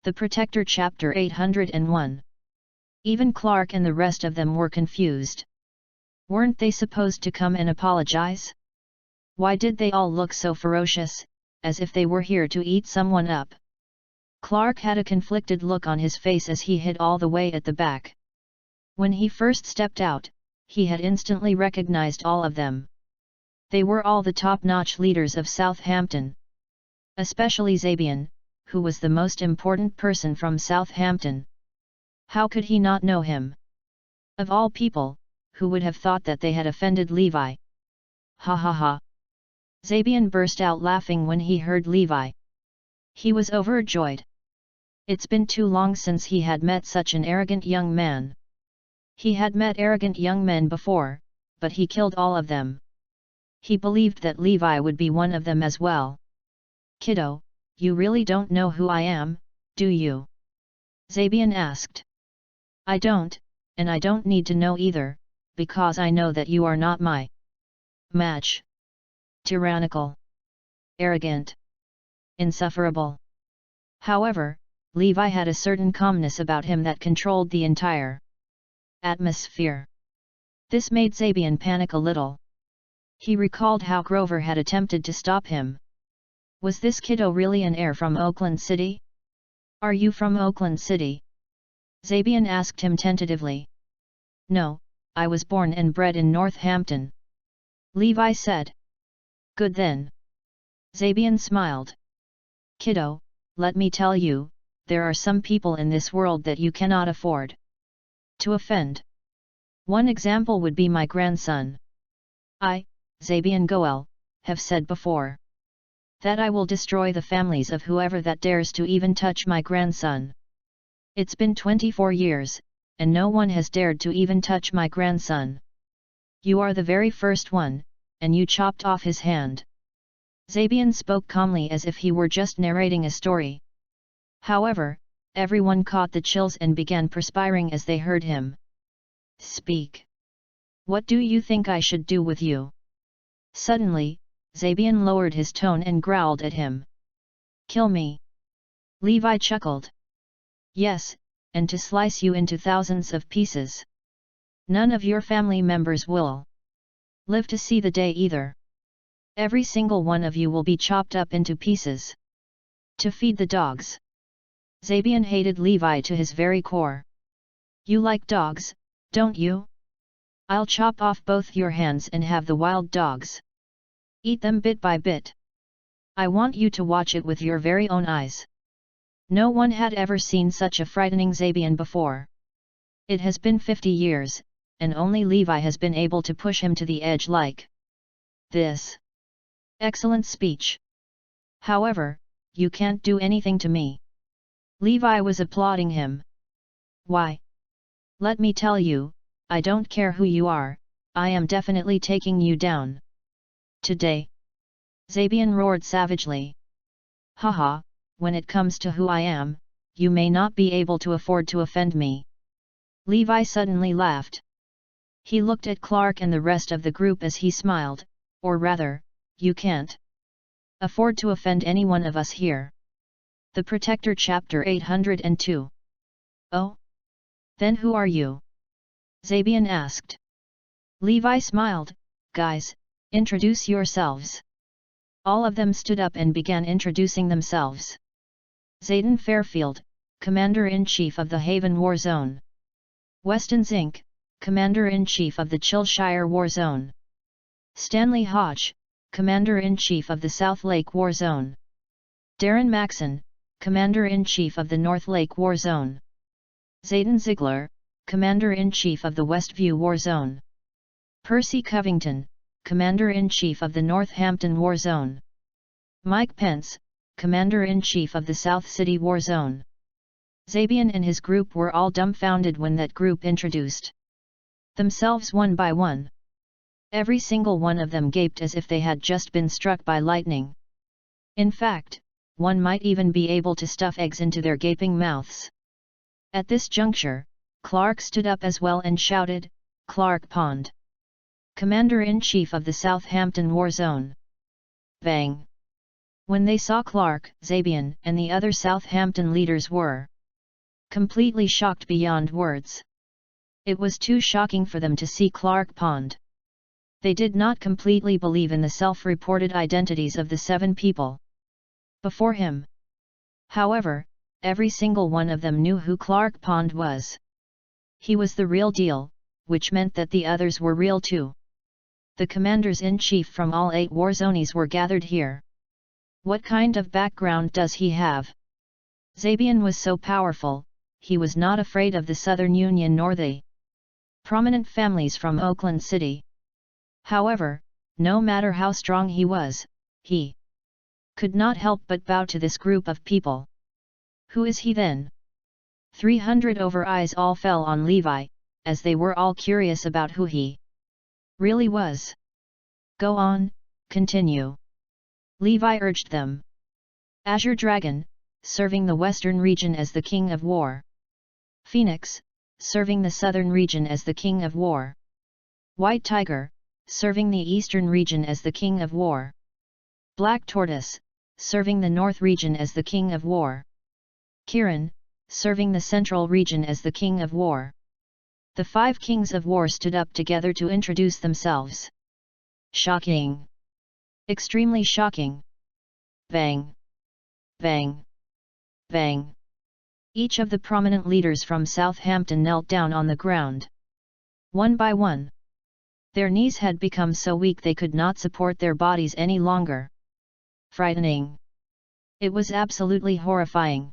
The Protector Chapter 801. Even Clark and the rest of them were confused. Weren't they supposed to come and apologize? Why did they all look so ferocious, as if they were here to eat someone up? Clark had a conflicted look on his face as he hid all the way at the back. When he first stepped out, he had instantly recognized all of them. They were all the top-notch leaders of Southampton. Especially Zabian, who was the most important person from Southampton. How could he not know him? Of all people, who would have thought that they had offended Levi? Ha ha ha! Zabian burst out laughing when he heard Levi. He was overjoyed. It's been too long since he had met such an arrogant young man. He had met arrogant young men before, but he killed all of them. He believed that Levi would be one of them as well. Kiddo, you really don't know who I am, do you? Zabian asked. I don't, and I don't need to know either, because I know that you are not my match. Tyrannical. Arrogant. Insufferable. However, Levi had a certain calmness about him that controlled the entire atmosphere. This made Zabian panic a little. He recalled how Grover had attempted to stop him. Was this kiddo really an heir from Oakland City? Are you from Oakland City? Zabian asked him tentatively. No, I was born and bred in Northampton. Levi said. Good then. Zabian smiled. Kiddo, let me tell you, there are some people in this world that you cannot afford to offend. One example would be my grandson. I, Zabian Goel, have said before that I will destroy the families of whoever that dares to even touch my grandson. It's been 24 years, and no one has dared to even touch my grandson. You are the very first one, and you chopped off his hand. Zabian spoke calmly as if he were just narrating a story. However, everyone caught the chills and began perspiring as they heard him speak. What do you think I should do with you? Suddenly, Zabian lowered his tone and growled at him. Kill me. Levi chuckled. Yes, and to slice you into thousands of pieces. None of your family members will live to see the day either. Every single one of you will be chopped up into pieces to feed the dogs. Zabian hated Levi to his very core. You like dogs, don't you? I'll chop off both your hands and have the wild dogs eat them bit by bit. I want you to watch it with your very own eyes. No one had ever seen such a frightening Zabian before. It has been 50 years, and only Levi has been able to push him to the edge like this. Excellent speech. However, you can't do anything to me. Levi was applauding him. Why? Let me tell you, I don't care who you are, I am definitely taking you down today. Zabian roared savagely. Haha, when it comes to who I am, you may not be able to afford to offend me. Levi suddenly laughed. He looked at Clark and the rest of the group as he smiled, or rather, you can't afford to offend any one of us here. The Protector Chapter 802. Oh? Then who are you? Zabian asked. Levi smiled. Guys, introduce yourselves. All of them stood up and began introducing themselves. Zayden Fairfield, Commander-in-Chief of the Haven War Zone. Weston Zink, Commander-in-Chief of the Chillshire War Zone. Stanley Hodge, Commander-in-Chief of the South Lake War Zone. Darren Maxon, Commander-in-Chief of the North Lake War Zone. Zayden Ziegler, Commander-in-Chief of the Westview War Zone. Percy Covington, Commander-in-Chief of the Northampton War Zone. Mike Pence, Commander-in-Chief of the South City War Zone. Zabian and his group were all dumbfounded when that group introduced themselves one by one. Every single one of them gaped as if they had just been struck by lightning. In fact, one might even be able to stuff eggs into their gaping mouths. At this juncture, Clark stood up as well and shouted, Clark Pond, Commander-in-Chief of the Southampton War Zone. Bang! When they saw Clark, Zabian and the other Southampton leaders were completely shocked beyond words. It was too shocking for them to see Clark Pond. They did not completely believe in the self-reported identities of the 7 people before him. However, every single one of them knew who Clark Pond was. He was the real deal, which meant that the others were real too. The commanders-in-chief from all 8 war zones were gathered here. What kind of background does he have? Zabian was so powerful, he was not afraid of the Southern Union nor the prominent families from Oakland City. However, no matter how strong he was, he could not help but bow to this group of people. Who is he then? 300 over eyes all fell on Levi, as they were all curious about who he really was. Go on, continue. Levi urged them. Azure Dragon, serving the western region as the King of War. Phoenix, serving the southern region as the King of War. White Tiger, serving the eastern region as the King of War. Black Tortoise, serving the north region as the King of War. Kirin, serving the central region as the King of War. The 5 Kings of War stood up together to introduce themselves. Shocking! Extremely shocking! Bang! Bang! Bang! Each of the prominent leaders from Southampton knelt down on the ground. One by one. Their knees had become so weak they could not support their bodies any longer. Frightening! It was absolutely horrifying.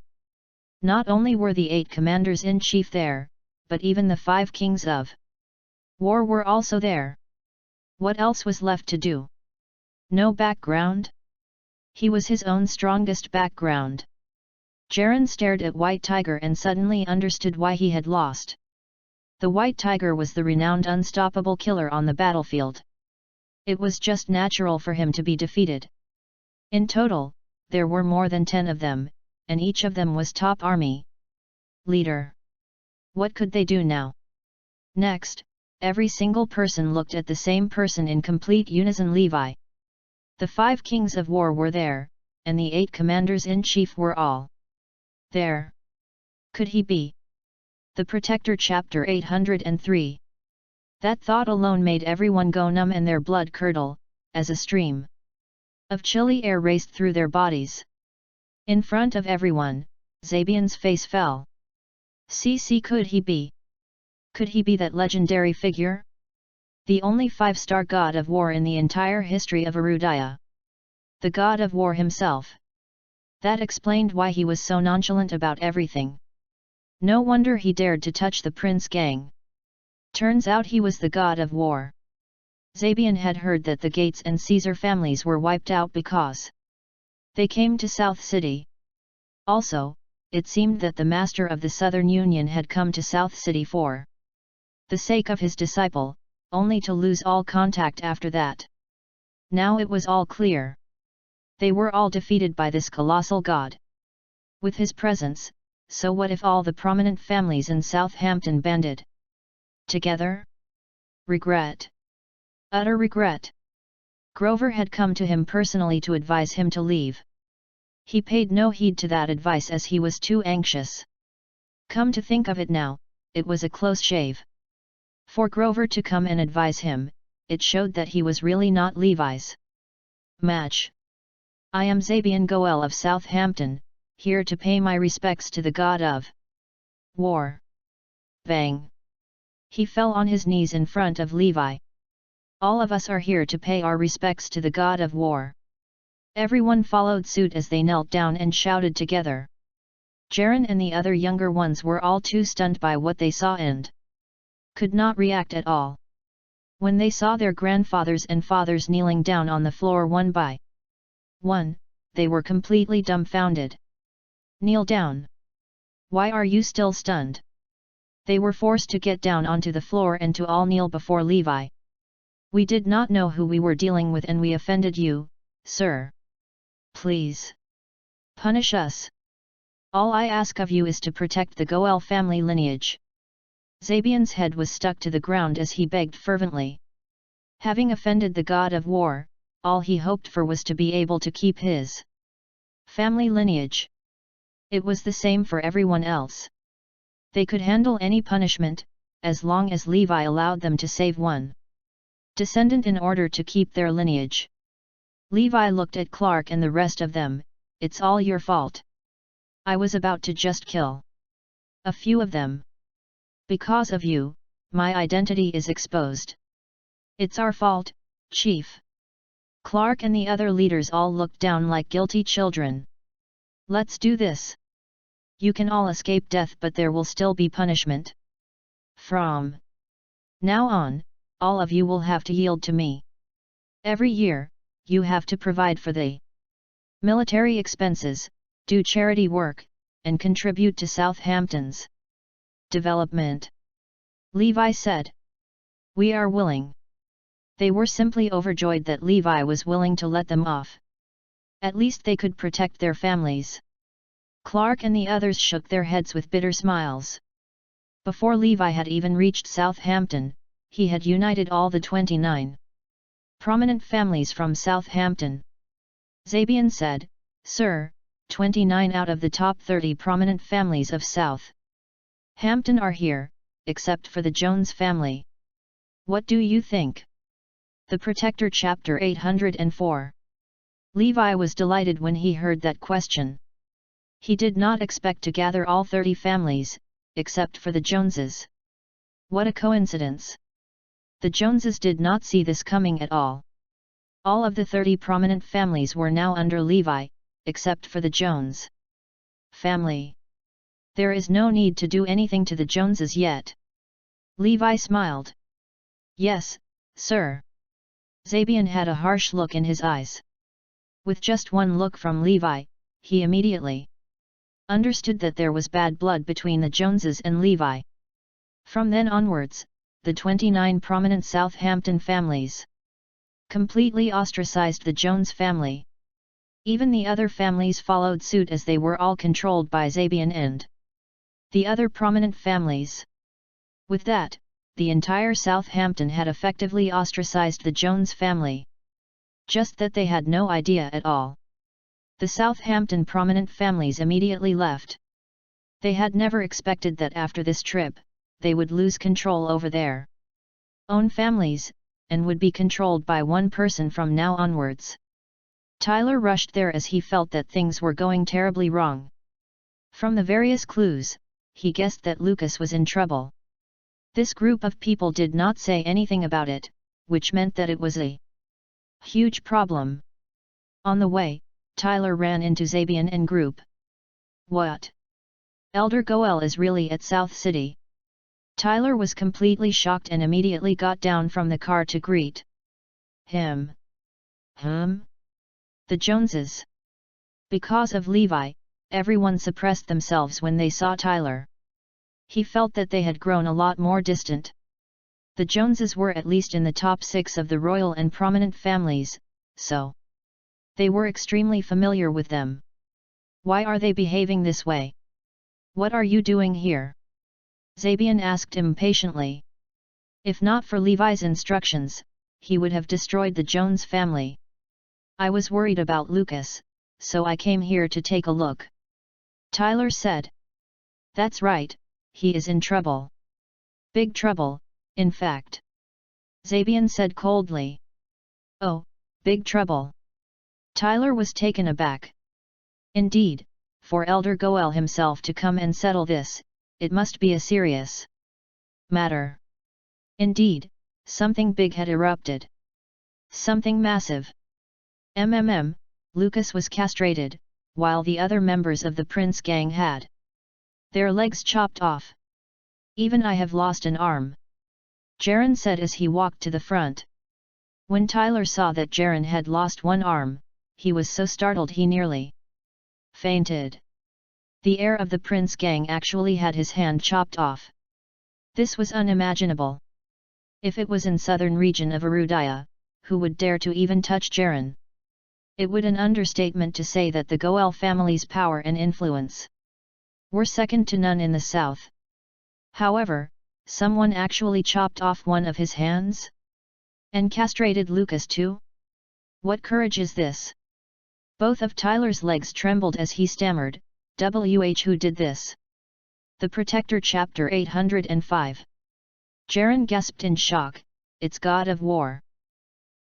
Not only were the 8 commanders-in-chief there, but even the 5 kings of war were also there. What else was left to do? No background? He was his own strongest background. Jaren stared at White Tiger and suddenly understood why he had lost. The White Tiger was the renowned unstoppable killer on the battlefield. It was just natural for him to be defeated. In total, there were more than 10 of them, and each of them was top army leader. What could they do now? Next, every single person looked at the same person in complete unison. Levi. The 5 kings of war were there, and the 8 commanders-in-chief were all there. Could he be the protector? Chapter 803. That thought alone made everyone go numb and their blood curdle, as a stream of chilly air raced through their bodies. In front of everyone, Zabian's face fell. Could he be? Could he be that legendary figure? The only 5-star god of war in the entire history of Erudaya. The god of war himself. That explained why he was so nonchalant about everything. No wonder he dared to touch the Prince gang. Turns out he was the god of war. Zabian had heard that the Gates and Caesar families were wiped out because they came to South City. Also, it seemed that the master of the Southern Union had come to South City for the sake of his disciple, only to lose all contact after that. Now it was all clear. They were all defeated by this colossal god. With his presence, so what if all the prominent families in Southampton banded together? Regret. Utter regret. Grover had come to him personally to advise him to leave. He paid no heed to that advice as he was too anxious. Come to think of it now, it was a close shave. For Grover to come and advise him, it showed that he was really not Levi's match. I am Zabian Goel of Southampton, here to pay my respects to the god of war. Bang! He fell on his knees in front of Levi. All of us are here to pay our respects to the god of war. Everyone followed suit as they knelt down and shouted together. Jaren and the other younger ones were all too stunned by what they saw and could not react at all. When they saw their grandfathers and fathers kneeling down on the floor one by one, they were completely dumbfounded. Kneel down. Why are you still stunned? They were forced to get down onto the floor and to all kneel before Levi. We did not know who we were dealing with and we offended you, sir. Please punish us. All I ask of you is to protect the Goel family lineage. Zabian's head was stuck to the ground as he begged fervently. Having offended the god of war, all he hoped for was to be able to keep his Family lineage. It was the same for everyone else. They could handle any punishment, as long as Levi allowed them to save one descendant in order to keep their lineage. Levi looked at Clark and the rest of them. It's all your fault. I was about to just kill a few of them. Because of you, my identity is exposed. It's our fault, Chief. Clark and the other leaders all looked down like guilty children. Let's do this. You can all escape death, but there will still be punishment. From now on, all of you will have to yield to me. Every year, you have to provide for the military expenses, do charity work, and contribute to Southampton's development. Levi said. We are willing. They were simply overjoyed that Levi was willing to let them off. At least they could protect their families. Clark and the others shook their heads with bitter smiles. Before Levi had even reached Southampton, he had united all the 29 prominent families from Southampton. Zabian said, Sir, 29 out of the top 30 prominent families of Southampton are here, except for the Jones family. What do you think? The Protector Chapter 804. Levi was delighted when he heard that question. He did not expect to gather all 30 families, except for the Joneses. What a coincidence! The Joneses did not see this coming at all. All of the 30 prominent families were now under Levi, except for the Jones family. There is no need to do anything to the Joneses yet. Levi smiled. Yes, sir. Zabian had a harsh look in his eyes. With just one look from Levi, he immediately understood that there was bad blood between the Joneses and Levi. From then onwards, the 29 prominent Southampton families completely ostracized the Jones family. Even the other families followed suit, as they were all controlled by Zabian and the other prominent families. With that, the entire Southampton had effectively ostracized the Jones family. Just that they had no idea at all. The Southampton prominent families immediately left. They had never expected that after this trip, they would lose control over their own families, and would be controlled by one person from now onwards. Tyler rushed there as he felt that things were going terribly wrong. From the various clues, he guessed that Lucas was in trouble. This group of people did not say anything about it, which meant that it was a huge problem. On the way, Tyler ran into Zabian and group. What? Elder Goel is really at South City? Tyler was completely shocked and immediately got down from the car to greet him. The Joneses. Because of Levi, everyone suppressed themselves when they saw Tyler. He felt that they had grown a lot more distant. The Joneses were at least in the top 6 of the royal and prominent families, so they were extremely familiar with them. Why are they behaving this way? What are you doing here? Zabian asked impatiently. If not for Levi's instructions, he would have destroyed the Jones family. I was worried about Lucas, so I came here to take a look. Tyler said. That's right, he is in trouble. Big trouble, in fact. Zabian said coldly. Oh, big trouble. Tyler was taken aback. Indeed, for Elder Goel himself to come and settle this, it must be a serious matter. Indeed, something big had erupted. Something massive. Lucas was castrated, while the other members of the Prince gang had their legs chopped off. Even I have lost an arm. Jaren said as he walked to the front. When Tyler saw that Jaren had lost one arm, he was so startled he nearly fainted. The heir of the Prince gang actually had his hand chopped off. This was unimaginable. If it was in southern region of Arudaya, who would dare to even touch Jaren? It would an understatement to say that the Goel family's power and influence were second to none in the south. However, someone actually chopped off one of his hands? And castrated Lucas too? What courage is this? Both of Tyler's legs trembled as he stammered, who did this? The Protector Chapter 805. Jaren gasped in shock, it's God of War.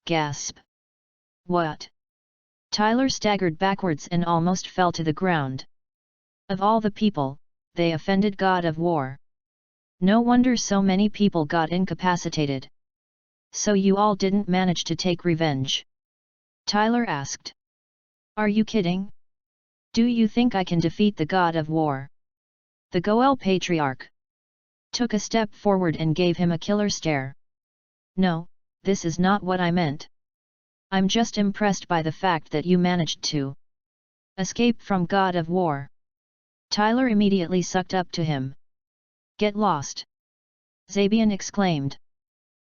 Gasp. What? Tyler staggered backwards and almost fell to the ground. Of all the people, they offended God of War. No wonder so many people got incapacitated. So you all didn't manage to take revenge? Tyler asked. Are you kidding? Do you think I can defeat the God of War? The Goel Patriarch took a step forward and gave him a killer stare. No, this is not what I meant. I'm just impressed by the fact that you managed to escape from God of War. Tyler immediately sucked up to him. Get lost! Zabian exclaimed.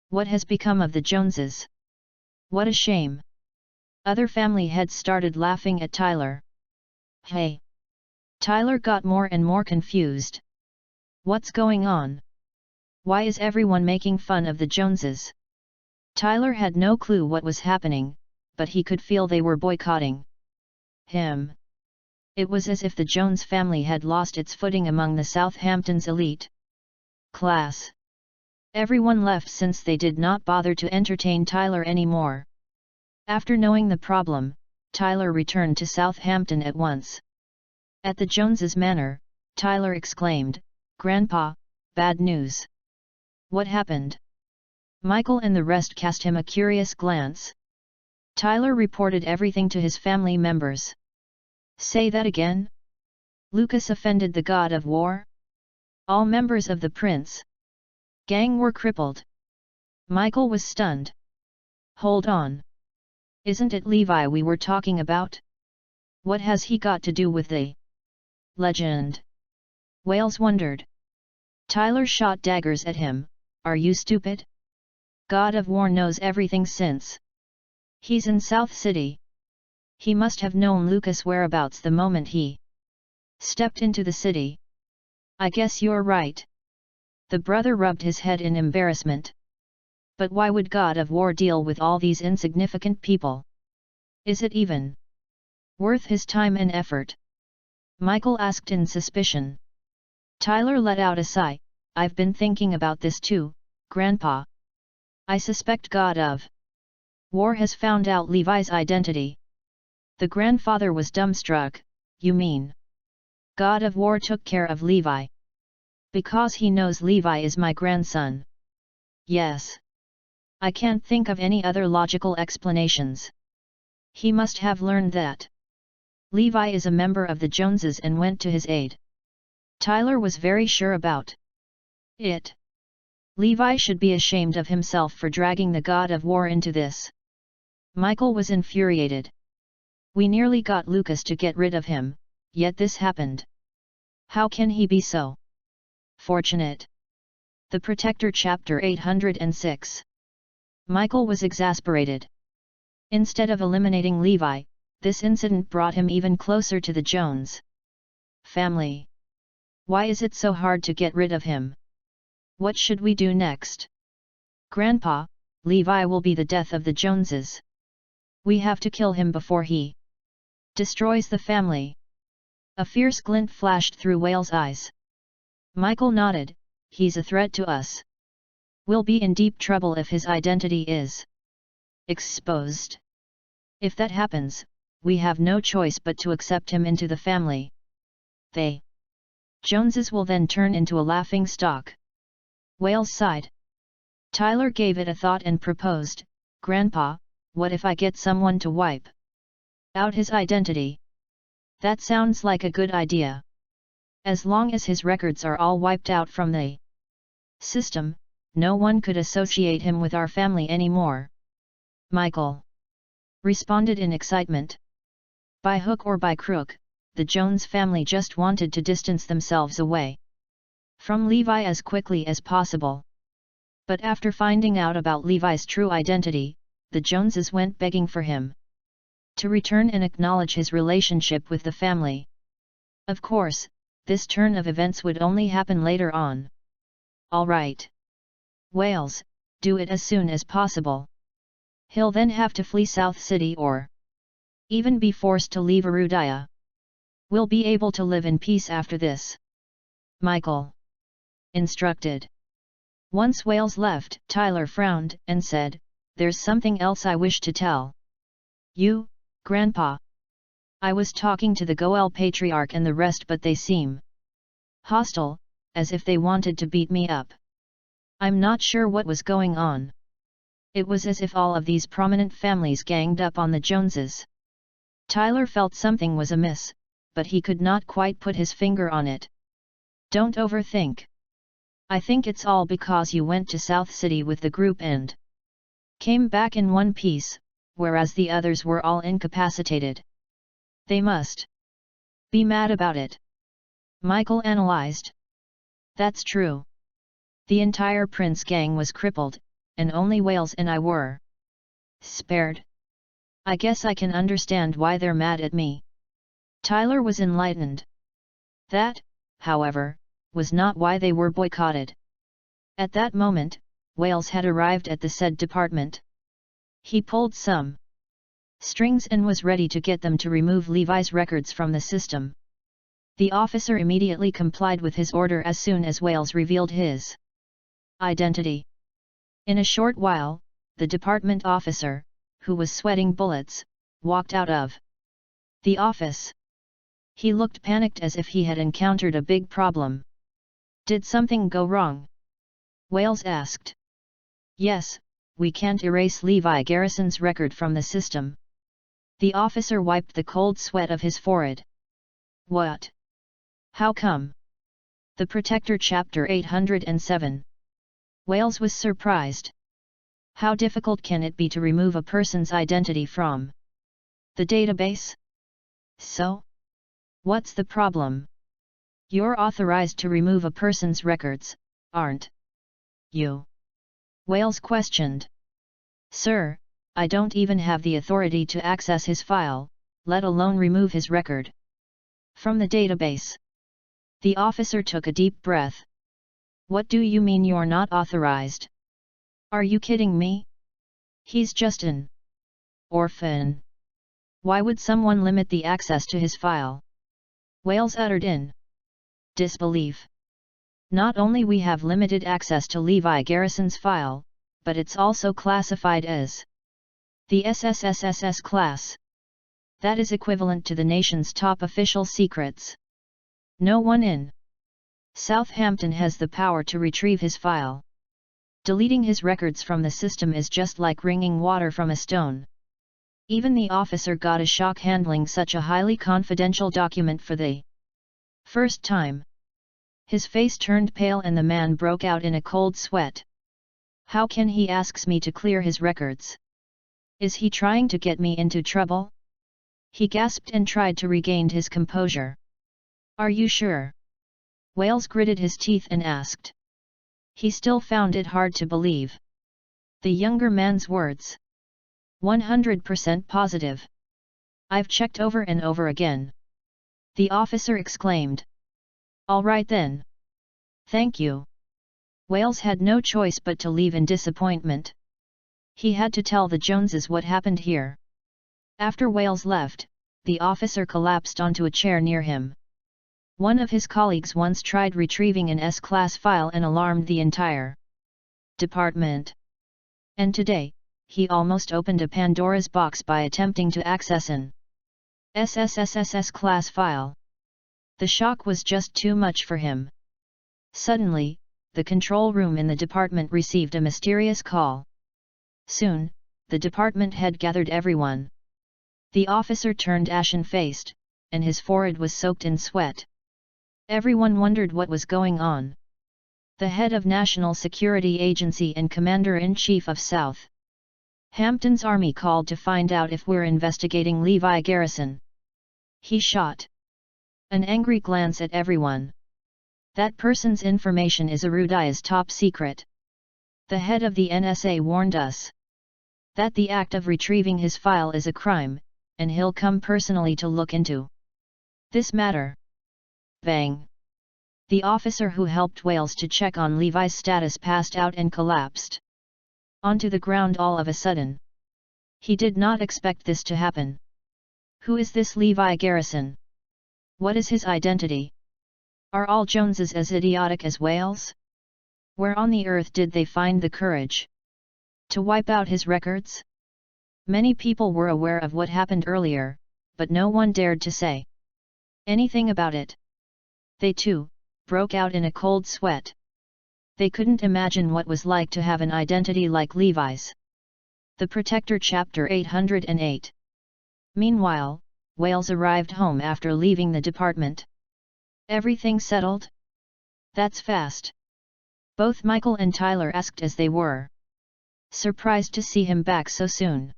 What has become of the Joneses? What a shame! Other family heads started laughing at Tyler. Hey! Tyler got more and more confused. What's going on? Why is everyone making fun of the Joneses? Tyler had no clue what was happening, but he could feel they were boycotting him. It was as if the Jones family had lost its footing among the Southampton's elite class. Everyone left since they did not bother to entertain Tyler anymore. After knowing the problem, Tyler returned to Southampton at once. At the Joneses' manor, Tyler exclaimed, "Grandpa, bad news." What happened? Michael and the rest cast him a curious glance. Tyler reported everything to his family members. Say that again? Lucas offended the God of War? All members of the Prince gang were crippled. Michael was stunned. Hold on. Isn't it Levi we were talking about? What has he got to do with the legend? Wales wondered. Tyler shot daggers at him. Are you stupid? God of War knows everything since he's in South City. He must have known Lucas' whereabouts the moment he stepped into the city. I guess you're right. The brother rubbed his head in embarrassment. But why would God of War deal with all these insignificant people? Is it even worth his time and effort? Michael asked in suspicion. Tyler let out a sigh. I've been thinking about this too, Grandpa. I suspect God of War has found out Levi's identity. The grandfather was dumbstruck. You mean God of War took care of Levi? Because he knows Levi is my grandson. Yes. I can't think of any other logical explanations. He must have learned that Levi is a member of the Joneses and went to his aid. Tyler was very sure about it. Levi should be ashamed of himself for dragging the God of War into this. Michael was infuriated. We nearly got Lucas to get rid of him, yet this happened. How can he be so fortunate? The Protector Chapter 806. Michael was exasperated. Instead of eliminating Levi, this incident brought him even closer to the Jones family. Why is it so hard to get rid of him? What should we do next? Grandpa, Levi will be the death of the Joneses. We have to kill him before he destroys the family. A fierce glint flashed through Wales' eyes. Michael nodded. He's a threat to us. We'll be in deep trouble if his identity is exposed. If that happens, we have no choice but to accept him into the family. The Joneses will then turn into a laughing stock. Wales sighed. Tyler gave it a thought and proposed, Grandpa, what if I get someone to wipe out his identity? That sounds like a good idea. As long as his records are all wiped out from the system, no one could associate him with our family anymore. Michael responded in excitement. By hook or by crook, the Jones family just wanted to distance themselves away from Levi as quickly as possible. But after finding out about Levi's true identity, the Joneses went begging for him to return and acknowledge his relationship with the family. Of course, this turn of events would only happen later on. All right. Wales, do it as soon as possible. He'll then have to flee South City or Even be forced to leave Arudaya. We'll be able to live in peace after this. Michael instructed. Once Wales left, Tyler frowned and said, "There's something else I wish to tell you, Grandpa. I was talking to the Goel Patriarch and the rest, but they seem hostile, as if they wanted to beat me up. I'm not sure what was going on. It was as if all of these prominent families ganged up on the Joneses." Tyler felt something was amiss, but he could not quite put his finger on it. "Don't overthink. I think it's all because you went to South City with the group and came back in one piece, whereas the others were all incapacitated. They must be mad about it." Michael analyzed. "That's true. The entire Prince gang was crippled, and only Wales and I were spared. I guess I can understand why they're mad at me." Tyler was enlightened. That, however, was not why they were boycotted. At that moment, Wales had arrived at the said department. He pulled some strings and was ready to get them to remove Levi's records from the system. The officer immediately complied with his order as soon as Wales revealed his identity. In a short while, the department officer, who was sweating bullets, walked out of the office. He looked panicked as if he had encountered a big problem. "Did something go wrong?" Wales asked. "Yes, we can't erase Levi Garrison's record from the system." The officer wiped the cold sweat of his forehead. "What? How come?" The Protector Chapter 807. Wales was surprised. How difficult can it be to remove a person's identity from the database? "So? What's the problem? You're authorized to remove a person's records, aren't you?" Wales questioned. "Sir, I don't even have the authority to access his file, let alone remove his record from the database." The officer took a deep breath. "What do you mean you're not authorized? Are you kidding me? He's just an orphan. Why would someone limit the access to his file?" Wales uttered in disbelief. "Not only we have limited access to Levi Garrison's file, but it's also classified as the SSSSS class. That is equivalent to the nation's top official secrets. No one in Southampton has the power to retrieve his file. Deleting his records from the system is just like wringing water from a stone." Even the officer got a shock handling such a highly confidential document for the first time. His face turned pale and the man broke out in a cold sweat. "How can he ask me to clear his records? Is he trying to get me into trouble?" He gasped and tried to regain his composure. "Are you sure?" Wales gritted his teeth and asked. He still found it hard to believe the younger man's words. 100% positive. I've checked over and over again." The officer exclaimed. "All right then. Thank you." Wales had no choice but to leave in disappointment. He had to tell the Joneses what happened here. After Wales left, the officer collapsed onto a chair near him. One of his colleagues once tried retrieving an S-class file and alarmed the entire department. And today, he almost opened a Pandora's box by attempting to access an SSSSS class file. The shock was just too much for him. Suddenly, the control room in the department received a mysterious call. Soon, the department head gathered everyone. The officer turned ashen-faced, and his forehead was soaked in sweat. Everyone wondered what was going on. The head of National Security Agency and Commander-in-Chief of South Hampton's army called to find out if we're investigating Levi Garrison. He shot an angry glance at everyone. That person's information is Arudaya's top secret. The head of the NSA warned us that the act of retrieving his file is a crime, and he'll come personally to look into this matter. Bang! The officer who helped Wales to check on Levi's status passed out and collapsed onto the ground all of a sudden. He did not expect this to happen. Who is this Levi Garrison? What is his identity? Are all Joneses as idiotic as Wales? Where on the earth did they find the courage to wipe out his records? Many people were aware of what happened earlier, but no one dared to say anything about it. They too broke out in a cold sweat. They couldn't imagine what was like to have an identity like Levi's. The Protector Chapter 808. Meanwhile, Wales arrived home after leaving the department. Everything settled? That's fast. Both Michael and Tyler asked as they were surprised to see him back so soon.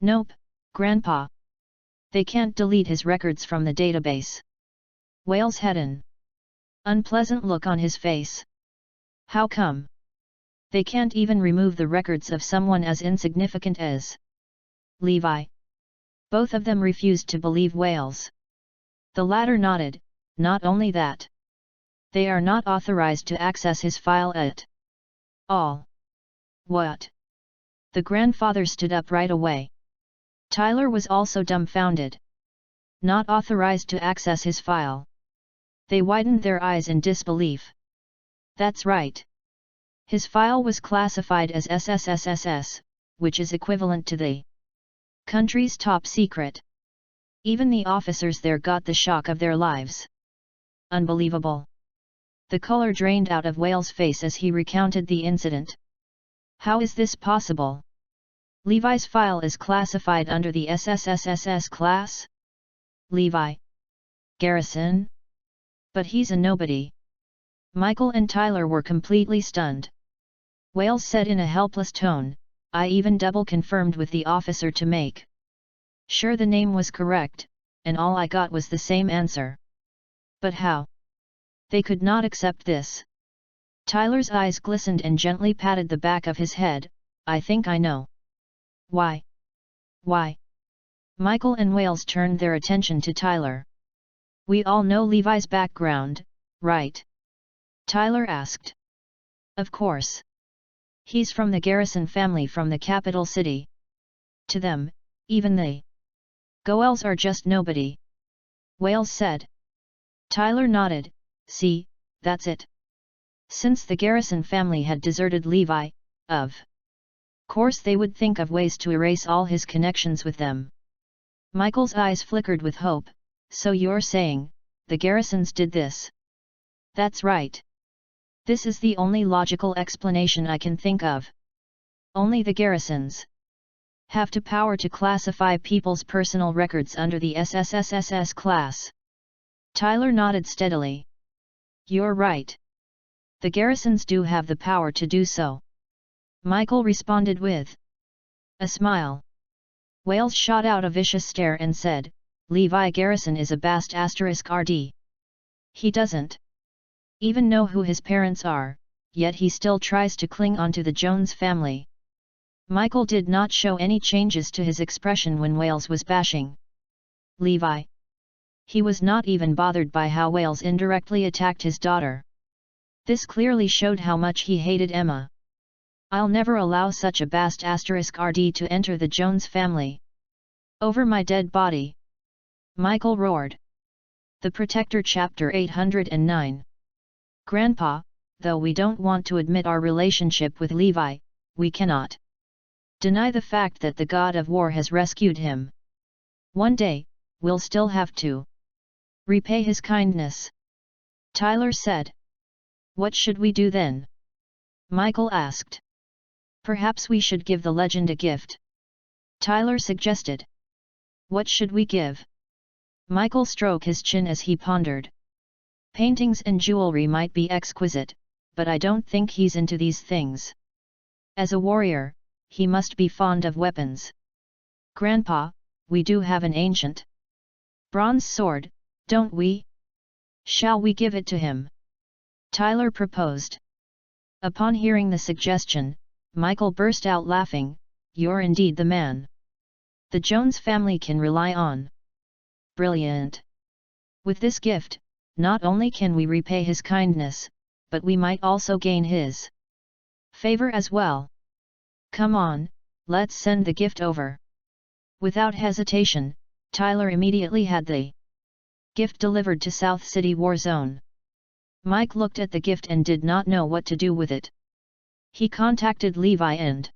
Nope, Grandpa. They can't delete his records from the database. Wales had an unpleasant look on his face. How come? They can't even remove the records of someone as insignificant as Levi. Both of them refused to believe Wales. The latter nodded, not only that. They are not authorized to access his file at all. What? The grandfather stood up right away. Tyler was also dumbfounded. Not authorized to access his file. They widened their eyes in disbelief. That's right. His file was classified as SSSSS, which is equivalent to the country's top secret. Even the officers there got the shock of their lives. Unbelievable. The color drained out of Wales' face as he recounted the incident. How is this possible? Levi's file is classified under the SSSSS class? Levi Garrison? But he's a nobody. Michael and Tyler were completely stunned. Wales said in a helpless tone, I even double confirmed with the officer to make sure the name was correct, and all I got was the same answer. But how? They could not accept this. Tyler's eyes glistened and gently patted the back of his head. I think I know. Why? Why? Michael and Wales turned their attention to Tyler. We all know Levi's background, right? Tyler asked. Of course. He's from the Garrison family from the capital city. To them, even the Goels are just nobody. Wales said. Tyler nodded. See, that's it. Since the Garrison family had deserted Levi, of course they would think of ways to erase all his connections with them. Michael's eyes flickered with hope. So you're saying, the Garrisons did this? That's right. This is the only logical explanation I can think of. Only the Garrisons have the power to classify people's personal records under the SSSSS class. Tyler nodded steadily. You're right. The Garrisons do have the power to do so. Michael responded with a smile. Wales shot out a vicious stare and said, Levi Garrison is a bast *RD. He doesn't even know who his parents are, yet he still tries to cling onto the Jones family. Michael did not show any changes to his expression when Wales was bashing Levi. He was not even bothered by how Wales indirectly attacked his daughter. This clearly showed how much he hated Emma. I'll never allow such a bast *RD to enter the Jones family. Over my dead body. Michael roared. The Protector Chapter 809. Grandpa, though we don't want to admit our relationship with Levi, we cannot deny the fact that the god of war has rescued him. One day, we'll still have to repay his kindness. Tyler said. What should we do then? Michael asked. Perhaps we should give the legend a gift. Tyler suggested. What should we give? Michael stroked his chin as he pondered. Paintings and jewelry might be exquisite, but I don't think he's into these things. As a warrior, he must be fond of weapons. Grandpa, we do have an ancient bronze sword, don't we? Shall we give it to him? Tyler proposed. Upon hearing the suggestion, Michael burst out laughing. You're indeed the man. The Jones family can rely on. Brilliant. With this gift, not only can we repay his kindness, but we might also gain his favor as well. Come on, let's send the gift over. Without hesitation, Tyler immediately had the gift delivered to South City War Zone. Mike looked at the gift and did not know what to do with it. He contacted Levi and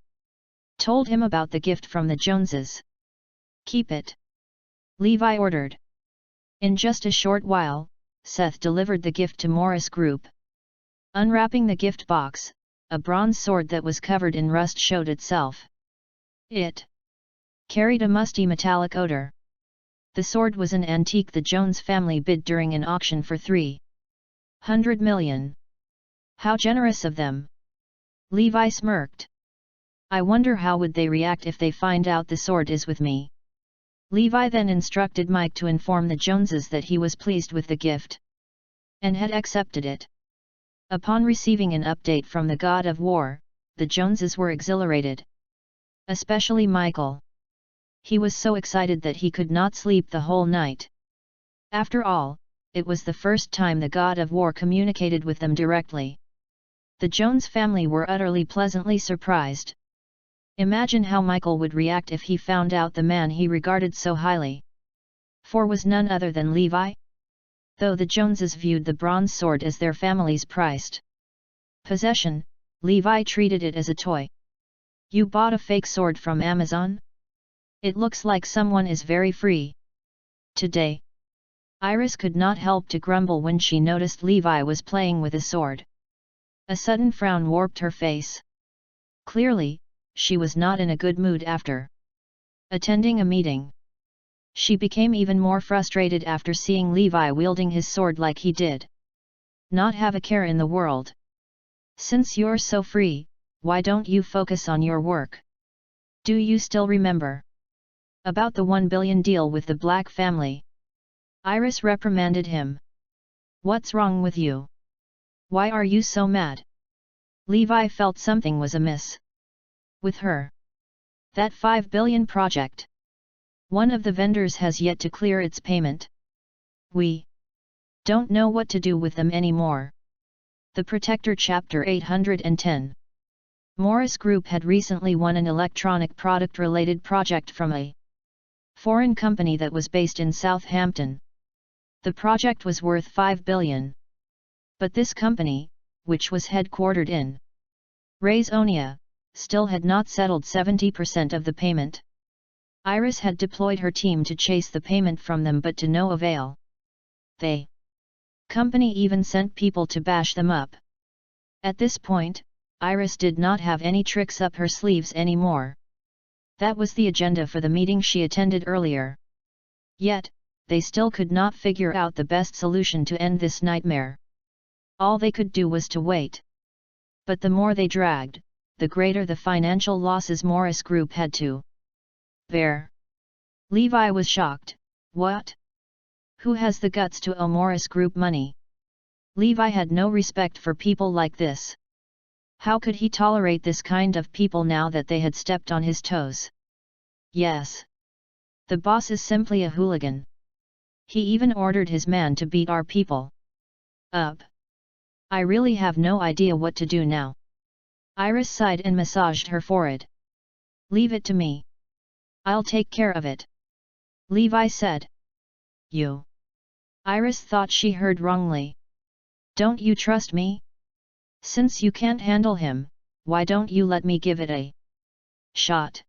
told him about the gift from the Joneses. "Keep it," Levi ordered. In just a short while, Seth delivered the gift to Morris Group. Unwrapping the gift box, a bronze sword that was covered in rust showed itself. It carried a musty metallic odor. The sword was an antique the Jones family bid during an auction for $300 million. How generous of them! Levi smirked. "I wonder how would they react if they find out the sword is with me." Levi then instructed Mike to inform the Joneses that he was pleased with the gift and had accepted it. Upon receiving an update from the God of War, the Joneses were exhilarated. Especially Michael. He was so excited that he could not sleep the whole night. After all, it was the first time the God of War communicated with them directly. The Jones family were utterly pleasantly surprised. Imagine how Michael would react if he found out the man he regarded so highly was none other than Levi? Though the Joneses viewed the bronze sword as their family's prized possession, Levi treated it as a toy. "You bought a fake sword from Amazon? It looks like someone is very free today." Iris could not help to grumble when she noticed Levi was playing with a sword. A sudden frown warped her face. Clearly, she was not in a good mood after attending a meeting. She became even more frustrated after seeing Levi wielding his sword like he did not have a care in the world. "Since you're so free, why don't you focus on your work? Do you still remember about the $1 billion deal with the Black family?" Iris reprimanded him. "What's wrong with you? Why are you so mad?" Levi felt something was amiss with her. "That $5 billion project. One of the vendors has yet to clear its payment. We don't know what to do with them anymore." The Protector Chapter 810. Morris Group had recently won an electronic product-related project from a foreign company that was based in Southampton. The project was worth $5 billion. But this company, which was headquartered in Raisonia, still had not settled 70% of the payment. Iris had deployed her team to chase the payment from them, but to no avail. The company even sent people to bash them up. At this point, Iris did not have any tricks up her sleeves anymore. That was the agenda for the meeting she attended earlier. Yet, they still could not figure out the best solution to end this nightmare. All they could do was to wait. But the more they dragged, the greater the financial losses Morris Group had to bear. Levi was shocked. "What? Who has the guts to owe Morris Group money?" Levi had no respect for people like this. How could he tolerate this kind of people now that they had stepped on his toes? Yes. The boss is simply a hooligan. He even ordered his man to beat our people up. I really have no idea what to do now. Iris sighed and massaged her forehead. "Leave it to me. I'll take care of it," Levi said. "You?" Iris thought she heard wrongly. "Don't you trust me? Since you can't handle him, why don't you let me give it a shot?"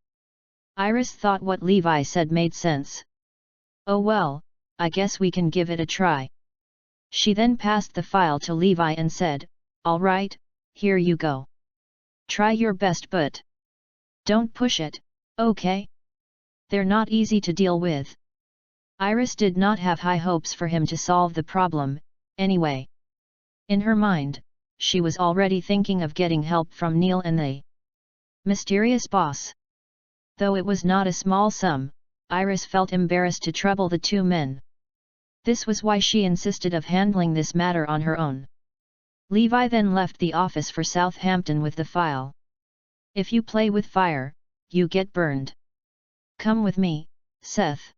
Iris thought what Levi said made sense. "Oh well, I guess we can give it a try." She then passed the file to Levi and said, "All right, here you go. Try your best, but don't push it, okay? They're not easy to deal with." Iris did not have high hopes for him to solve the problem, anyway. In her mind, she was already thinking of getting help from Neil and the mysterious boss. Though it was not a small sum, Iris felt embarrassed to trouble the two men. This was why she insisted of handling this matter on her own. Levi then left the office for Southampton with the file. "If you play with fire, you get burned. Come with me, Seth."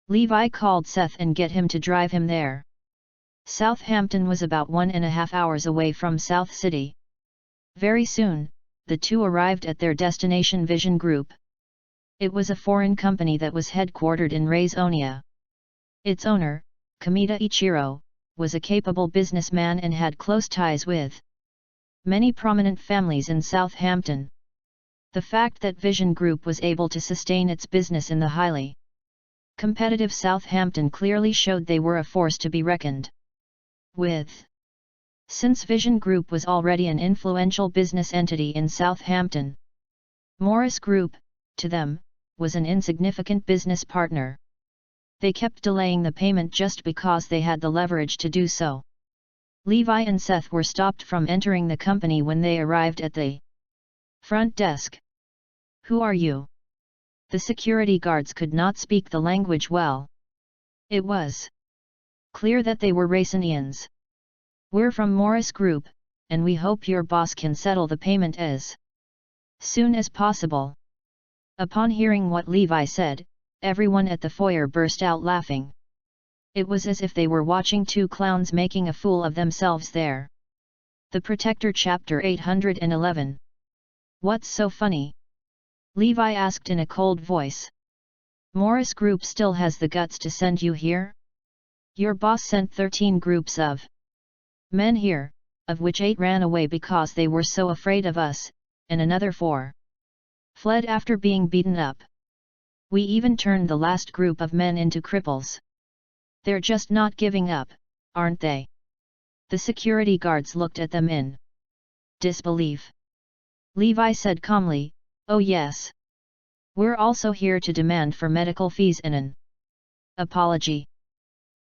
Levi called Seth and get him to drive him there. Southampton was about 1.5 hours away from South City. Very soon, the two arrived at their destination Vision Group. It was a foreign company that was headquartered in Raisonia. Its owner, Kamita Ichiro, was a capable businessman and had close ties with many prominent families in Southampton. The fact that Vision Group was able to sustain its business in the highly competitive Southampton clearly showed they were a force to be reckoned with. Since Vision Group was already an influential business entity in Southampton, Morris Group, to them, was an insignificant business partner. They kept delaying the payment just because they had the leverage to do so. Levi and Seth were stopped from entering the company when they arrived at the front desk. "Who are you?" The security guards could not speak the language well. It was clear that they were Raisonians. "We're from Morris Group, and we hope your boss can settle the payment as soon as possible." Upon hearing what Levi said, everyone at the foyer burst out laughing. It was as if they were watching two clowns making a fool of themselves there. The Protector Chapter 811. "What's so funny?" Levi asked in a cold voice. "Morris Group still has the guts to send you here? Your boss sent 13 groups of men here, of which 8 ran away because they were so afraid of us, and another 4 fled after being beaten up. We even turned the last group of men into cripples. They're just not giving up, aren't they?" The security guards looked at them in disbelief. Levi said calmly, "Oh yes. We're also here to demand for medical fees and an apology."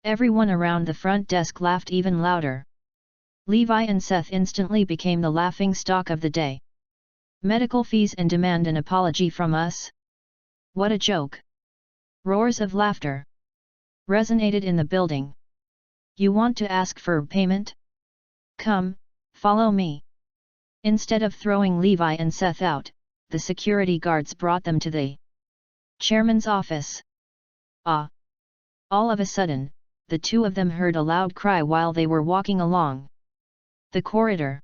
Everyone around the front desk laughed even louder. Levi and Seth instantly became the laughing stock of the day. "Medical fees and demand an apology from us? What a joke!" Roars of laughter resonated in the building. "You want to ask for payment? Come, follow me." Instead of throwing Levi and Seth out, the security guards brought them to the chairman's office. Ah! All of a sudden, the two of them heard a loud cry while they were walking along the corridor.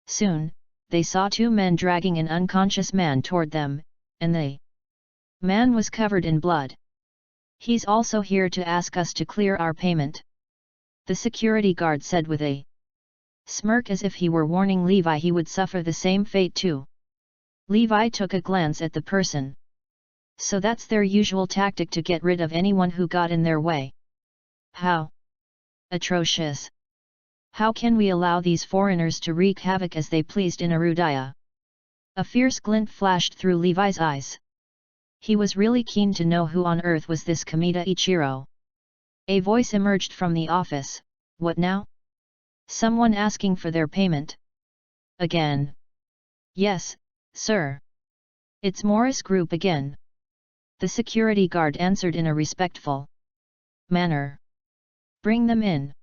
Soon, they saw 2 men dragging an unconscious man toward them, and the man was covered in blood. "He's also here to ask us to clear our payment," the security guard said with a smirk as if he were warning Levi he would suffer the same fate too. Levi took a glance at the person. So that's their usual tactic to get rid of anyone who got in their way. How atrocious! How can we allow these foreigners to wreak havoc as they pleased in Arudaya? A fierce glint flashed through Levi's eyes. He was really keen to know who on earth was this Kamita Ichiro. A voice emerged from the office. "What now? Someone asking for their payment? Again?" "Yes, sir. It's Morris Group again," the security guard answered in a respectful manner. "Bring them in."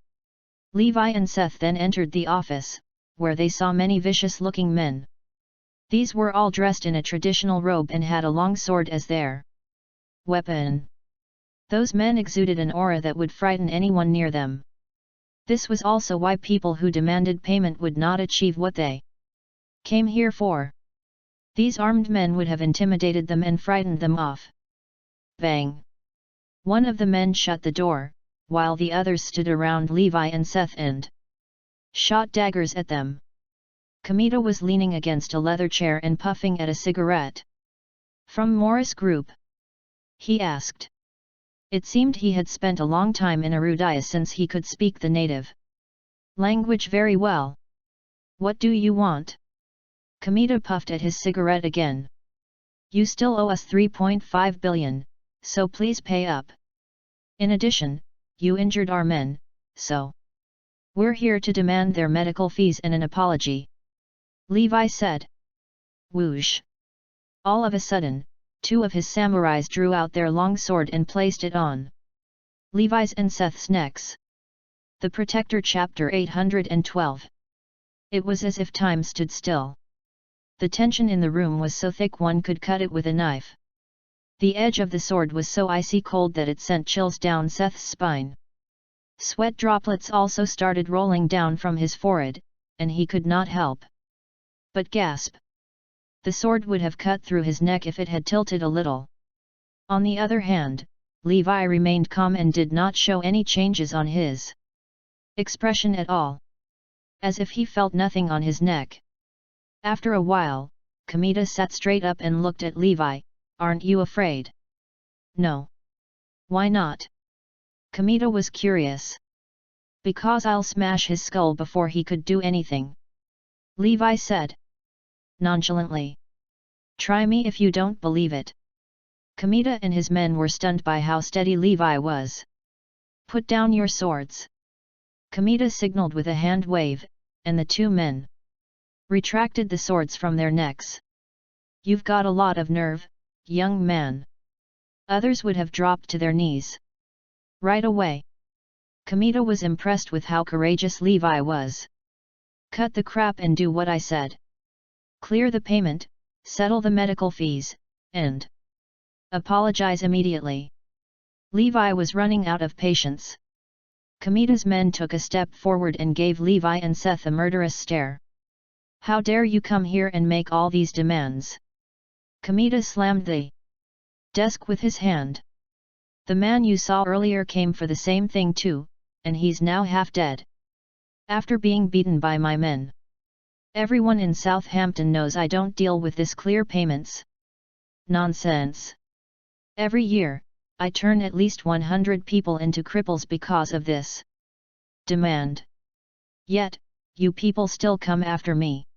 Levi and Seth then entered the office, where they saw many vicious-looking men. These were all dressed in a traditional robe and had a long sword as their weapon. Those men exuded an aura that would frighten anyone near them. This was also why people who demanded payment would not achieve what they came here for. These armed men would have intimidated them and frightened them off. Bang! One of the men shut the door, while the others stood around Levi and Seth and shot daggers at them. Kamita was leaning against a leather chair and puffing at a cigarette. "From Morris Group?" he asked. It seemed he had spent a long time in Arudaya since he could speak the native language very well. "What do you want?" Kamita puffed at his cigarette again. "You still owe us 3.5 billion, so please pay up. In addition, you injured our men, so we're here to demand their medical fees and an apology," Levi said. Whoosh! All of a sudden, 2 of his samurais drew out their long sword and placed it on Levi's and Seth's necks. The Protector Chapter 812. It was as if time stood still. The tension in the room was so thick one could cut it with a knife. The edge of the sword was so icy cold that it sent chills down Seth's spine. Sweat droplets also started rolling down from his forehead, and he could not help but gasp. The sword would have cut through his neck if it had tilted a little. On the other hand, Levi remained calm and did not show any changes on his expression at all. As if he felt nothing on his neck. After a while, Kamita sat straight up and looked at Levi. "Aren't you afraid?" "No." "Why not?" Kamita was curious. "Because I'll smash his skull before he could do anything," Levi said nonchalantly. "Try me if you don't believe it." Kamita and his men were stunned by how steady Levi was. "Put down your swords." Kamita signaled with a hand wave, and the two men retracted the swords from their necks. "You've got a lot of nerve, young man." Others would have dropped to their knees right away. Kamita was impressed with how courageous Levi was. "Cut the crap and do what I said. Clear the payment, settle the medical fees, and apologize immediately." Levi was running out of patience. Kamita's men took a step forward and gave Levi and Seth a murderous stare. "How dare you come here and make all these demands?" Kamita slammed the desk with his hand. "The man you saw earlier came for the same thing too, and he's now half dead. After being beaten by my men. Everyone in Southampton knows I don't deal with this clear payments. Nonsense. Every year, I turn at least 100 people into cripples because of this demand. Yet, you people still come after me.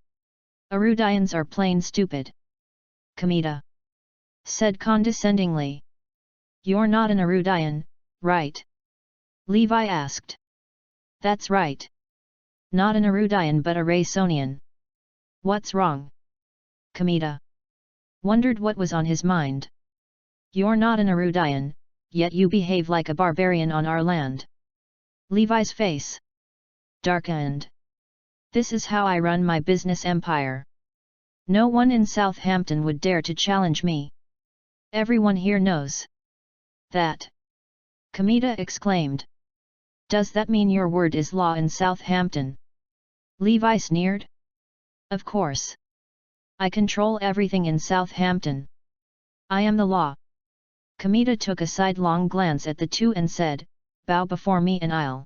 Erudians are plain stupid." Kamita said condescendingly. "You're not an Erudian, right?" Levi asked. "That's right. Not an Erudian but a Raisonian." "What's wrong?" Kamita wondered what was on his mind. "You're not an Erudian, yet you behave like a barbarian on our land." Levi's face darkened. "This is how I run my business empire. No one in Southampton would dare to challenge me. Everyone here knows that." Kamita exclaimed. "Does that mean your word is law in Southampton?" Levi sneered. "Of course. I control everything in Southampton. I am the law." Kamita took a sidelong glance at the two and said, "Bow before me and I'll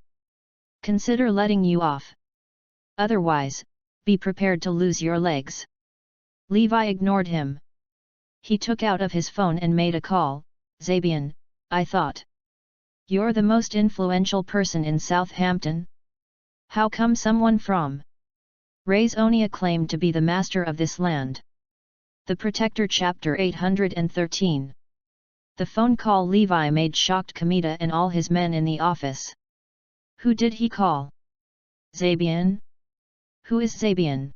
consider letting you off. Otherwise, be prepared to lose your legs." Levi ignored him. He took out of his phone and made a call. "Zabian, I thought you're the most influential person in Southampton? How come someone from Raisonia claimed to be the master of this land?" The Protector Chapter 813. The phone call Levi made shocked Kamita and all his men in the office. "Who did he call? Zabian? Who is Zabian?"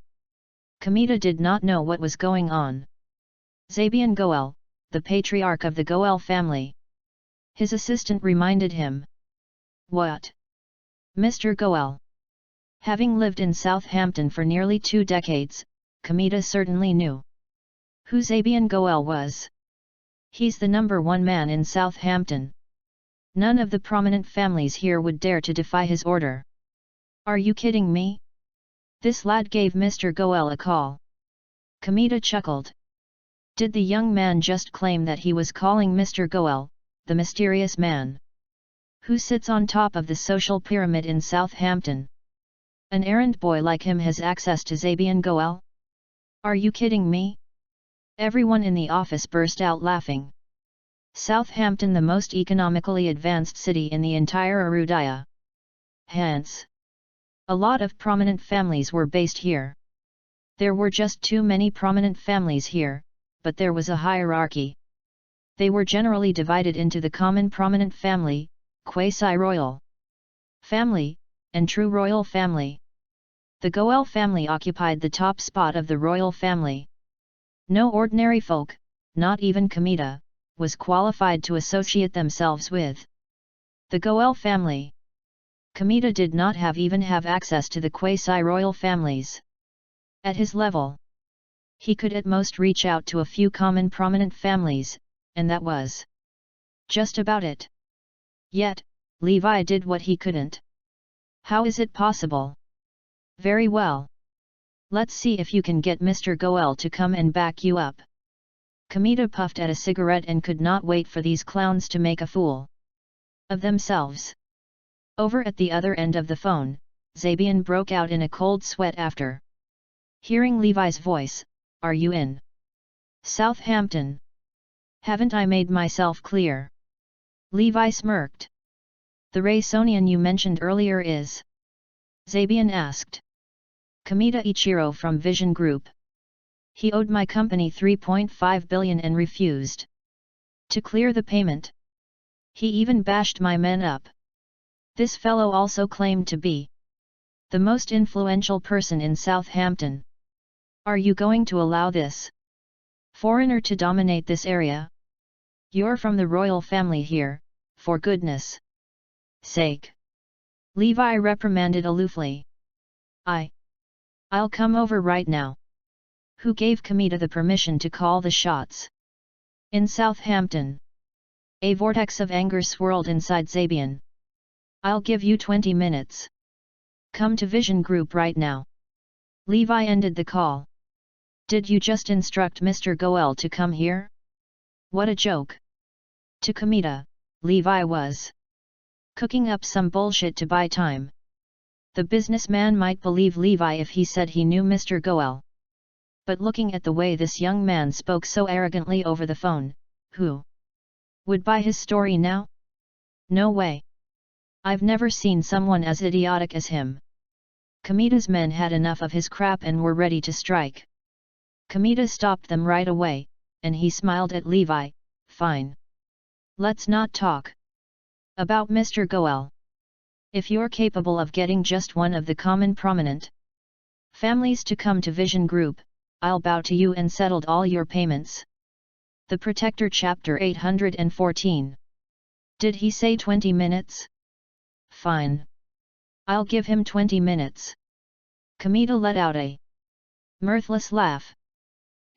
Kamita did not know what was going on. "Zabian Goel, the patriarch of the Goel family." His assistant reminded him. "What? Mr. Goel?" Having lived in Southampton for nearly 2 decades, Kamita certainly knew who Zabian Goel was. He's the #1 man in Southampton. None of the prominent families here would dare to defy his order. "Are you kidding me? This lad gave Mr. Goel a call." Kamita chuckled. Did the young man just claim that he was calling Mr. Goel, the mysterious man who sits on top of the social pyramid in Southampton? An errand boy like him has access to Zabian Goel? Are you kidding me? Everyone in the office burst out laughing. Southampton, the most economically advanced city in the entire Erudia. Hence, a lot of prominent families were based here. There were just too many prominent families here, but there was a hierarchy. They were generally divided into the common prominent family, quasi-royal family, and true royal family. The Goel family occupied the top spot of the royal family. No ordinary folk, not even Kamita, was qualified to associate themselves with the Goel family. Kamita did not even have access to the quasi-royal families. At his level, he could at most reach out to a few common prominent families, and that was just about it. Yet, Levi did what he couldn't. How is it possible? Very well. Let's see if you can get Mr. Goel to come and back you up. Kamita puffed at a cigarette and could not wait for these clowns to make a fool of themselves. Over at the other end of the phone, Zabian broke out in a cold sweat after hearing Levi's voice. Are you in Southampton? Haven't I made myself clear? Levi smirked. The Raysonian you mentioned earlier is? Zabian asked. Kamita Ichiro from Vision Group. He owed my company 3.5 billion and refused to clear the payment. He even bashed my men up. This fellow also claimed to be the most influential person in Southampton. Are you going to allow this foreigner to dominate this area? You're from the royal family here, for goodness sake. Levi reprimanded aloofly. I'll come over right now. Who gave Kamita the permission to call the shots? In Southampton. A vortex of anger swirled inside Zabian. I'll give you 20 minutes. Come to Vision Group right now. Levi ended the call. Did you just instruct Mr. Goel to come here? What a joke. To Kamita, Levi was cooking up some bullshit to buy time. The businessman might believe Levi if he said he knew Mr. Goel. But looking at the way this young man spoke so arrogantly over the phone, who would buy his story now? No way. I've never seen someone as idiotic as him. Kamita's men had enough of his crap and were ready to strike. Kamita stopped them right away, and he smiled at Levi. Fine. Let's not talk about Mr. Goel. If you're capable of getting just one of the common prominent families to come to Vision Group, I'll bow to you and settled all your payments. The Protector Chapter 814. Did he say 20 minutes? Fine. I'll give him 20 minutes. Kamita let out a mirthless laugh.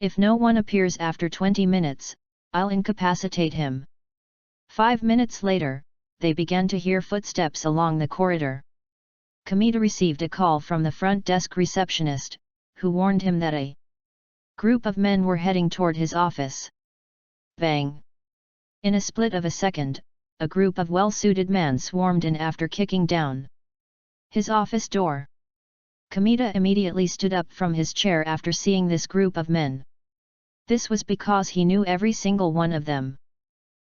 If no one appears after 20 minutes, I'll incapacitate him. 5 minutes later, they began to hear footsteps along the corridor. Kamita received a call from the front desk receptionist, who warned him that a group of men were heading toward his office. Bang! In a split of a second, a group of well-suited men swarmed in after kicking down his office door. Kamita immediately stood up from his chair after seeing this group of men. This was because he knew every single one of them.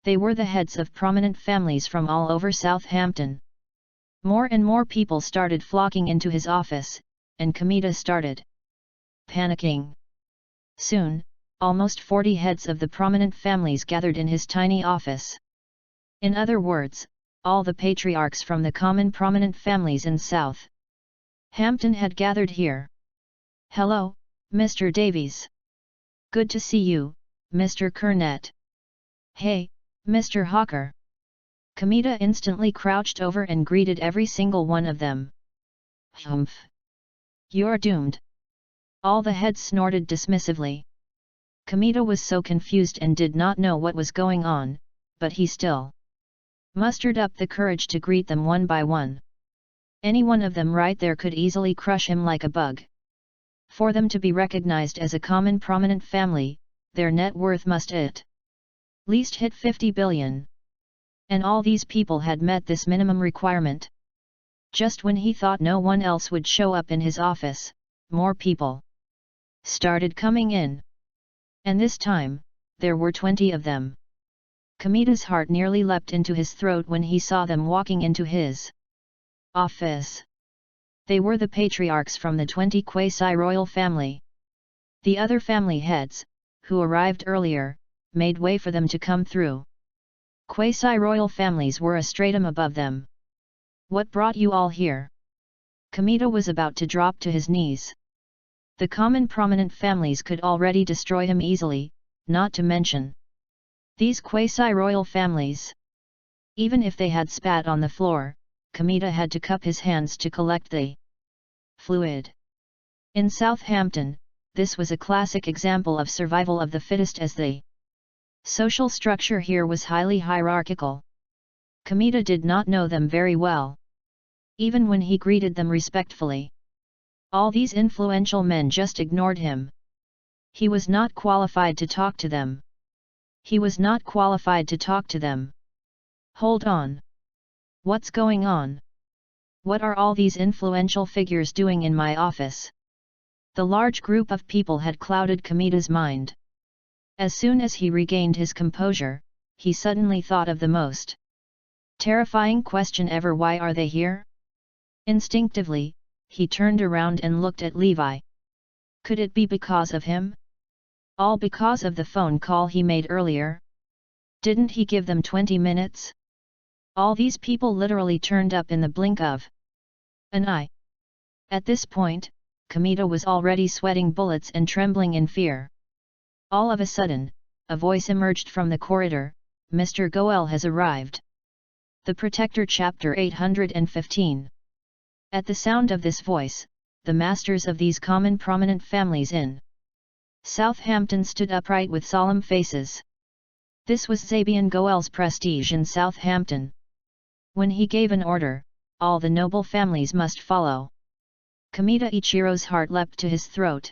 They were the heads of prominent families from all over Southampton. More and more people started flocking into his office, and Kamita started panicking. Soon, almost 40 heads of the prominent families gathered in his tiny office. In other words, all the patriarchs from the common prominent families in South Hampton had gathered here. Hello, Mr. Davies. Good to see you, Mr. Kernet. Hey, Mr. Hawker. Kamita instantly crouched over and greeted every single one of them. Humph. You're doomed. All the heads snorted dismissively. Kamita was so confused and did not know what was going on, but he still mustered up the courage to greet them one by one. Any one of them right there could easily crush him like a bug. For them to be recognized as a common prominent family, their net worth must at least hit 50 billion. And all these people had met this minimum requirement. Just when he thought no one else would show up in his office, more people started coming in. And this time, there were 20 of them. Kamita's heart nearly leapt into his throat when he saw them walking into his office. They were the patriarchs from the 20 quasi-royal family. The other family heads, who arrived earlier, made way for them to come through. Quasi-royal families were a stratum above them. What brought you all here? Kamita was about to drop to his knees. The common prominent families could already destroy him easily, not to mention these quasi-royal families. Even if they had spat on the floor, Kamita had to cup his hands to collect the fluid. In Southampton, this was a classic example of survival of the fittest, as the social structure here was highly hierarchical. Kamita did not know them very well. Even when he greeted them respectfully, All these influential men just ignored him. He was not qualified to talk to them. He was not qualified to talk to them. Hold on. What's going on? What are all these influential figures doing in my office? The large group of people had clouded Kamida's mind. As soon as he regained his composure, he suddenly thought of the most terrifying question ever: why are they here? Instinctively, he turned around and looked at Levi. Could it be because of him? All because of the phone call he made earlier? Didn't he give them 20 minutes? All these people literally turned up in the blink of an eye. At this point, Kamita was already sweating bullets and trembling in fear. All of a sudden, a voice emerged from the corridor: Mr. Goel has arrived. The Protector Chapter 815. At the sound of this voice, the masters of these common prominent families in Southampton stood upright with solemn faces. This was Zabian Goel's prestige in Southampton. When he gave an order, all the noble families must follow. Kamita Ichiro's heart leapt to his throat.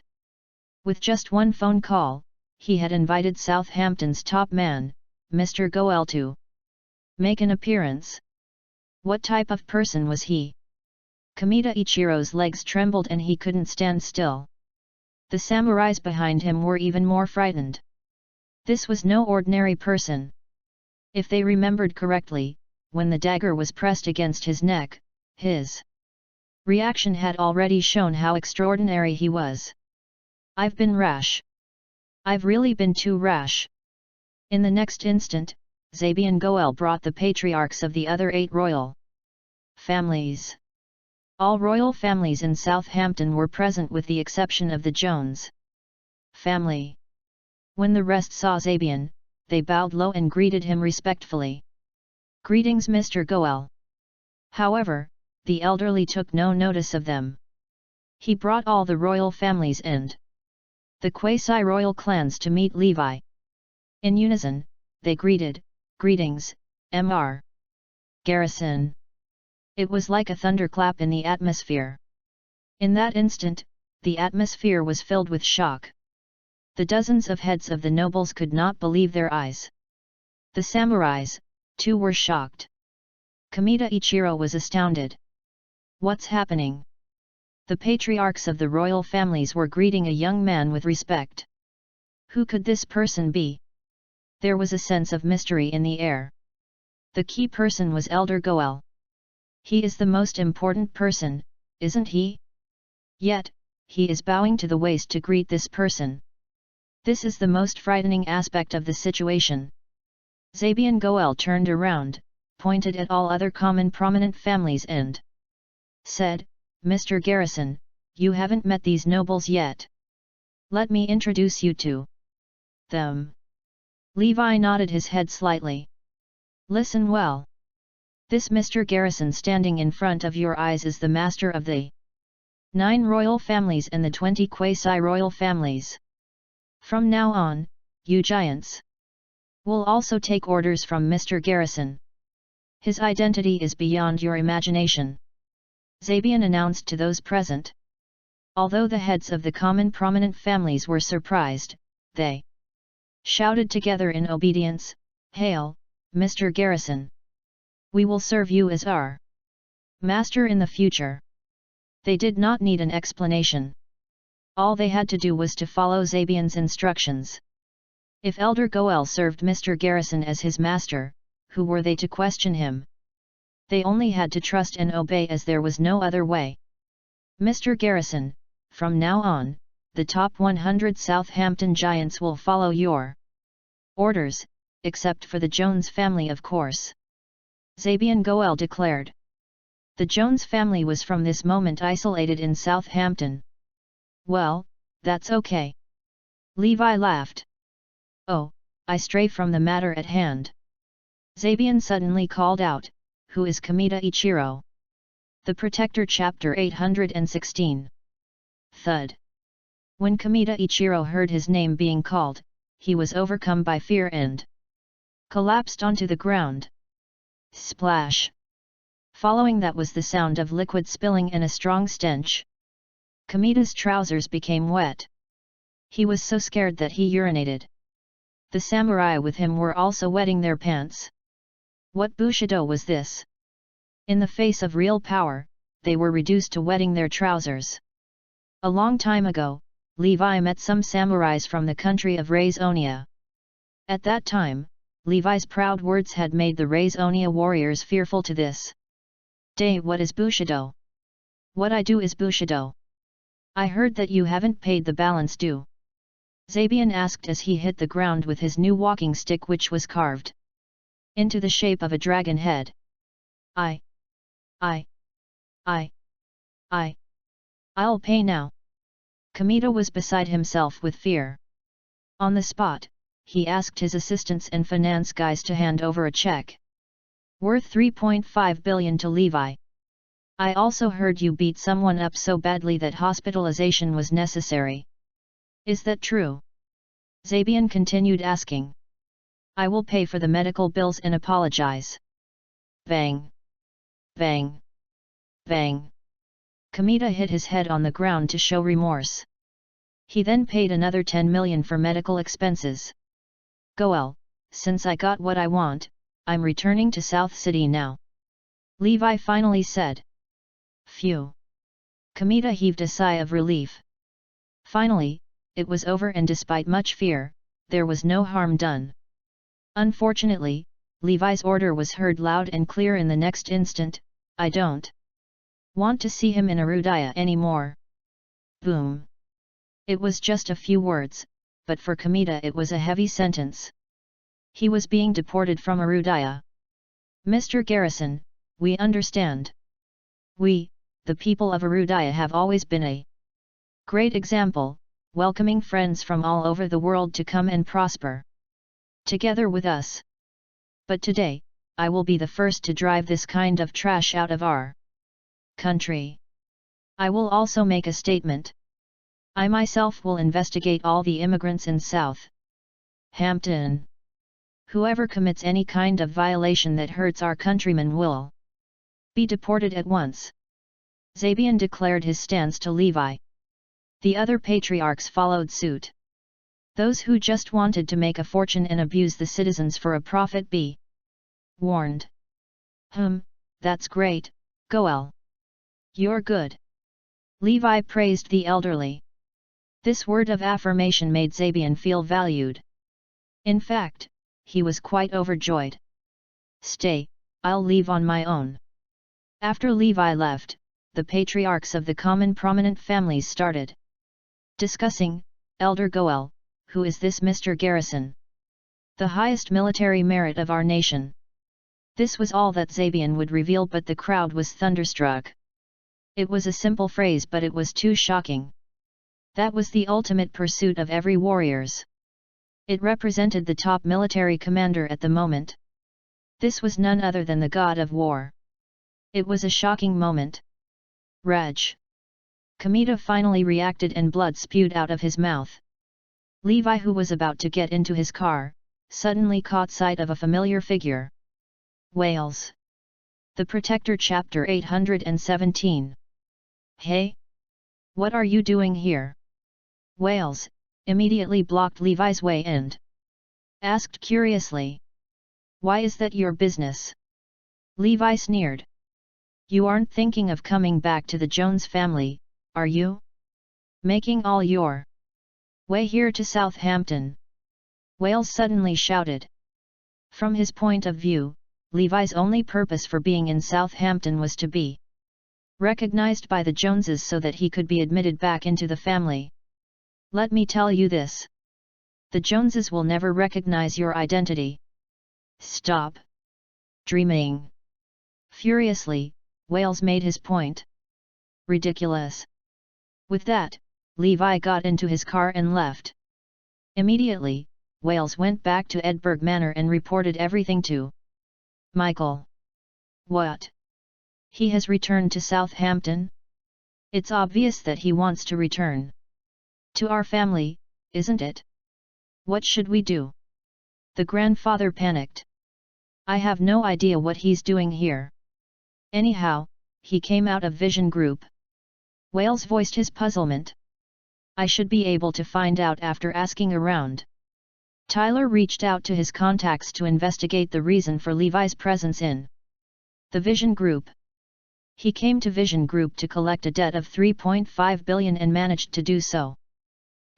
With just one phone call, he had invited Southampton's top man, Mr. Goel, to make an appearance. What type of person was he? Kamita Ichiro's legs trembled and he couldn't stand still. The samurais behind him were even more frightened. This was no ordinary person. If they remembered correctly, when the dagger was pressed against his neck, his reaction had already shown how extraordinary he was. I've been rash. I've really been too rash. In the next instant, Zabian Goel brought the patriarchs of the other 8 royal families. All royal families in Southampton were present with the exception of the Jones family. When the rest saw Zabian, they bowed low and greeted him respectfully. Greetings, Mr. Goel. However, the elderly took no notice of them. He brought all the royal families and the quasi-royal clans to meet Levi. In unison, they greeted, Greetings, Mr. Garrison. It was like a thunderclap in the atmosphere. In that instant, the atmosphere was filled with shock. The dozens of heads of the nobles could not believe their eyes. The samurais, too, were shocked. Kamita Ichiro was astounded. What's happening? The patriarchs of the royal families were greeting a young man with respect. Who could this person be? There was a sense of mystery in the air. The key person was Elder Goel. He is the most important person, isn't he? Yet, he is bowing to the waist to greet this person. This is the most frightening aspect of the situation. Zabian Goel turned around, pointed at all other common prominent families and said, Mr. Garrison, you haven't met these nobles yet. Let me introduce you to them. Levi nodded his head slightly. Listen well. This Mr. Garrison standing in front of your eyes is the master of the 9 royal families and the 20 quasi-royal families. From now on, you giants will also take orders from Mr. Garrison. His identity is beyond your imagination. Zabian announced to those present. Although the heads of the common prominent families were surprised, they shouted together in obedience, Hail, Mr. Garrison! We will serve you as our master in the future. They did not need an explanation. All they had to do was to follow Zabian's instructions. If Elder Goel served Mr. Garrison as his master, who were they to question him? They only had to trust and obey, as there was no other way. Mr. Garrison, from now on, the top 100 Southampton giants will follow your orders, except for the Jones family, of course. Zabian Goel declared. The Jones family was from this moment isolated in Southampton. Well, that's okay. Levi laughed. Oh, I stray from the matter at hand. Zabian suddenly called out, Who is Kamita Ichiro? The Protector Chapter 816. Thud. When Kamita Ichiro heard his name being called, he was overcome by fear and collapsed onto the ground. Splash! Following that was the sound of liquid spilling and a strong stench. Kamida's trousers became wet. He was so scared that he urinated. The samurai with him were also wetting their pants. What bushido was this? In the face of real power, they were reduced to wetting their trousers. A long time ago, Levi met some samurais from the country of Razonia. At that time, Levi's proud words had made the Razonia warriors fearful to this day. What is bushido? What I do is bushido. I heard that you haven't paid the balance due. Zabian asked as he hit the ground with his new walking stick, which was carved into the shape of a dragon head. I'll pay now. Kamita was beside himself with fear. On the spot, he asked his assistants and finance guys to hand over a check worth 3.5 billion to Levi. I also heard you beat someone up so badly that hospitalization was necessary. Is that true? Zabian continued asking. I will pay for the medical bills and apologize. Bang! Bang! Bang! Kamita hit his head on the ground to show remorse. He then paid another 10 million for medical expenses. Goel, since I got what I want, I'm returning to South City now. Levi finally said. Phew! Kamita heaved a sigh of relief. Finally, it was over, and despite much fear, there was no harm done. Unfortunately, Levi's order was heard loud and clear in the next instant. I don't want to see him in Arudaya anymore. Boom! It was just a few words, but for Kamita it was a heavy sentence. He was being deported from Arudaya. Mr. Garrison, we understand. We, the people of Arudaya, have always been a great example, welcoming friends from all over the world to come and prosper together with us. But today, I will be the first to drive this kind of trash out of our country. I will also make a statement. I myself will investigate all the immigrants in South Hampton. Whoever commits any kind of violation that hurts our countrymen will be deported at once. Zabian declared his stance to Levi. The other patriarchs followed suit. Those who just wanted to make a fortune and abuse the citizens for a profit be warned. That's great, Goel. You're good. Levi praised the elderly. This word of affirmation made Zabian feel valued. In fact, he was quite overjoyed. Stay, I'll leave on my own. After Levi left, the patriarchs of the common prominent families started discussing. Elder Goel, who is this Mr. Garrison? The highest military merit of our nation. This was all that Zabian would reveal, but the crowd was thunderstruck. It was a simple phrase, but it was too shocking. That was the ultimate pursuit of every warriors. It represented the top military commander at the moment. This was none other than the god of war. It was a shocking moment. Raj. Kamita finally reacted and blood spewed out of his mouth. Levi, who was about to get into his car, suddenly caught sight of a familiar figure. Wales. The Protector, Chapter 817. Hey? What are you doing here? Wales immediately blocked Levi's way and asked curiously. Why is that your business? Levi sneered. You aren't thinking of coming back to the Jones family, are you? Making all your way here to Southampton? Wales suddenly shouted. From his point of view, Levi's only purpose for being in Southampton was to be recognized by the Joneses so that he could be admitted back into the family. Let me tell you this. The Joneses will never recognize your identity. Stop dreaming. Furiously, Wales made his point. Ridiculous. With that, Levi got into his car and left. Immediately, Wales went back to Edberg Manor and reported everything to Michael. What? He has returned to Southampton? It's obvious that he wants to return to our family, isn't it? What should we do? The grandfather panicked. I have no idea what he's doing here. Anyhow, he came out of Vision Group. Wales voiced his puzzlement. I should be able to find out after asking around. Tyler reached out to his contacts to investigate the reason for Levi's presence in the Vision Group. He came to Vision Group to collect a debt of $3.5 billion and managed to do so.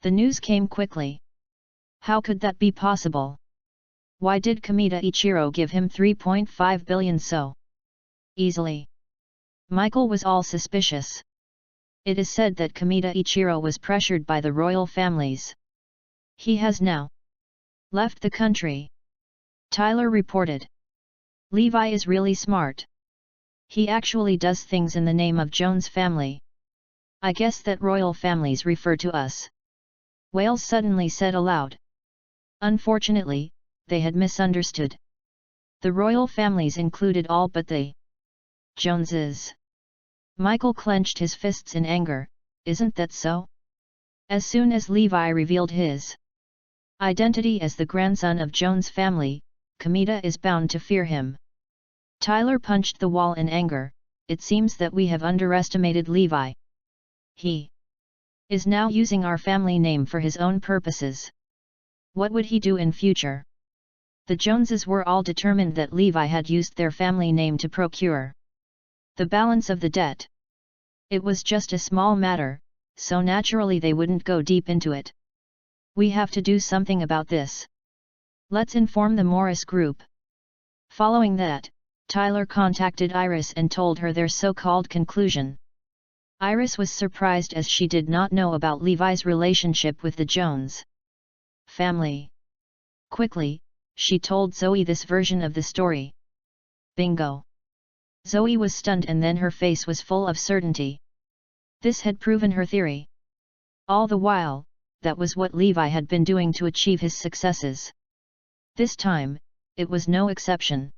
The news came quickly. How could that be possible? Why did Kamita Ichiro give him $3.5 billion so easily? Michael was all suspicious. It is said that Kamita Ichiro was pressured by the royal families. He has now left the country. Tyler reported. Levi is really smart. He actually does things in the name of Jones family. I guess that royal families refer to us. Wales suddenly said aloud. Unfortunately, they had misunderstood. The royal families included all but the Joneses. Michael clenched his fists in anger. Isn't that so? As soon as Levi revealed his identity as the grandson of Jones family, Kamita is bound to fear him. Tyler punched the wall in anger. It seems that we have underestimated Levi. He is now using our family name for his own purposes. What would he do in future? The Joneses were all determined that Levi had used their family name to procure the balance of the debt. It was just a small matter, so naturally they wouldn't go deep into it. We have to do something about this. Let's inform the Morris Group. Following that, Tyler contacted Iris and told her their so-called conclusion. Iris was surprised as she did not know about Levi's relationship with the Jones family. Quickly, she told Zoe this version of the story. Bingo! Zoe was stunned and then her face was full of certainty. This had proven her theory. All the while, that was what Levi had been doing to achieve his successes. This time, it was no exception.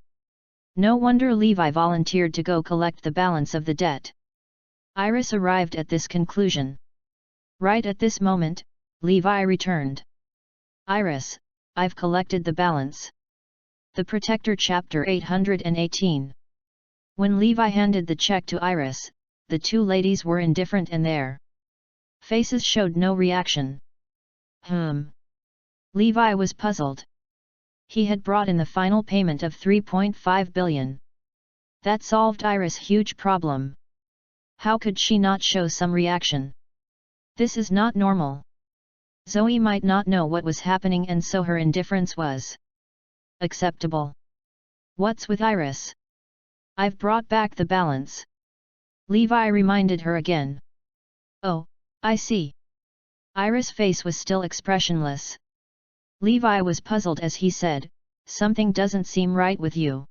No wonder Levi volunteered to go collect the balance of the debt. Iris arrived at this conclusion. Right at this moment, Levi returned. Iris, I've collected the balance. The Protector Chapter 818. When Levi handed the check to Iris, the two ladies were indifferent and their faces showed no reaction. Levi was puzzled. He had brought in the final payment of $3.5 billion. That solved Iris' huge problem. How could she not show some reaction? This is not normal. Zoe might not know what was happening and so her indifference was acceptable. What's with Iris? I've brought back the balance. Levi reminded her again. Oh, I see. Iris' face was still expressionless. Levi was puzzled as he said, something doesn't seem right with you.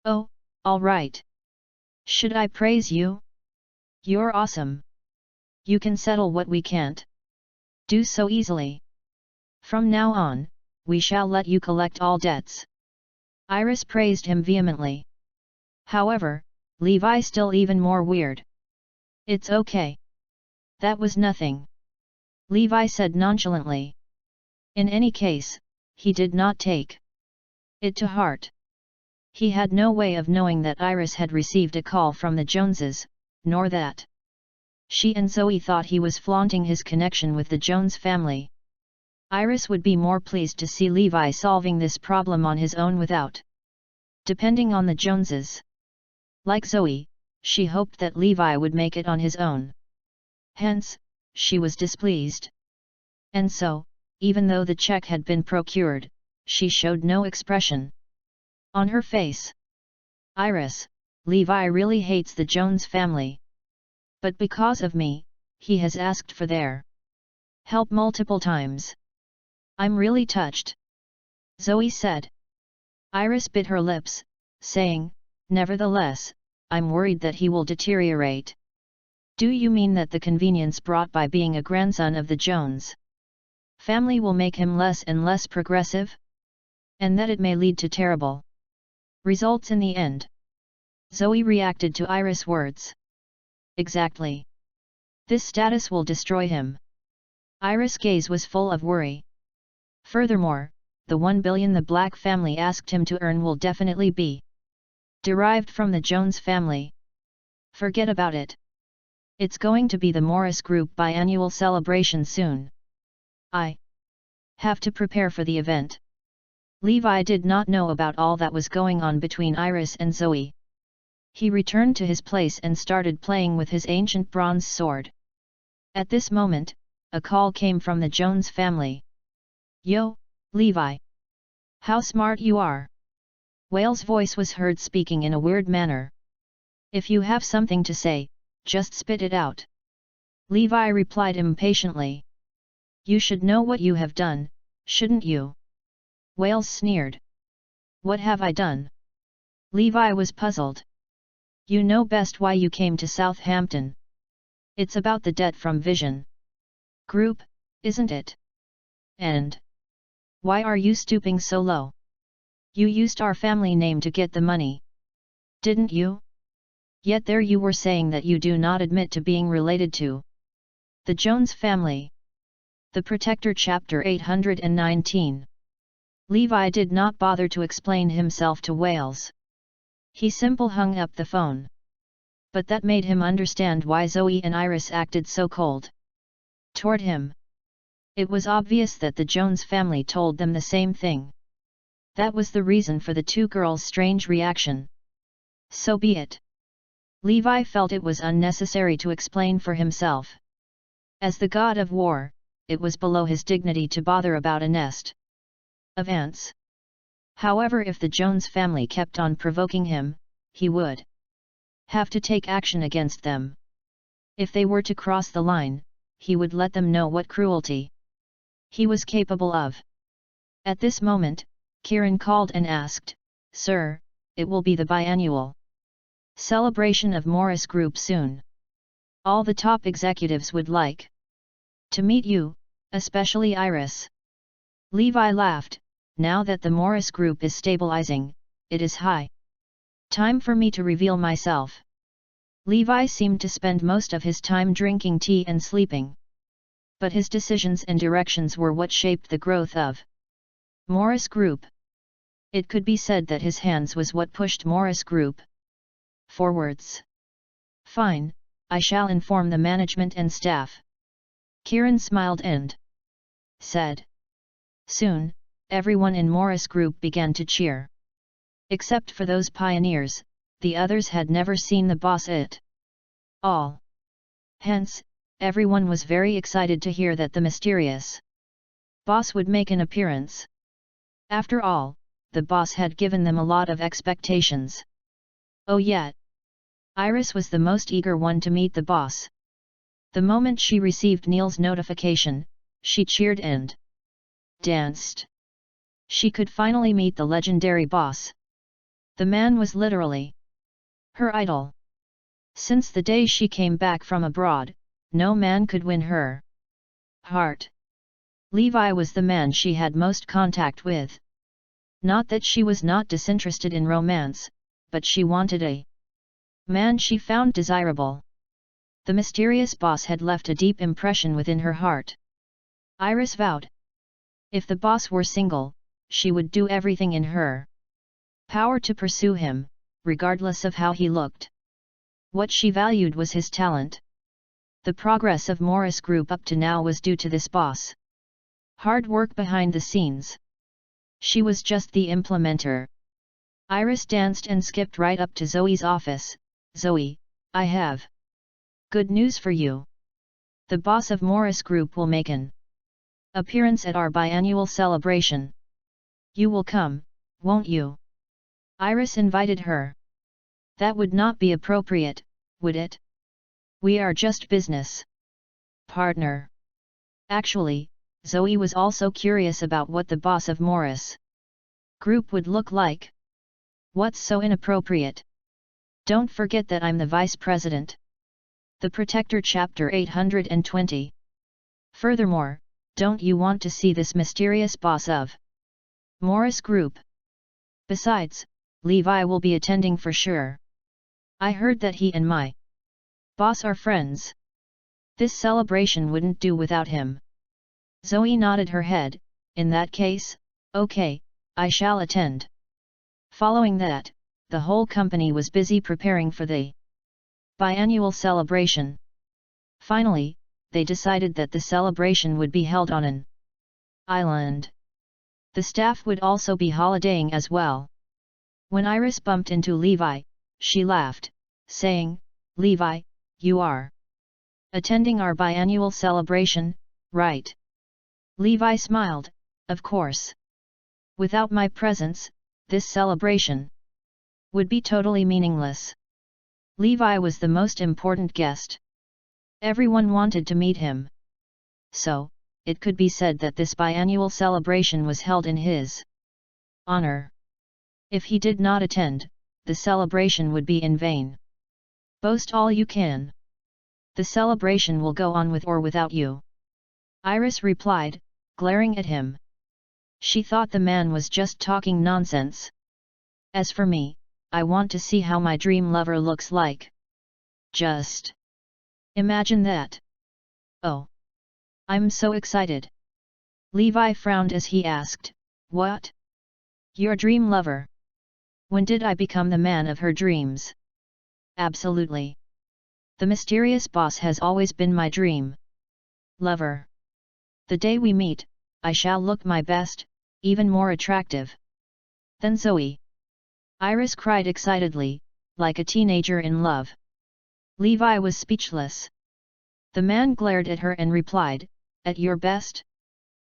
Oh, all right. Should I praise you? You're awesome. You can settle what we can't do so easily. From now on, we shall let you collect all debts. Iris praised him vehemently. However, Levi still even more weird. It's okay. That was nothing. Levi said nonchalantly. In any case, he did not take it to heart. He had no way of knowing that Iris had received a call from the Joneses, nor that she and Zoe thought he was flaunting his connection with the Jones family. Iris would be more pleased to see Levi solving this problem on his own without depending on the Joneses. Like Zoe, she hoped that Levi would make it on his own. Hence, she was displeased. And so, even though the check had been procured, she showed no expression on her face. Iris, Levi really hates the Jones family. But because of me, he has asked for their help multiple times. I'm really touched. Zoe said. Iris bit her lips, saying, nevertheless, I'm worried that he will deteriorate. Do you mean that the convenience brought by being a grandson of the Jones family will make him less and less progressive? And that it may lead to terrible results in the end? Zoe reacted to Iris' words. Exactly. This status will destroy him. Iris' gaze was full of worry. Furthermore, the $1 billion the Black family asked him to earn will definitely be derived from the Jones family. Forget about it. It's going to be the Morris Group biannual celebration soon. I have to prepare for the event. Levi did not know about all that was going on between Iris and Zoe. He returned to his place and started playing with his ancient bronze sword. At this moment, a call came from the Jones family. "Yo, Levi! How smart you are!" Whale's voice was heard speaking in a weird manner. "If you have something to say, just spit it out." Levi replied impatiently. "You should know what you have done, shouldn't you?" Wales sneered. "What have I done?" Levi was puzzled. "You know best why you came to Southampton. It's about the debt from Vision Group, isn't it? And why are you stooping so low? You used our family name to get the money, didn't you? Yet there you were saying that you do not admit to being related to the Jones family." The Protector Chapter 819. Levi did not bother to explain himself to Wales. He simply hung up the phone. But that made him understand why Zoe and Iris acted so cold toward him. It was obvious that the Jones family told them the same thing. That was the reason for the two girls' strange reaction. So be it. Levi felt it was unnecessary to explain for himself. As the god of war, it was below his dignity to bother about a nest of ants. However, if the Jones family kept on provoking him, he would have to take action against them. If they were to cross the line, he would let them know what cruelty he was capable of. At this moment, Kieran called and asked, "Sir, it will be the biannual celebration of Morris Group soon. All the top executives would like to meet you, especially Iris." Levi laughed. "Now that the Morris Group is stabilizing, it is high time for me to reveal myself." Levi seemed to spend most of his time drinking tea and sleeping. But his decisions and directions were what shaped the growth of Morris Group. It could be said that his hands was what pushed Morris Group forwards. "Fine, I shall inform the management and staff." Kieran smiled and said. Soon, everyone in Morris Group began to cheer. Except for those pioneers, the others had never seen the boss at all. Hence, everyone was very excited to hear that the mysterious boss would make an appearance. After all, the boss had given them a lot of expectations. Oh yeah! Iris was the most eager one to meet the boss. The moment she received Neil's notification, she cheered and danced. She could finally meet the legendary boss. The man was literally her idol. Since the day she came back from abroad, no man could win her heart. Levi was the man she had most contact with. Not that she was not disinterested in romance, but she wanted a man she found desirable. The mysterious boss had left a deep impression within her heart. Iris vowed, if the boss were single, she would do everything in her power to pursue him, regardless of how he looked. What she valued was his talent. The progress of Morris Group up to now was due to this boss. Hard work behind the scenes. She was just the implementer. Iris danced and skipped right up to Zoe's office. "Zoe, I have good news for you. The boss of Morris Group will make an appearance at our biannual celebration. You will come, won't you?" Iris invited her. "That would not be appropriate, would it? We are just business partner." Actually, Zoe was also curious about what the boss of Morris Group would look like. "What's so inappropriate? Don't forget that I'm the vice president." The Protector Chapter 820. Furthermore, don't you want to see this mysterious boss of Morris Group? Besides, Levi will be attending for sure. I heard that he and my boss are friends. This celebration wouldn't do without him." Zoe nodded her head. "In that case, okay, I shall attend." Following that, the whole company was busy preparing for the biannual celebration. Finally, they decided that the celebration would be held on an island. The staff would also be holidaying as well. When Iris bumped into Levi, she laughed, saying, "Levi, you are attending our biannual celebration, right?" Levi smiled, "Of course. Without my presence, this celebration would be totally meaningless." Levi was the most important guest. Everyone wanted to meet him. So, it could be said that this biannual celebration was held in his honor. If he did not attend, the celebration would be in vain. "Boast all you can. The celebration will go on with or without you," Iris replied, glaring at him. She thought the man was just talking nonsense. "As for me, I want to see how my dream lover looks like. Just imagine that. Oh! I'm so excited." Levi frowned as he asked, "What? Your dream lover? When did I become the man of her dreams?" "Absolutely. The mysterious boss has always been my dream lover. The day we meet, I shall look my best, even more attractive than Zoe." Iris cried excitedly, like a teenager in love. Levi was speechless. The man glared at her and replied, "At your best?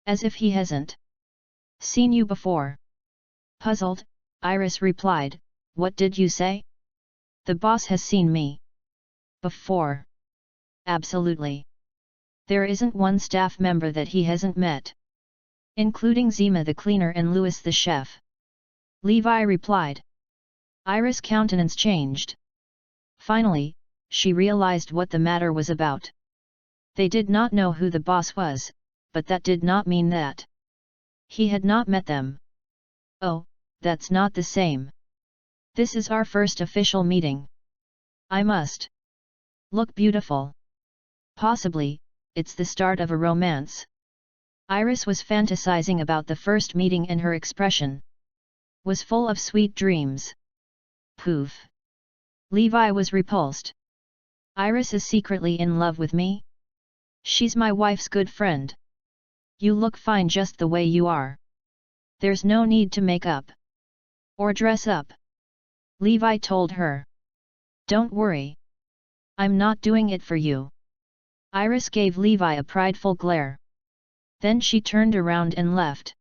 As if he hasn't seen you before." Puzzled, Iris replied, "What did you say?" "The boss has seen me before. Absolutely. There isn't one staff member that he hasn't met, including Zima the cleaner and Louis the chef." Levi replied. Iris' countenance changed. Finally, she realized what the matter was about. They did not know who the boss was, but that did not mean that he had not met them. "Oh, that's not the same. This is our first official meeting. I must look beautiful. Possibly, it's the start of a romance." Iris was fantasizing about the first meeting and her expression was full of sweet dreams. Poof! Levi was repulsed. "Iris is secretly in love with me? She's my wife's good friend. You look fine just the way you are. There's no need to make up or dress up," Levi told her. "Don't worry. I'm not doing it for you." Iris gave Levi a prideful glare. Then she turned around and left.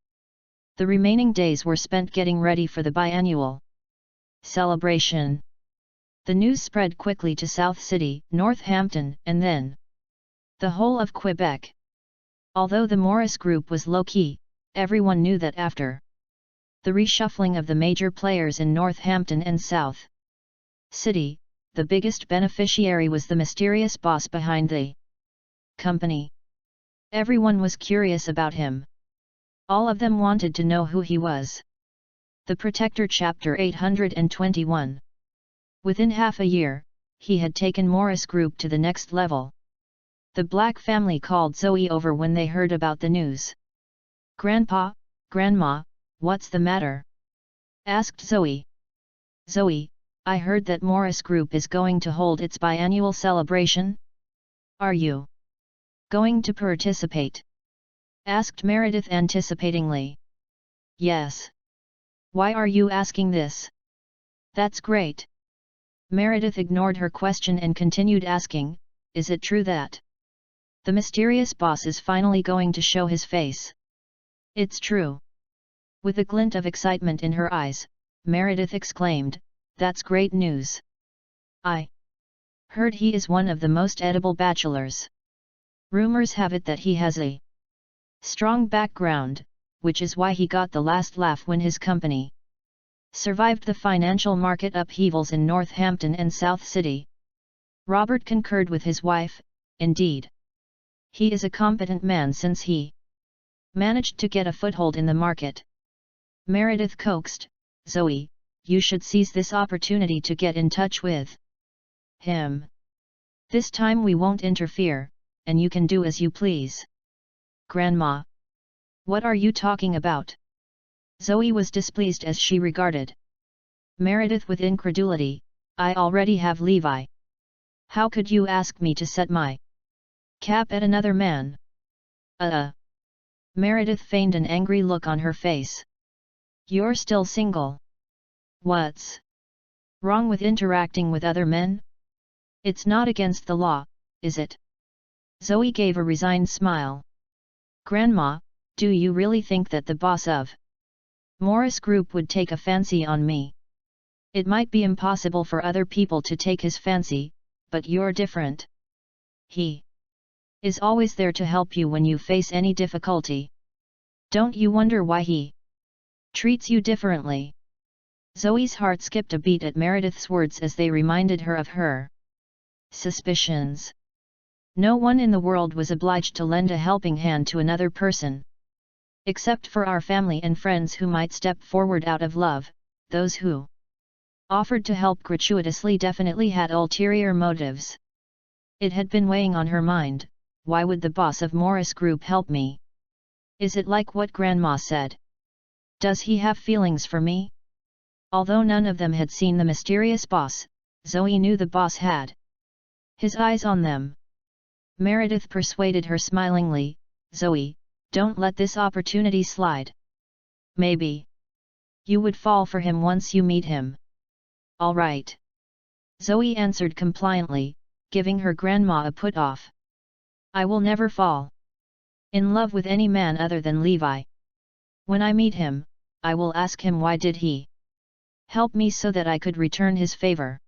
The remaining days were spent getting ready for the biannual celebration. The news spread quickly to South City, Northampton, and then the whole of Quebec. Although the Morris Group was low-key, everyone knew that after the reshuffling of the major players in Northampton and South City, the biggest beneficiary was the mysterious boss behind the company. Everyone was curious about him. All of them wanted to know who he was. The Protector Chapter 821. Within half a year, he had taken Morris Group to the next level. The Black family called Zoe over when they heard about the news. "Grandpa, Grandma, what's the matter?" asked Zoe. "Zoe, I heard that Morris Group is going to hold its biannual celebration. Are you going to participate?" asked Meredith anticipatingly. "Yes. Why are you asking this?" "That's great." Meredith ignored her question and continued asking, "Is it true that the mysterious boss is finally going to show his face?" "It's true." With a glint of excitement in her eyes, Meredith exclaimed, "That's great news. I heard he is one of the most edible bachelors. Rumors have it that he has a strong background, which is why he got the last laugh when his company survived the financial market upheavals in Northampton and South City." Robert concurred with his wife, "Indeed. He is a competent man since he managed to get a foothold in the market." Meredith coaxed, "Zoe, you should seize this opportunity to get in touch with him. This time we won't interfere, and you can do as you please." "Grandma! What are you talking about?" Zoe was displeased as she regarded Meredith with incredulity. "I already have Levi. How could you ask me to set my Cap at another man. Meredith feigned an angry look on her face. You're still single. What's wrong with interacting with other men? It's not against the law, is it? Zoe gave a resigned smile. Grandma, do you really think that the boss of Morris Group would take a fancy on me? It might be impossible for other people to take his fancy, but you're different. He is always there to help you when you face any difficulty. Don't you wonder why he treats you differently? Zoe's heart skipped a beat at Meredith's words as they reminded her of her suspicions. No one in the world was obliged to lend a helping hand to another person. Except for our family and friends who might step forward out of love, those who offered to help gratuitously definitely had ulterior motives. It had been weighing on her mind, why would the boss of Morris Group help me? Is it like what Grandma said? Does he have feelings for me? Although none of them had seen the mysterious boss, Zoe knew the boss had his eyes on them. Meredith persuaded her smilingly, Zoe, don't let this opportunity slide. Maybe you would fall for him once you meet him. All right. Zoe answered compliantly, giving her grandma a put-off. I will never fall in love with any man other than Levi. When I meet him, I will ask him why did he help me so that I could return his favor.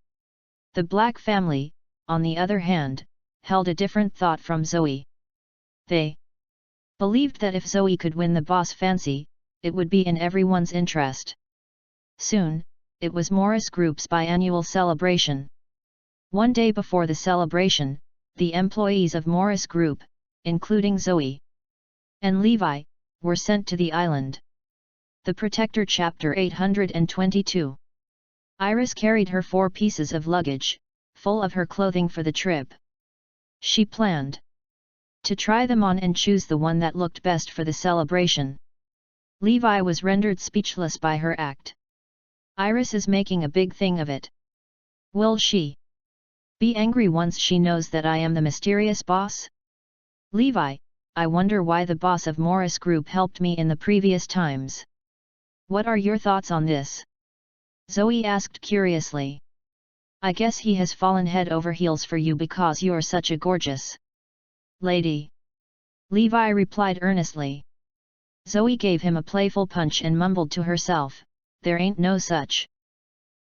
The Black family, on the other hand, held a different thought from Zoe. They believed that if Zoe could win the boss fancy, it would be in everyone's interest. Soon, it was Morris Group's biannual celebration. One day before the celebration, the employees of Morris Group, including Zoe and Levi, were sent to the island. The Protector Chapter 822. Iris carried her 4 pieces of luggage, full of her clothing for the trip. She planned to try them on and choose the one that looked best for the celebration. Levi was rendered speechless by her act. Iris is making a big thing of it. Will she be angry once she knows that I am the mysterious boss? Levi, I wonder why the boss of Morris Group helped me in the previous times. What are your thoughts on this? Zoe asked curiously. I guess he has fallen head over heels for you because you're such a gorgeous lady. Levi replied earnestly. Zoe gave him a playful punch and mumbled to herself, there ain't no such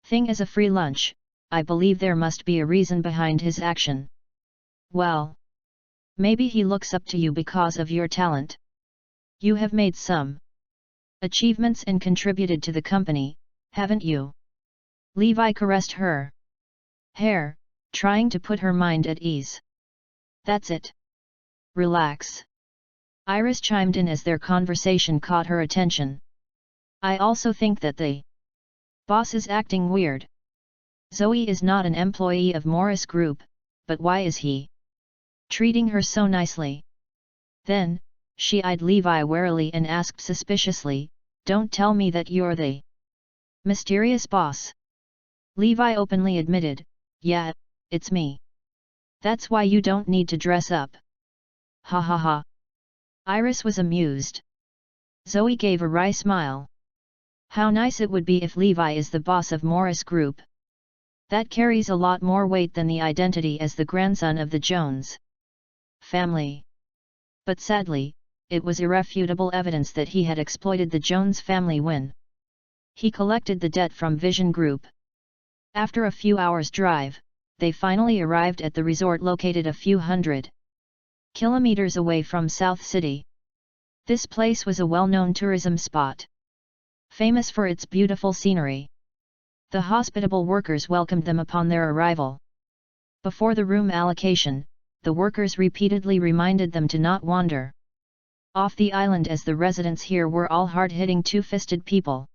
thing as a free lunch, I believe there must be a reason behind his action. Well, maybe he looks up to you because of your talent. You have made some achievements and contributed to the company, haven't you? Levi caressed her hair, trying to put her mind at ease. That's it. Relax. Iris chimed in as their conversation caught her attention. I also think that the boss is acting weird. Zoe is not an employee of Morris Group, but why is he treating her so nicely? Then, she eyed Levi warily and asked suspiciously, don't tell me that you're the mysterious boss. Levi openly admitted, yeah, it's me. That's why you don't need to dress up. Ha ha ha. Iris was amused. Zoe gave a wry smile. How nice it would be if Levi is the boss of Morris Group. That carries a lot more weight than the identity as the grandson of the Jones family. But sadly, it was irrefutable evidence that he had exploited the Jones family when he collected the debt from Vision Group. After a few hours' drive, they finally arrived at the resort located a few hundred kilometers away from South City. This place was a well-known tourism spot, famous for its beautiful scenery. The hospitable workers welcomed them upon their arrival. Before the room allocation, the workers repeatedly reminded them to not wander off the island as the residents here were all hard-hitting two-fisted people.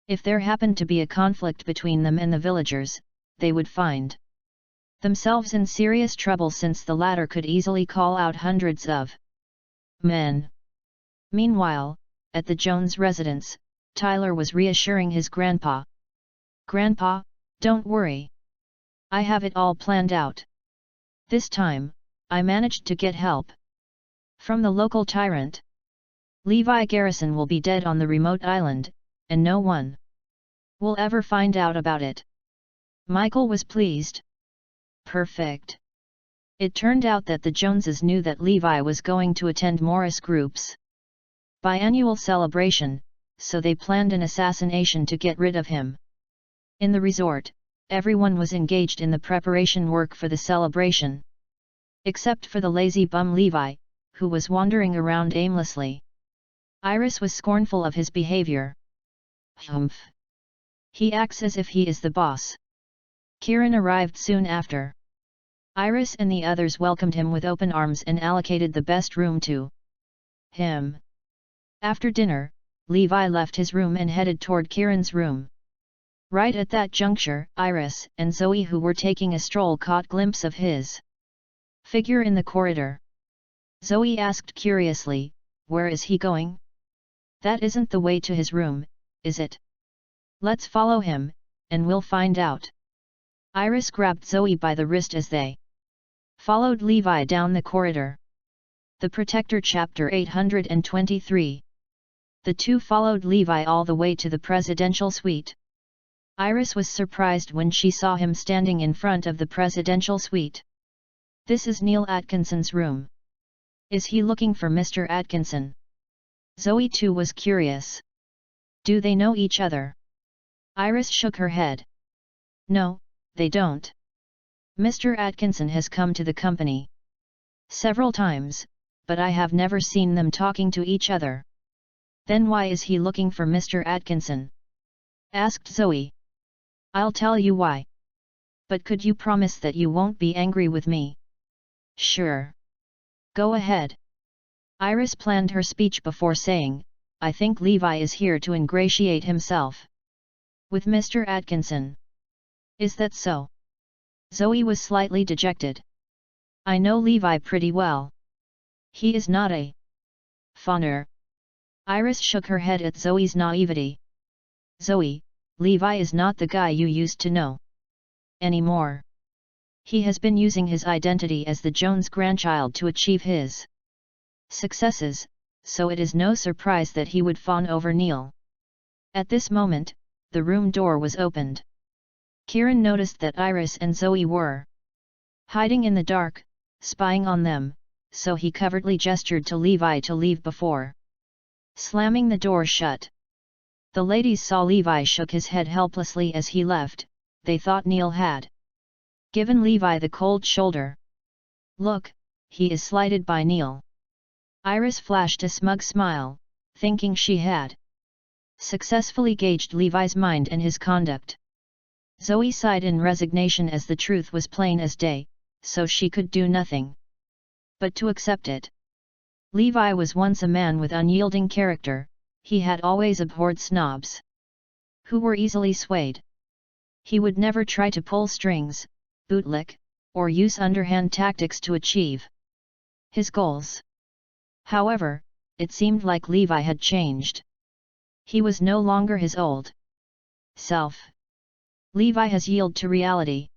If there happened to be a conflict between them and the villagers, they would find themselves in serious trouble since the latter could easily call out hundreds of men. Meanwhile, at the Jones residence, Tyler was reassuring his grandpa. Grandpa, don't worry. I have it all planned out. This time, I managed to get help from the local tyrant. Levi Garrison will be dead on the remote island, and no one will ever find out about it. Michael was pleased. Perfect. It turned out that the Joneses knew that Levi was going to attend Morris Group's biannual celebration, so they planned an assassination to get rid of him. In the resort, everyone was engaged in the preparation work for the celebration. Except for the lazy bum Levi, who was wandering around aimlessly. Iris was scornful of his behavior. Humph! He acts as if he is the boss. Kieran arrived soon after. Iris and the others welcomed him with open arms and allocated the best room to him. After dinner, Levi left his room and headed toward Kieran's room. Right at that juncture, Iris and Zoe, who were taking a stroll, caught glimpse of his figure in the corridor. Zoe asked curiously, "Where is he going? That isn't the way to his room, is it? Let's follow him, and we'll find out." Iris grabbed Zoe by the wrist as they followed Levi down the corridor. The Protector Chapter 823. The two followed Levi all the way to the presidential suite. Iris was surprised when she saw him standing in front of the presidential suite. "This is Neil Atkinson's room. Is he looking for Mr. Atkinson?" Zoe too was curious. "Do they know each other?" Iris shook her head. "No, they don't. Mr. Atkinson has come to the company several times, but I have never seen them talking to each other." "Then why is he looking for Mr. Atkinson?" asked Zoe. "I'll tell you why. But could you promise that you won't be angry with me?" "Sure. Go ahead." Iris planned her speech before saying, "I think Levi is here to ingratiate himself with Mr. Atkinson." "Is that so?" Zoe was slightly dejected. "I know Levi pretty well. He is not a fawner." Iris shook her head at Zoe's naivety. "Zoe, Levi is not the guy you used to know anymore. He has been using his identity as the Jones grandchild to achieve his successes, so it is no surprise that he would fawn over Neil." At this moment, the room door was opened. Kieran noticed that Iris and Zoe were hiding in the dark, spying on them, so he covertly gestured to Levi to leave before slamming the door shut. The ladies saw Levi shook his head helplessly as he left. They thought Neil had given Levi the cold shoulder. "Look, he is slighted by Neil." Iris flashed a smug smile, thinking she had successfully gauged Levi's mind and his conduct. Zoe sighed in resignation as the truth was plain as day, so she could do nothing but to accept it. Levi was once a man with unyielding character. He had always abhorred snobs who were easily swayed. He would never try to pull strings, bootlick, or use underhand tactics to achieve his goals. However, it seemed like Levi had changed. He was no longer his old self. Levi has yielded to reality.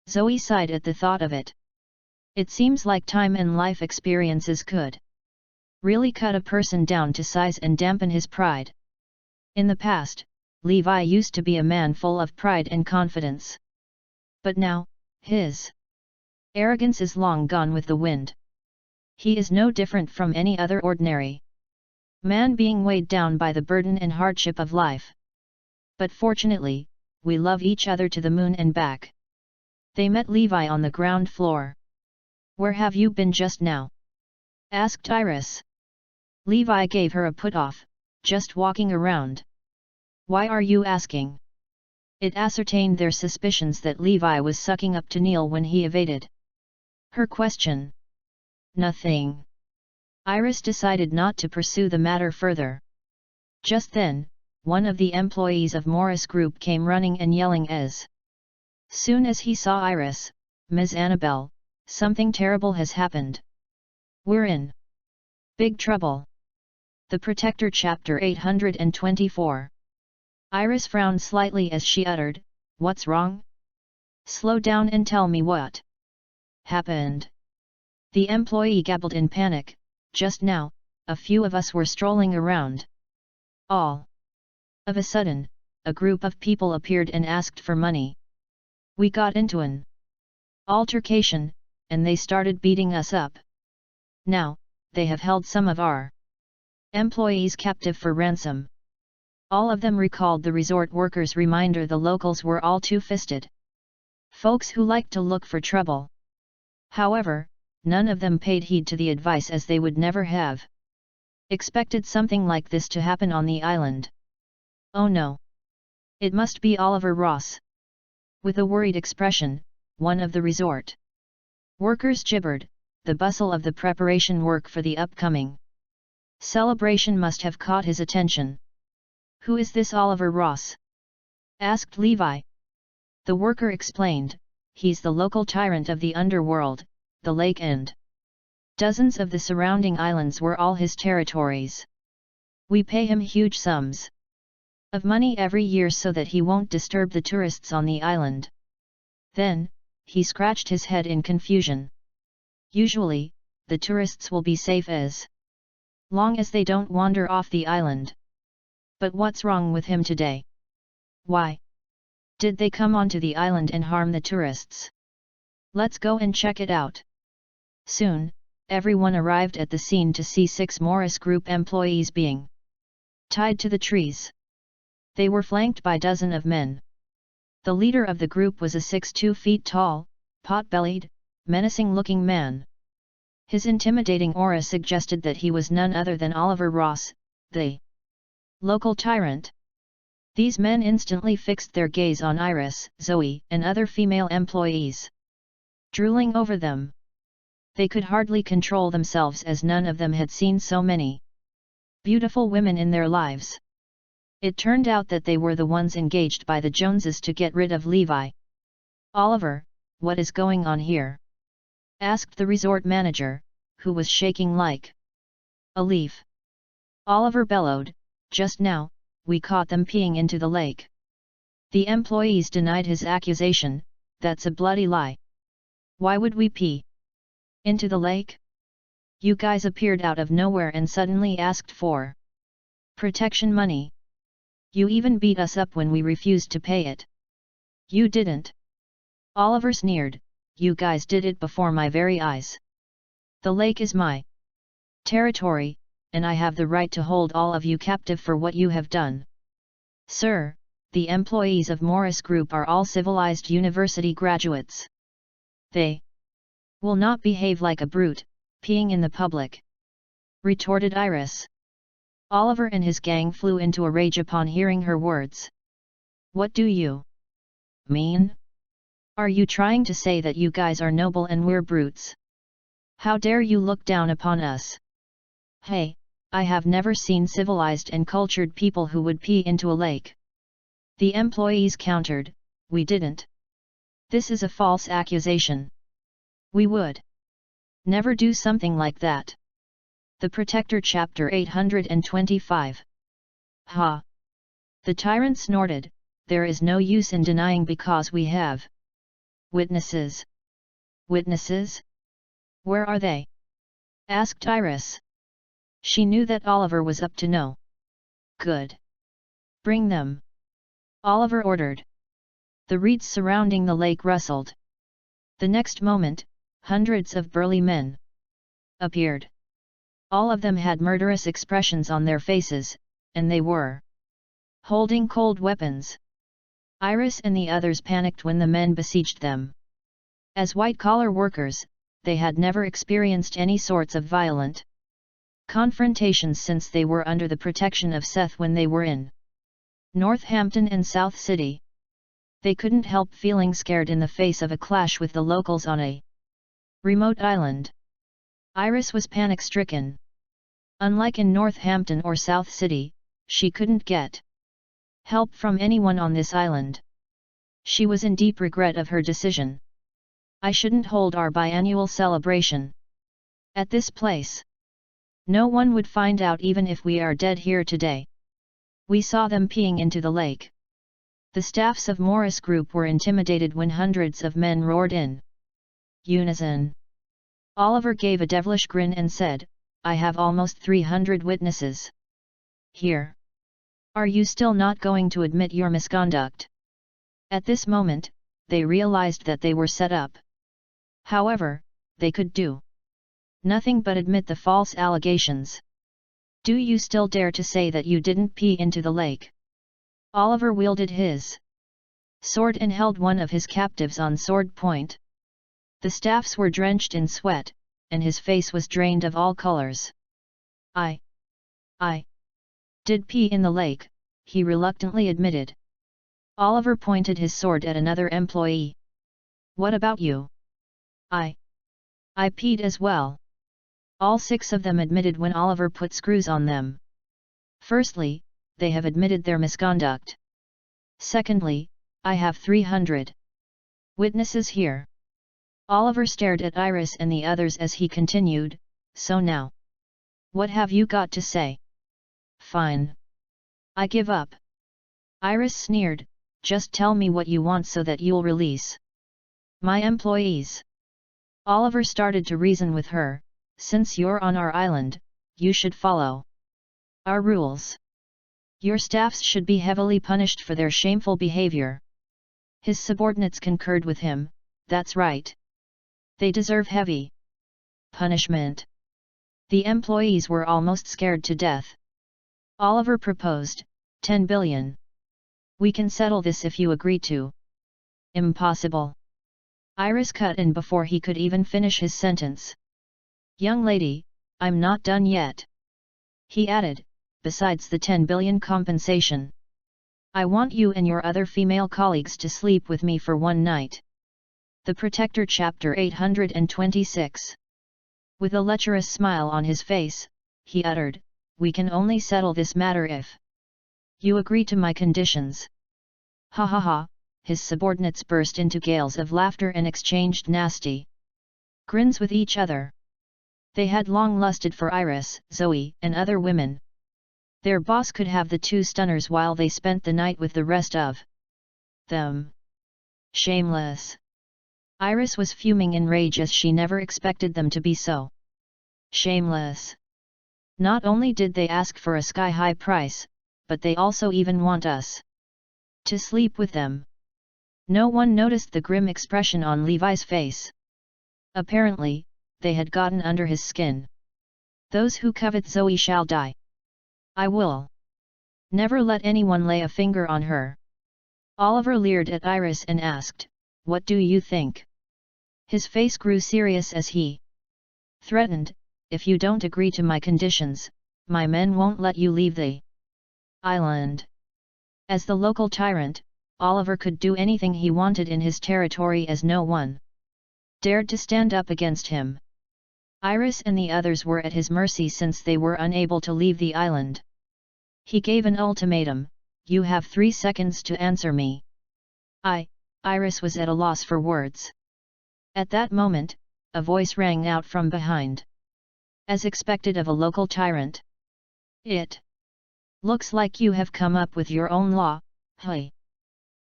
Zoe sighed at the thought of it. It seems like time and life experiences could really cut a person down to size and dampen his pride. In the past, Levi used to be a man full of pride and confidence. But now, his arrogance is long gone with the wind. He is no different from any other ordinary man being weighed down by the burden and hardship of life. "But fortunately, we love each other to the moon and back." They met Levi on the ground floor. "Where have you been just now?" asked Iris. Levi gave her a put-off, "Just walking around." "Why are you asking?" It ascertained their suspicions that Levi was sucking up to Neil when he evaded her question. "Nothing." Iris decided not to pursue the matter further. Just then, one of the employees of Morris Group came running and yelling as soon as he saw Iris, "Ms. Annabelle, something terrible has happened. We're in big trouble." The Protector Chapter 824. Iris frowned slightly as she uttered, "What's wrong? Slow down and tell me what happened." The employee gabbled in panic. Just now, a few of us were strolling around. All of a sudden, a group of people appeared and asked for money. We got into an altercation, and they started beating us up. Now, they have held some of our employees captive for ransom. All of them recalled the resort workers' reminder the locals were all two-fisted folks who liked to look for trouble. However, none of them paid heed to the advice, as they would never have expected something like this to happen on the island. Oh no! It must be Oliver Ross. With a worried expression, one of the resort workers gibbered. The bustle of the preparation work for the upcoming celebration must have caught his attention. Who is this Oliver Ross? Asked Levi. The worker explained, he's the local tyrant of the underworld, the lake, and dozens of the surrounding islands were all his territories. We pay him huge sums of money every year so that he won't disturb the tourists on the island. Then, he scratched his head in confusion. Usually, the tourists will be safe as long as they don't wander off the island. But what's wrong with him today? Why did they come onto the island and harm the tourists? Let's go and check it out. Soon, everyone arrived at the scene to see 6 Morris Group employees being tied to the trees. They were flanked by dozens of men. The leader of the group was a 6'2" feet tall, pot-bellied, menacing-looking man. His intimidating aura suggested that he was none other than Oliver Ross, the local tyrant. These men instantly fixed their gaze on Iris, Zoe, and other female employees, drooling over them. They could hardly control themselves, as none of them had seen so many beautiful women in their lives. It turned out that they were the ones engaged by the Joneses to get rid of Levi. Oliver, what is going on here? Asked the resort manager, who was shaking like a leaf. Oliver bellowed, just now, we caught them peeing into the lake. The employees denied his accusation. That's a bloody lie. Why would we pee into the lake? You guys appeared out of nowhere and suddenly asked for protection money. You even beat us up when we refused to pay it. You didn't. Oliver sneered, you guys did it before my very eyes. The lake is my territory, and I have the right to hold all of you captive for what you have done. Sir, the employees of Morris Group are all civilized university graduates. They will not behave like a brute, peeing in the public, retorted Iris. Oliver and his gang flew into a rage upon hearing her words. What do you mean? Are you trying to say that you guys are noble and we're brutes? How dare you look down upon us? Hey, I have never seen civilized and cultured people who would pee into a lake. The employees countered, we didn't. This is a false accusation. We would never do something like that. The Protector Chapter 825. Ha! The tyrant snorted, there is no use in denying because we have witnesses. Witnesses? Where are they? Asked Iris. She knew that Oliver was up to no good. Bring them. Oliver ordered. The reeds surrounding the lake rustled. The next moment, hundreds of burly men appeared. All of them had murderous expressions on their faces, and they were holding cold weapons. Iris and the others panicked when the men besieged them. As white-collar workers, they had never experienced any sorts of violent confrontations since they were under the protection of Seth when they were in Northampton and South City. They couldn't help feeling scared in the face of a clash with the locals on a remote island. Iris was panic-stricken. Unlike in Northampton or South City, she couldn't get help from anyone on this island. She was in deep regret of her decision. I shouldn't hold our biannual celebration at this place. No one would find out even if we are dead here today. We saw them peeing into the lake. The staffs of Morris Group were intimidated when hundreds of men roared in unison. Oliver gave a devilish grin and said, I have almost 300 witnesses. Here. Are you still not going to admit your misconduct? At this moment, they realized that they were set up. However, they could do nothing but admit the false allegations. Do you still dare to say that you didn't pee into the lake? Oliver wielded his sword and held one of his captives on sword point. The staffs were drenched in sweat, and his face was drained of all colors. I did pee in the lake, he reluctantly admitted. Oliver pointed his sword at another employee. What about you? I peed as well. All 6 of them admitted when Oliver put screws on them. Firstly, they have admitted their misconduct. Secondly, I have 300 witnesses here. Oliver stared at Iris and the others as he continued, so now, what have you got to say? Fine. I give up. Iris sneered, just tell me what you want so that you'll release my employees. Oliver started to reason with her, since you're on our island, you should follow our rules. Your staffs should be heavily punished for their shameful behavior. His subordinates concurred with him, that's right. They deserve heavy punishment. The employees were almost scared to death. Oliver proposed, 10 billion. We can settle this if you agree to. Impossible. Iris cut in before he could even finish his sentence. Young lady, I'm not done yet. He added, besides the 10 billion compensation. I want you and your other female colleagues to sleep with me for one night. The Protector Chapter 826. With a lecherous smile on his face, he uttered, we can only settle this matter if you agree to my conditions. Ha ha ha, his subordinates burst into gales of laughter and exchanged nasty grins with each other. They had long lusted for Iris, Zoe, and other women. Their boss could have the 2 stunners while they spent the night with the rest of them. Shameless. Iris was fuming in rage as she never expected them to be so shameless. Not only did they ask for a sky-high price, but they also even want us to sleep with them. No one noticed the grim expression on Levi's face. Apparently, they had gotten under his skin. Those who covet Zoe shall die. I will never let anyone lay a finger on her. Oliver leered at Iris and asked, what do you think? His face grew serious as he threatened, if you don't agree to my conditions, my men won't let you leave the island. As the local tyrant, Oliver could do anything he wanted in his territory as no one dared to stand up against him. Iris and the others were at his mercy since they were unable to leave the island. He gave an ultimatum, you have 3 seconds to answer me. Iris was at a loss for words. At that moment, a voice rang out from behind. As expected of a local tyrant. It looks like you have come up with your own law, hey.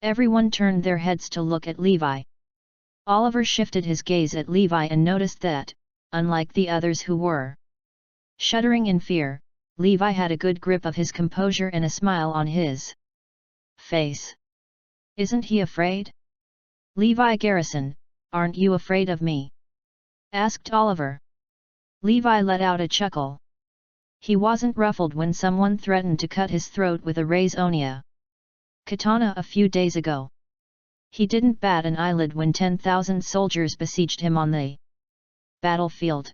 Everyone turned their heads to look at Levi. Oliver shifted his gaze at Levi and noticed that, unlike the others who were shuddering in fear, Levi had a good grip of his composure and a smile on his face. Isn't he afraid? Levi Garrison, aren't you afraid of me? Asked Oliver. Levi let out a chuckle. He wasn't ruffled when someone threatened to cut his throat with a rasonia katana a few days ago. He didn't bat an eyelid when 10,000 soldiers besieged him on the battlefield.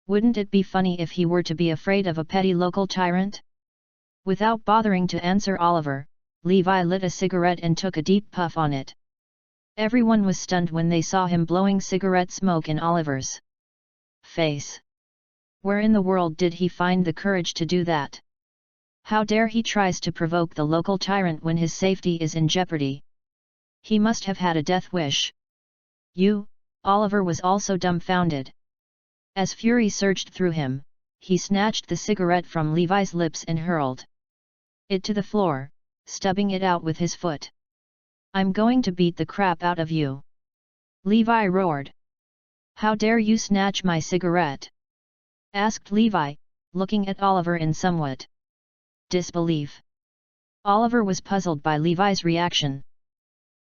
Wouldn't it be funny if he were to be afraid of a petty local tyrant? Without bothering to answer Oliver, Levi lit a cigarette and took a deep puff on it. Everyone was stunned when they saw him blowing cigarette smoke in Oliver's face. Where in the world did he find the courage to do that? How dare he tries to provoke the local tyrant when his safety is in jeopardy? He must have had a death wish. Oliver was also dumbfounded. As fury surged through him, he snatched the cigarette from Levi's lips and hurled it to the floor, stubbing it out with his foot. I'm going to beat the crap out of you! Levi roared. How dare you snatch my cigarette? Asked Levi, looking at Oliver in somewhat disbelief. Oliver was puzzled by Levi's reaction.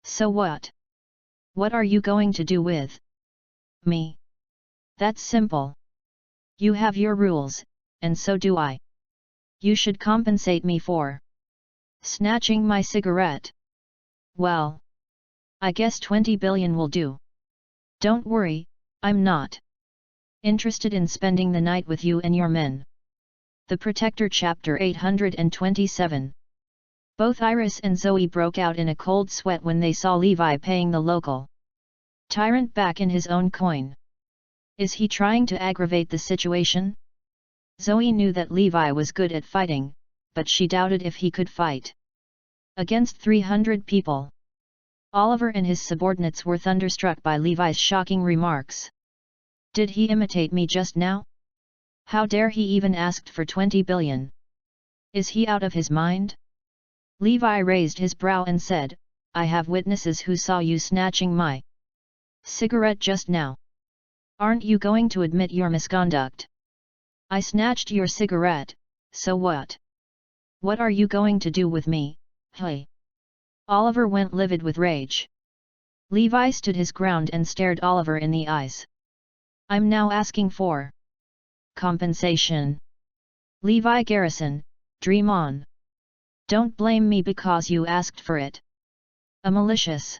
So what? What are you going to do with me? That's simple. You have your rules, and so do I. You should compensate me for snatching my cigarette. Well, I guess 20 billion will do. Don't worry, I'm not interested in spending the night with you and your men. The Protector Chapter 827. Both Iris and Zoe broke out in a cold sweat when they saw Levi paying the local tyrant back in his own coin. Is he trying to aggravate the situation? Zoe knew that Levi was good at fighting, but she doubted if he could fight against 300 people. Oliver and his subordinates were thunderstruck by Levi's shocking remarks. Did he imitate me just now? How dare he even ask for 20 billion? Is he out of his mind? Levi raised his brow and said, I have witnesses who saw you snatching my cigarette just now. Aren't you going to admit your misconduct? I snatched your cigarette, so what? What are you going to do with me, hey? Oliver went livid with rage. Levi stood his ground and stared Oliver in the eyes. I'm now asking for compensation. Levi Garrison, dream on. Don't blame me because you asked for it. A malicious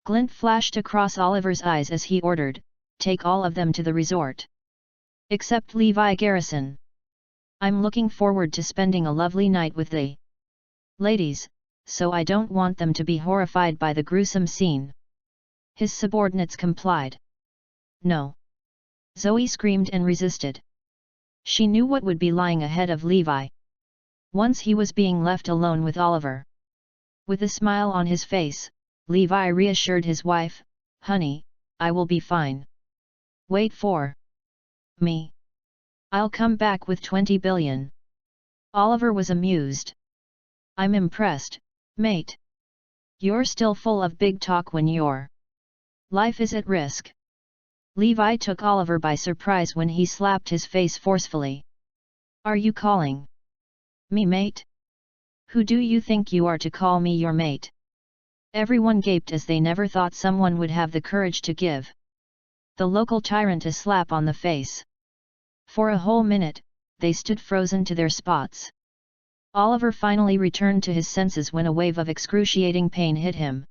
glint flashed across Oliver's eyes as he ordered, take all of them to the resort. Except Levi Garrison. I'm looking forward to spending a lovely night with the ladies, so I don't want them to be horrified by the gruesome scene. His subordinates complied. No. Zoe screamed and resisted. She knew what would be lying ahead of Levi. Once he was being left alone with Oliver. With a smile on his face, Levi reassured his wife, Honey, I will be fine. Wait for me. I'll come back with 20 billion. Oliver was amused. I'm impressed, mate. You're still full of big talk when your life is at risk. Levi took Oliver by surprise when he slapped his face forcefully. Are you calling me mate? Who do you think you are to call me your mate? Everyone gaped as they never thought someone would have the courage to give the local tyrant a slap on the face. For a whole minute, they stood frozen to their spots. Oliver finally returned to his senses when a wave of excruciating pain hit him.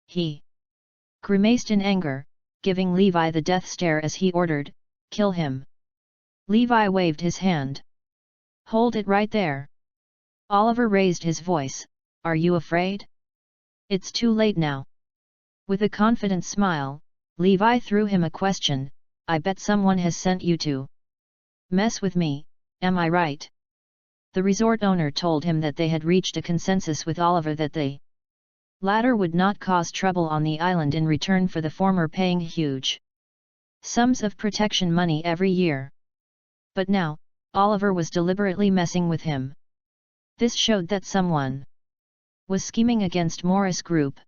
He grimaced in anger, giving Levi the death stare as he ordered, Kill him. Levi waved his hand. Hold it right there. Oliver raised his voice, Are you afraid? It's too late now. With a confident smile, Levi threw him a question, I bet someone has sent you to mess with me, am I right? The resort owner told him that they had reached a consensus with Oliver that the latter would not cause trouble on the island in return for the former paying huge sums of protection money every year. But now, Oliver was deliberately messing with him. This showed that someone was scheming against Morris Group.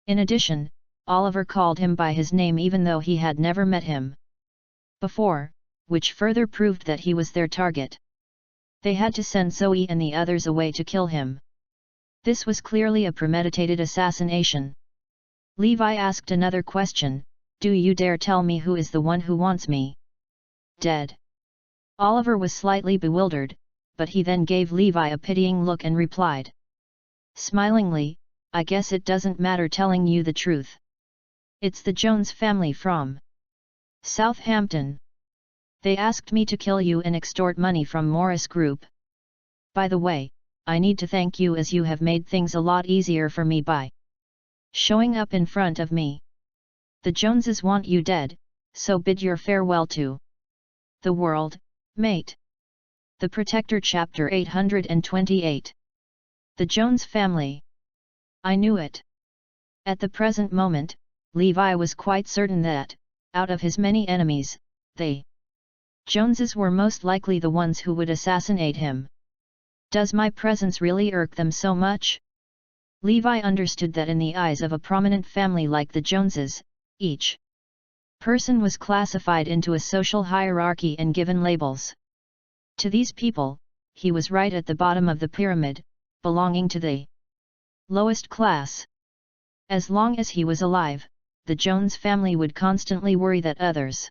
In addition, Oliver called him by his name even though he had never met him before, which further proved that he was their target. They had to send Zoe and the others away to kill him. This was clearly a premeditated assassination. Levi asked another question, Do you dare tell me who is the one who wants me dead? Oliver was slightly bewildered, but he then gave Levi a pitying look and replied smilingly, I guess it doesn't matter telling you the truth. It's the Jones family from Southampton. They asked me to kill you and extort money from Morris Group. By the way, I need to thank you as you have made things a lot easier for me by showing up in front of me. The Joneses want you dead, so bid your farewell to the world, mate. The Protector Chapter 828. The Jones family. I knew it. At the present moment, Levi was quite certain that, out of his many enemies, the Joneses were most likely the ones who would assassinate him. Does my presence really irk them so much? Levi understood that in the eyes of a prominent family like the Joneses, each person was classified into a social hierarchy and given labels. To these people, he was right at the bottom of the pyramid, belonging to the lowest class. As long as he was alive, the Jones family would constantly worry that others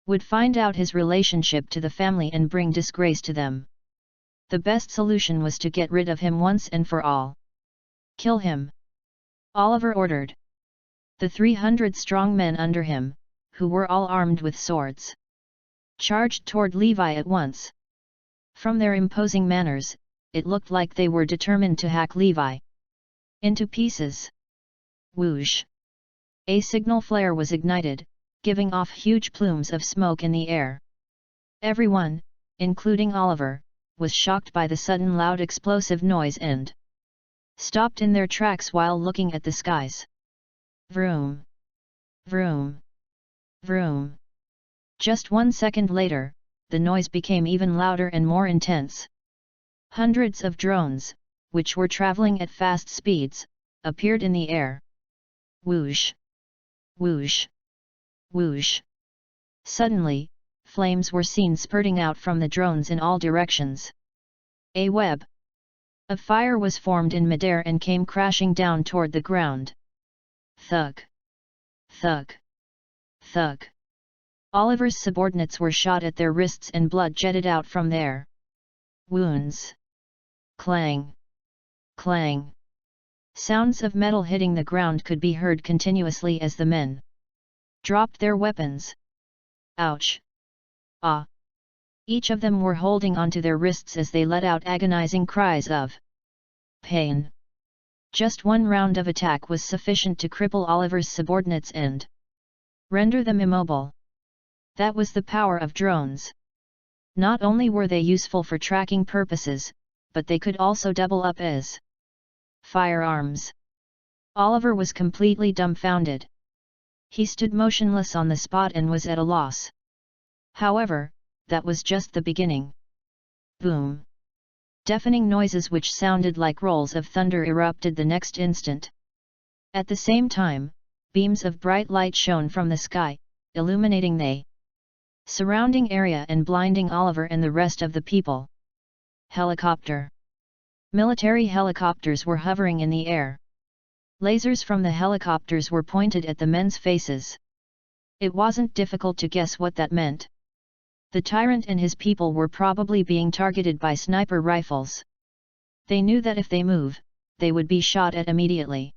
would find out his relationship to the family and bring disgrace to them. The best solution was to get rid of him once and for all. Kill him, Oliver ordered. The 300 strong men under him, who were all armed with swords, charged toward Levi at once. From their imposing manners, it looked like they were determined to hack Levi into pieces. Whoosh! A signal flare was ignited, giving off huge plumes of smoke in the air. Everyone, including Oliver, was shocked by the sudden loud explosive noise and stopped in their tracks while looking at the skies. Vroom! Vroom! Vroom! Just 1 second later, the noise became even louder and more intense. Hundreds of drones, which were traveling at fast speeds, appeared in the air. Whoosh! Whoosh! Whoosh! Suddenly, flames were seen spurting out from the drones in all directions. A web of fire was formed in midair and came crashing down toward the ground. Thug! Thug! Thug! Oliver's subordinates were shot at their wrists and blood jetted out from their wounds. Clang! Clang! Sounds of metal hitting the ground could be heard continuously as the men dropped their weapons. Ouch! Ah! Each of them were holding onto their wrists as they let out agonizing cries of pain. Just one round of attack was sufficient to cripple Oliver's subordinates and render them immobile. That was the power of drones. Not only were they useful for tracking purposes, but they could also double up as firearms. Oliver was completely dumbfounded. He stood motionless on the spot and was at a loss. However, that was just the beginning. Boom! Deafening noises which sounded like rolls of thunder erupted the next instant. At the same time, beams of bright light shone from the sky, illuminating the surrounding area and blinding Oliver and the rest of the people. Helicopter! Military helicopters were hovering in the air. Lasers from the helicopters were pointed at the men's faces. It wasn't difficult to guess what that meant. The tyrant and his people were probably being targeted by sniper rifles. They knew that if they move, they would be shot at immediately.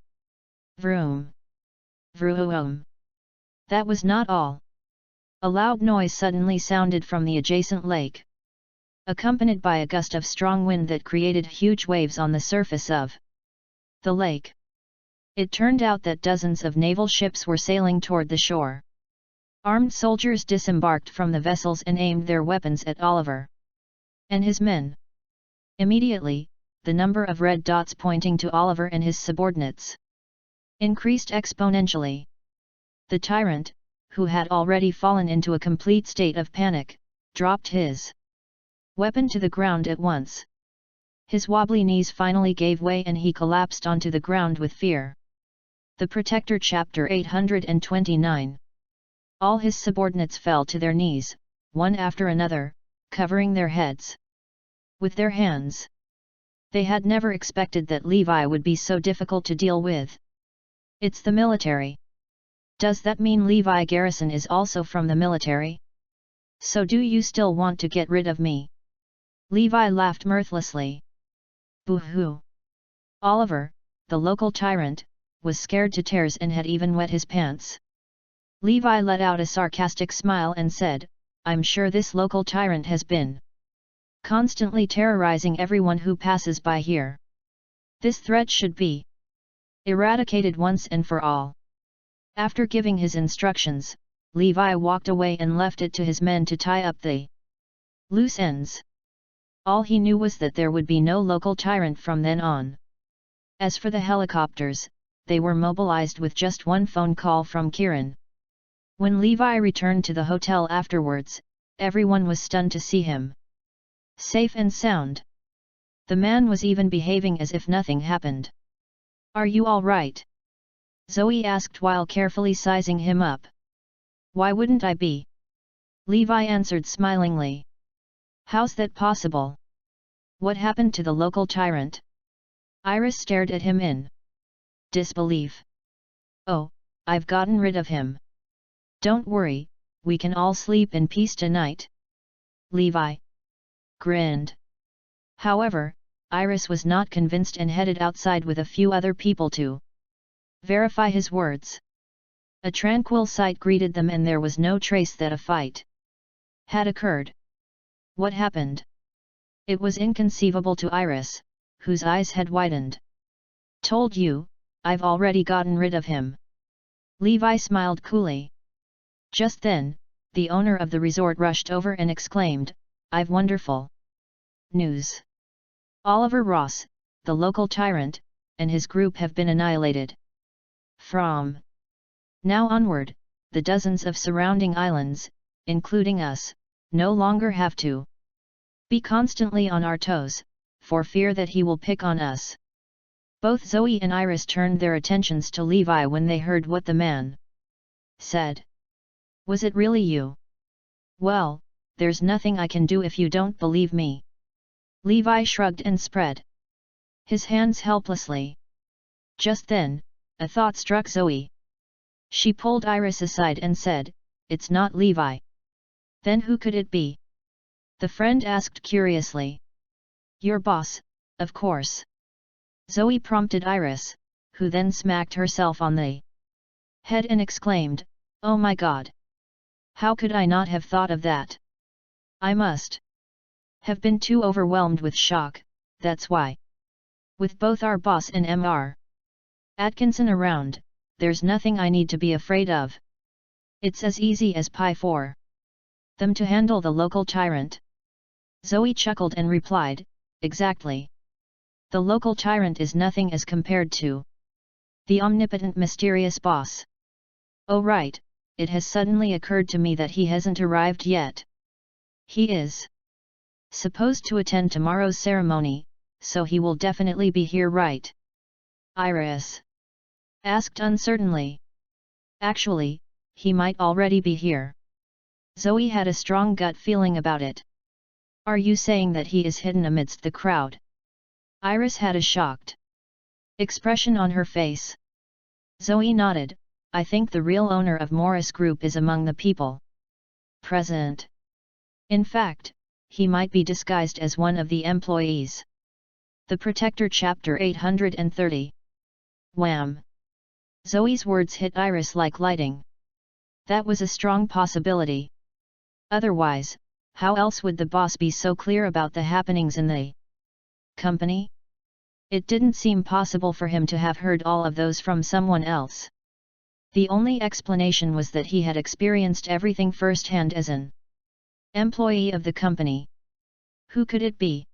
Vroom! Vroom! That was not all. A loud noise suddenly sounded from the adjacent lake, accompanied by a gust of strong wind that created huge waves on the surface of the lake. It turned out that dozens of naval ships were sailing toward the shore. Armed soldiers disembarked from the vessels and aimed their weapons at Oliver and his men. Immediately, the number of red dots pointing to Oliver and his subordinates increased exponentially. The tyrant, who had already fallen into a complete state of panic, dropped his weapon to the ground at once. His wobbly knees finally gave way and he collapsed onto the ground with fear. The Protector Chapter 829. All his subordinates fell to their knees, one after another, covering their heads with their hands. They had never expected that Levi would be so difficult to deal with. It's the military. Does that mean Levi Garrison is also from the military? So do you still want to get rid of me? Levi laughed mirthlessly. Boo-hoo! Oliver, the local tyrant, was scared to tears and had even wet his pants. Levi let out a sarcastic smile and said, "I'm sure this local tyrant has been constantly terrorizing everyone who passes by here. This threat should be eradicated once and for all." After giving his instructions, Levi walked away and left it to his men to tie up the loose ends. All he knew was that there would be no local tyrant from then on. As for the helicopters, they were mobilized with just one phone call from Kieran. When Levi returned to the hotel afterwards, everyone was stunned to see him safe and sound. The man was even behaving as if nothing happened. "Are you all right?" Zoe asked while carefully sizing him up. Why wouldn't I be? Levi answered smilingly. How's that possible? What happened to the local tyrant? Iris stared at him in disbelief. Oh, I've gotten rid of him. Don't worry, we can all sleep in peace tonight. Levi grinned. However, Iris was not convinced and headed outside with a few other people to verify his words. A tranquil sight greeted them, and there was no trace that a fight had occurred. What happened? It was inconceivable to Iris, whose eyes had widened. Told you, I've already gotten rid of him. Levi smiled coolly. Just then, the owner of the resort rushed over and exclaimed, I've wonderful news. Oliver Ross, the local tyrant, and his group have been annihilated. From now onward, the dozens of surrounding islands, including us, no longer have to be constantly on our toes, for fear that he will pick on us. Both Zoe and Iris turned their attentions to Levi when they heard what the man said. Was it really you? Well, there's nothing I can do if you don't believe me. Levi shrugged and spread his hands helplessly. Just then, a thought struck Zoe. She pulled Iris aside and said, It's not Levi. Then who could it be? The friend asked curiously. Your boss, of course. Zoe prompted Iris, who then smacked herself on the head and exclaimed, Oh my God! How could I not have thought of that? I must have been too overwhelmed with shock, that's why. With both our boss and Mr. Atkinson around, there's nothing I need to be afraid of. It's as easy as pie for them to handle the local tyrant. Zoe chuckled and replied, Exactly. The local tyrant is nothing as compared to the omnipotent mysterious boss. Oh right, it has suddenly occurred to me that he hasn't arrived yet. He is supposed to attend tomorrow's ceremony, so he will definitely be here, right? Iris asked uncertainly. Actually, he might already be here. Zoe had a strong gut feeling about it. Are you saying that he is hidden amidst the crowd? Iris had a shocked expression on her face. Zoe nodded. I think the real owner of Morris Group is among the people present. In fact, he might be disguised as one of the employees. The Protector Chapter 830. Wham! Zoe's words hit Iris like lightning. That was a strong possibility. Otherwise, how else would the boss be so clear about the happenings in the company? It didn't seem possible for him to have heard all of those from someone else. The only explanation was that he had experienced everything firsthand as an employee of the company. Who could it be?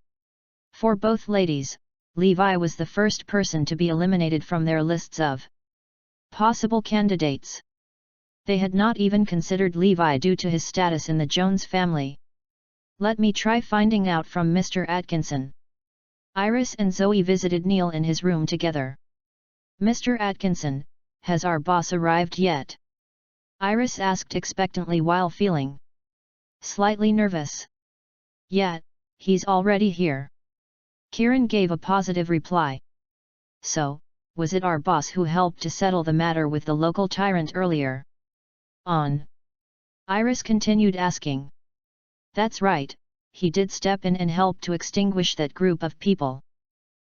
For both ladies, Levi was the first person to be eliminated from their lists of possible candidates. They had not even considered Levi due to his status in the Jones family. Let me try finding out from Mr. Atkinson. Iris and Zoe visited Neil in his room together. Mr. Atkinson, has our boss arrived yet? Iris asked expectantly while feeling slightly nervous. Yeah, he's already here. Kieran gave a positive reply. So, was it our boss who helped to settle the matter with the local tyrant earlier on? Iris continued asking. That's right, he did step in and help to extinguish that group of people.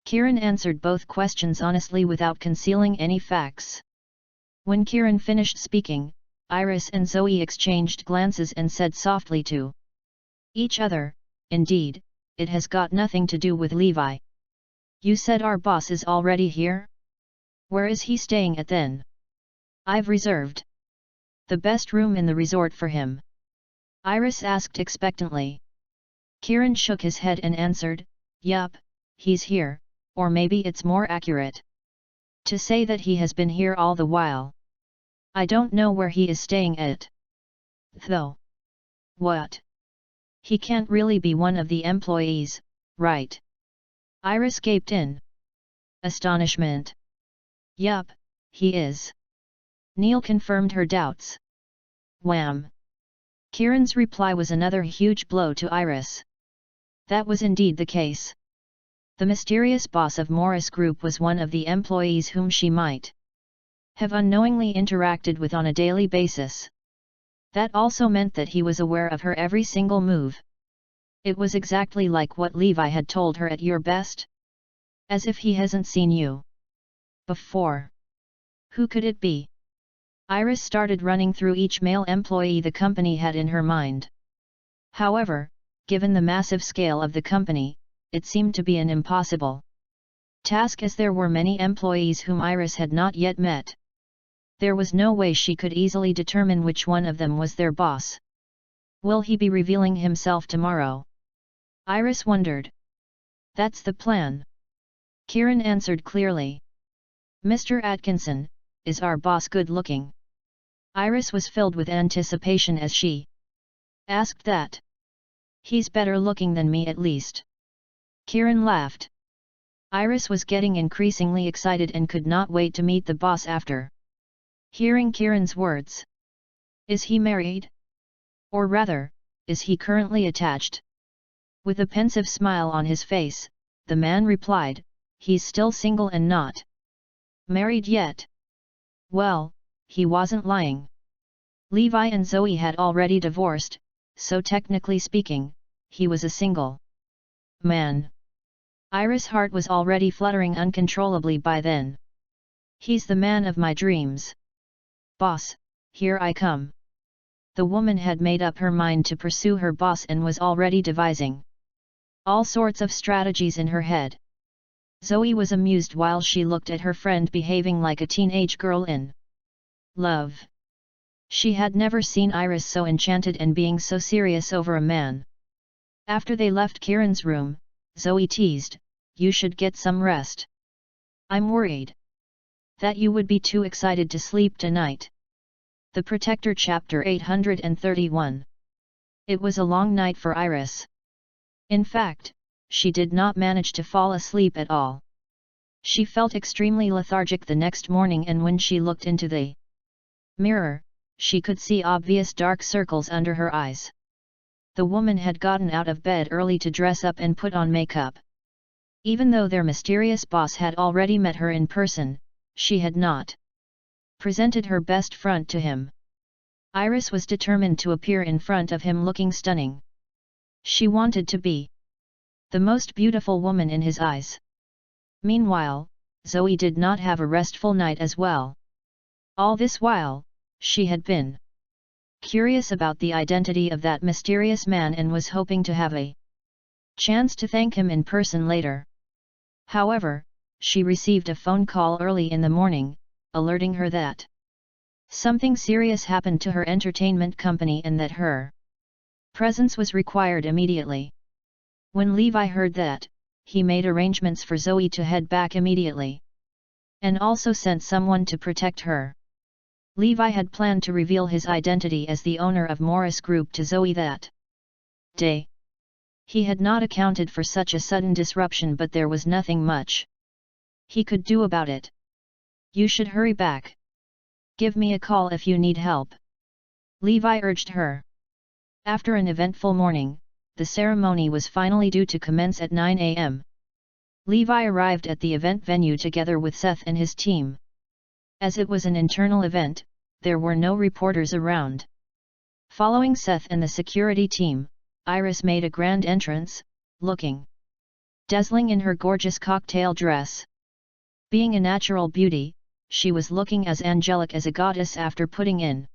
Kieran answered both questions honestly without concealing any facts. When Kieran finished speaking, Iris and Zoe exchanged glances and said softly to each other, Indeed, it has got nothing to do with Levi. You said our boss is already here? Where is he staying at then? I've reserved the best room in the resort for him. Iris asked expectantly. Kieran shook his head and answered, Yup, he's here, or maybe it's more accurate to say that he has been here all the while. I don't know where he is staying at, though. What? He can't really be one of the employees, right? Iris gaped in astonishment. Yup, he is. Neil confirmed her doubts. Wham! Kieran's reply was another huge blow to Iris. That was indeed the case. The mysterious boss of Morris Group was one of the employees whom she might have unknowingly interacted with on a daily basis. That also meant that he was aware of her every single move. It was exactly like what Levi had told her at Your Best. As if he hasn't seen you before. Who could it be? Iris started running through each male employee the company had in her mind. However, given the massive scale of the company, it seemed to be an impossible task as there were many employees whom Iris had not yet met. There was no way she could easily determine which one of them was their boss. Will he be revealing himself tomorrow? Iris wondered. That's the plan. Kieran answered clearly. Mr. Atkinson, is our boss good looking? Iris was filled with anticipation as she asked that. He's better looking than me at least. Kieran laughed. Iris was getting increasingly excited and could not wait to meet the boss after hearing Kieran's words. Is he married? Or rather, is he currently attached? With a pensive smile on his face, the man replied, he's still single and not married yet. Well, he wasn't lying. Levi and Zoe had already divorced, so technically speaking, he was a single man. Iris' heart was already fluttering uncontrollably by then. He's the man of my dreams. Boss, here I come. The woman had made up her mind to pursue her boss and was already devising all sorts of strategies in her head. Zoe was amused while she looked at her friend behaving like a teenage girl in love. She had never seen Iris so enchanted and being so serious over a man. After they left Kieran's room, Zoe teased, you should get some rest. I'm worried that you would be too excited to sleep tonight. The Protector Chapter 831. It was a long night for Iris. In fact, she did not manage to fall asleep at all. She felt extremely lethargic the next morning, and when she looked into the mirror, she could see obvious dark circles under her eyes. The woman had gotten out of bed early to dress up and put on makeup. Even though their mysterious boss had already met her in person, she had not presented her best front to him. Iris was determined to appear in front of him looking stunning. She wanted to be the most beautiful woman in his eyes. Meanwhile, Zoe did not have a restful night as well. All this while, she had been curious about the identity of that mysterious man and was hoping to have a chance to thank him in person later. However, she received a phone call early in the morning, alerting her that something serious happened to her entertainment company and that her presence was required immediately. When Levi heard that, he made arrangements for Zoe to head back immediately, and also sent someone to protect her. Levi had planned to reveal his identity as the owner of Morris Group to Zoe that day. He had not accounted for such a sudden disruption, but there was nothing much he could do about it. You should hurry back. Give me a call if you need help, Levi urged her. After an eventful morning, the ceremony was finally due to commence at 9 a.m. Levi arrived at the event venue together with Seth and his team. As it was an internal event, there were no reporters around. Following Seth and the security team, Iris made a grand entrance, looking dazzling in her gorgeous cocktail dress. Being a natural beauty, she was looking as angelic as a goddess after putting in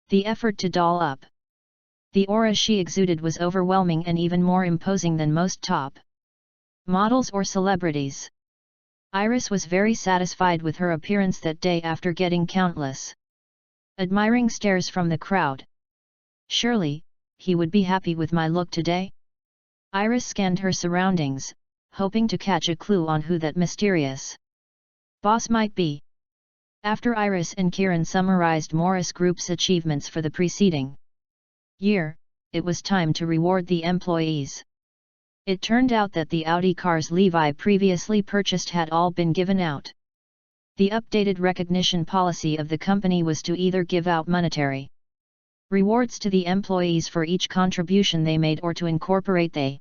the effort to doll up. The aura she exuded was overwhelming and even more imposing than most top models or celebrities. Iris was very satisfied with her appearance that day after getting countless admiring stares from the crowd. Surely, he would be happy with my look today? Iris scanned her surroundings, hoping to catch a clue on who that mysterious boss might be. After Iris and Kieran summarized Morris Group's achievements for the preceding year, it was time to reward the employees. It turned out that the Audi cars Levi previously purchased had all been given out. The updated recognition policy of the company was to either give out monetary Rewards to the employees for each contribution they made or to incorporate the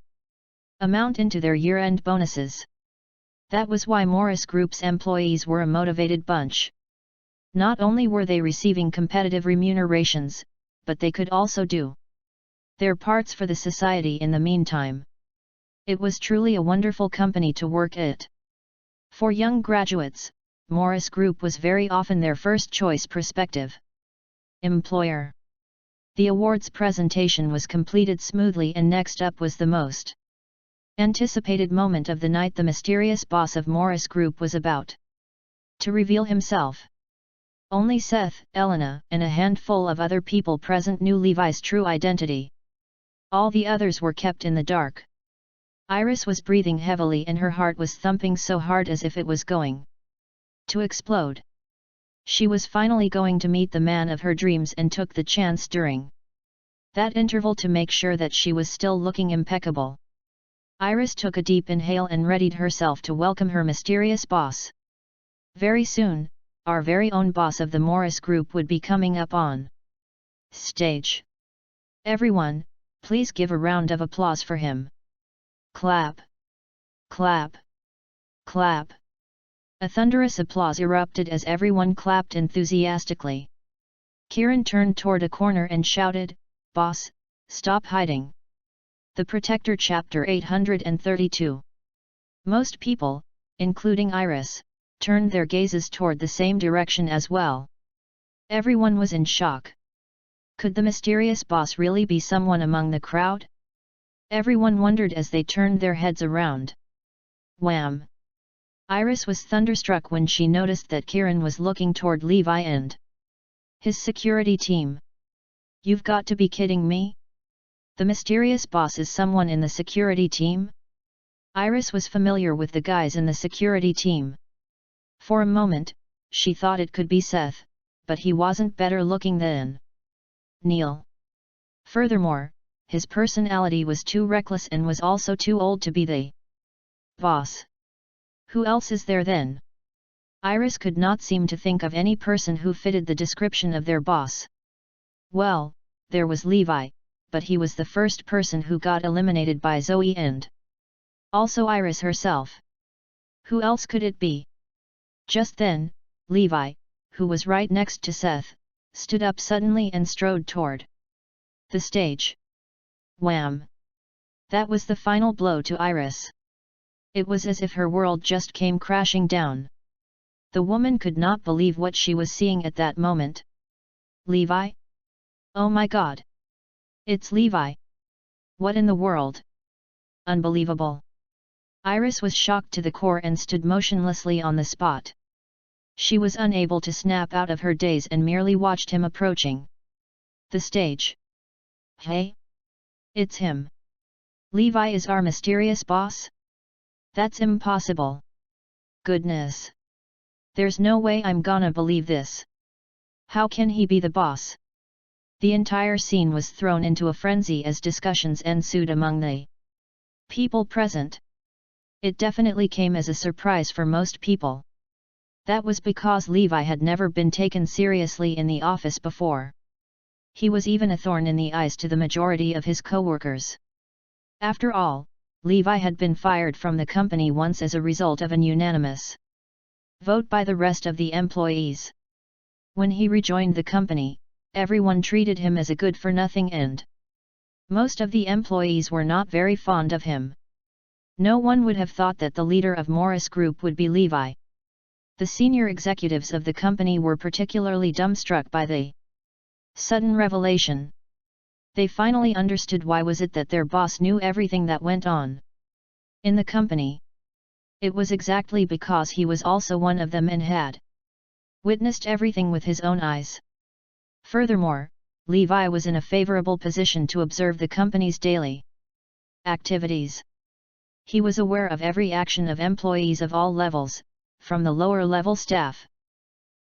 amount into their year-end bonuses. That was why Morris Group's employees were a motivated bunch. Not only were they receiving competitive remunerations, but they could also do their parts for the society in the meantime. It was truly a wonderful company to work at. For young graduates, Morris Group was very often their first choice prospective employer. The awards presentation was completed smoothly, and next up was the most anticipated moment of the night. The mysterious boss of Morris Group was about to reveal himself. Only Seth, Elena, and a handful of other people present knew Levi's true identity. All the others were kept in the dark. Iris was breathing heavily and her heart was thumping so hard as if it was going to explode. She was finally going to meet the man of her dreams and took the chance during that interval to make sure that she was still looking impeccable. Iris took a deep inhale and readied herself to welcome her mysterious boss. Very soon, our very own boss of the Morris Group would be coming up on stage. Everyone, please give a round of applause for him. Clap! Clap! Clap! A thunderous applause erupted as everyone clapped enthusiastically. Kieran turned toward a corner and shouted, "Boss, stop hiding!" The Protector Chapter 832. Most people, including Iris, turned their gazes toward the same direction as well. Everyone was in shock. Could the mysterious boss really be someone among the crowd? Everyone wondered as they turned their heads around. Wham! Iris was thunderstruck when she noticed that Kieran was looking toward Levi and his security team. You've got to be kidding me? The mysterious boss is someone in the security team? Iris was familiar with the guys in the security team. For a moment, she thought it could be Seth, but he wasn't better looking than Neil. Furthermore, his personality was too reckless and was also too old to be the boss. Who else is there then? Iris could not seem to think of any person who fitted the description of their boss. Well, there was Levi, but he was the first person who got eliminated by Zoe and also Iris herself. Who else could it be? Just then, Levi, who was right next to Seth, stood up suddenly and strode toward the stage. Wham! That was the final blow to Iris. It was as if her world just came crashing down. The woman could not believe what she was seeing at that moment. Levi? Oh my God! It's Levi! What in the world? Unbelievable! Iris was shocked to the core and stood motionlessly on the spot. She was unable to snap out of her daze and merely watched him approaching the stage. Hey? It's him! Levi is our mysterious boss? That's impossible! Goodness! There's no way I'm gonna believe this! How can he be the boss? The entire scene was thrown into a frenzy as discussions ensued among the people present. It definitely came as a surprise for most people. That was because Levi had never been taken seriously in the office before. He was even a thorn in the eyes to the majority of his co-workers. After all, Levi had been fired from the company once as a result of an unanimous vote by the rest of the employees. When he rejoined the company, everyone treated him as a good-for-nothing and most of the employees were not very fond of him. No one would have thought that the leader of Morris Group would be Levi. The senior executives of the company were particularly dumbstruck by the sudden revelation. They finally understood why was it that their boss knew everything that went on in the company. It was exactly because he was also one of them and had witnessed everything with his own eyes. Furthermore, Levi was in a favorable position to observe the company's daily activities. He was aware of every action of employees of all levels, from the lower-level staff,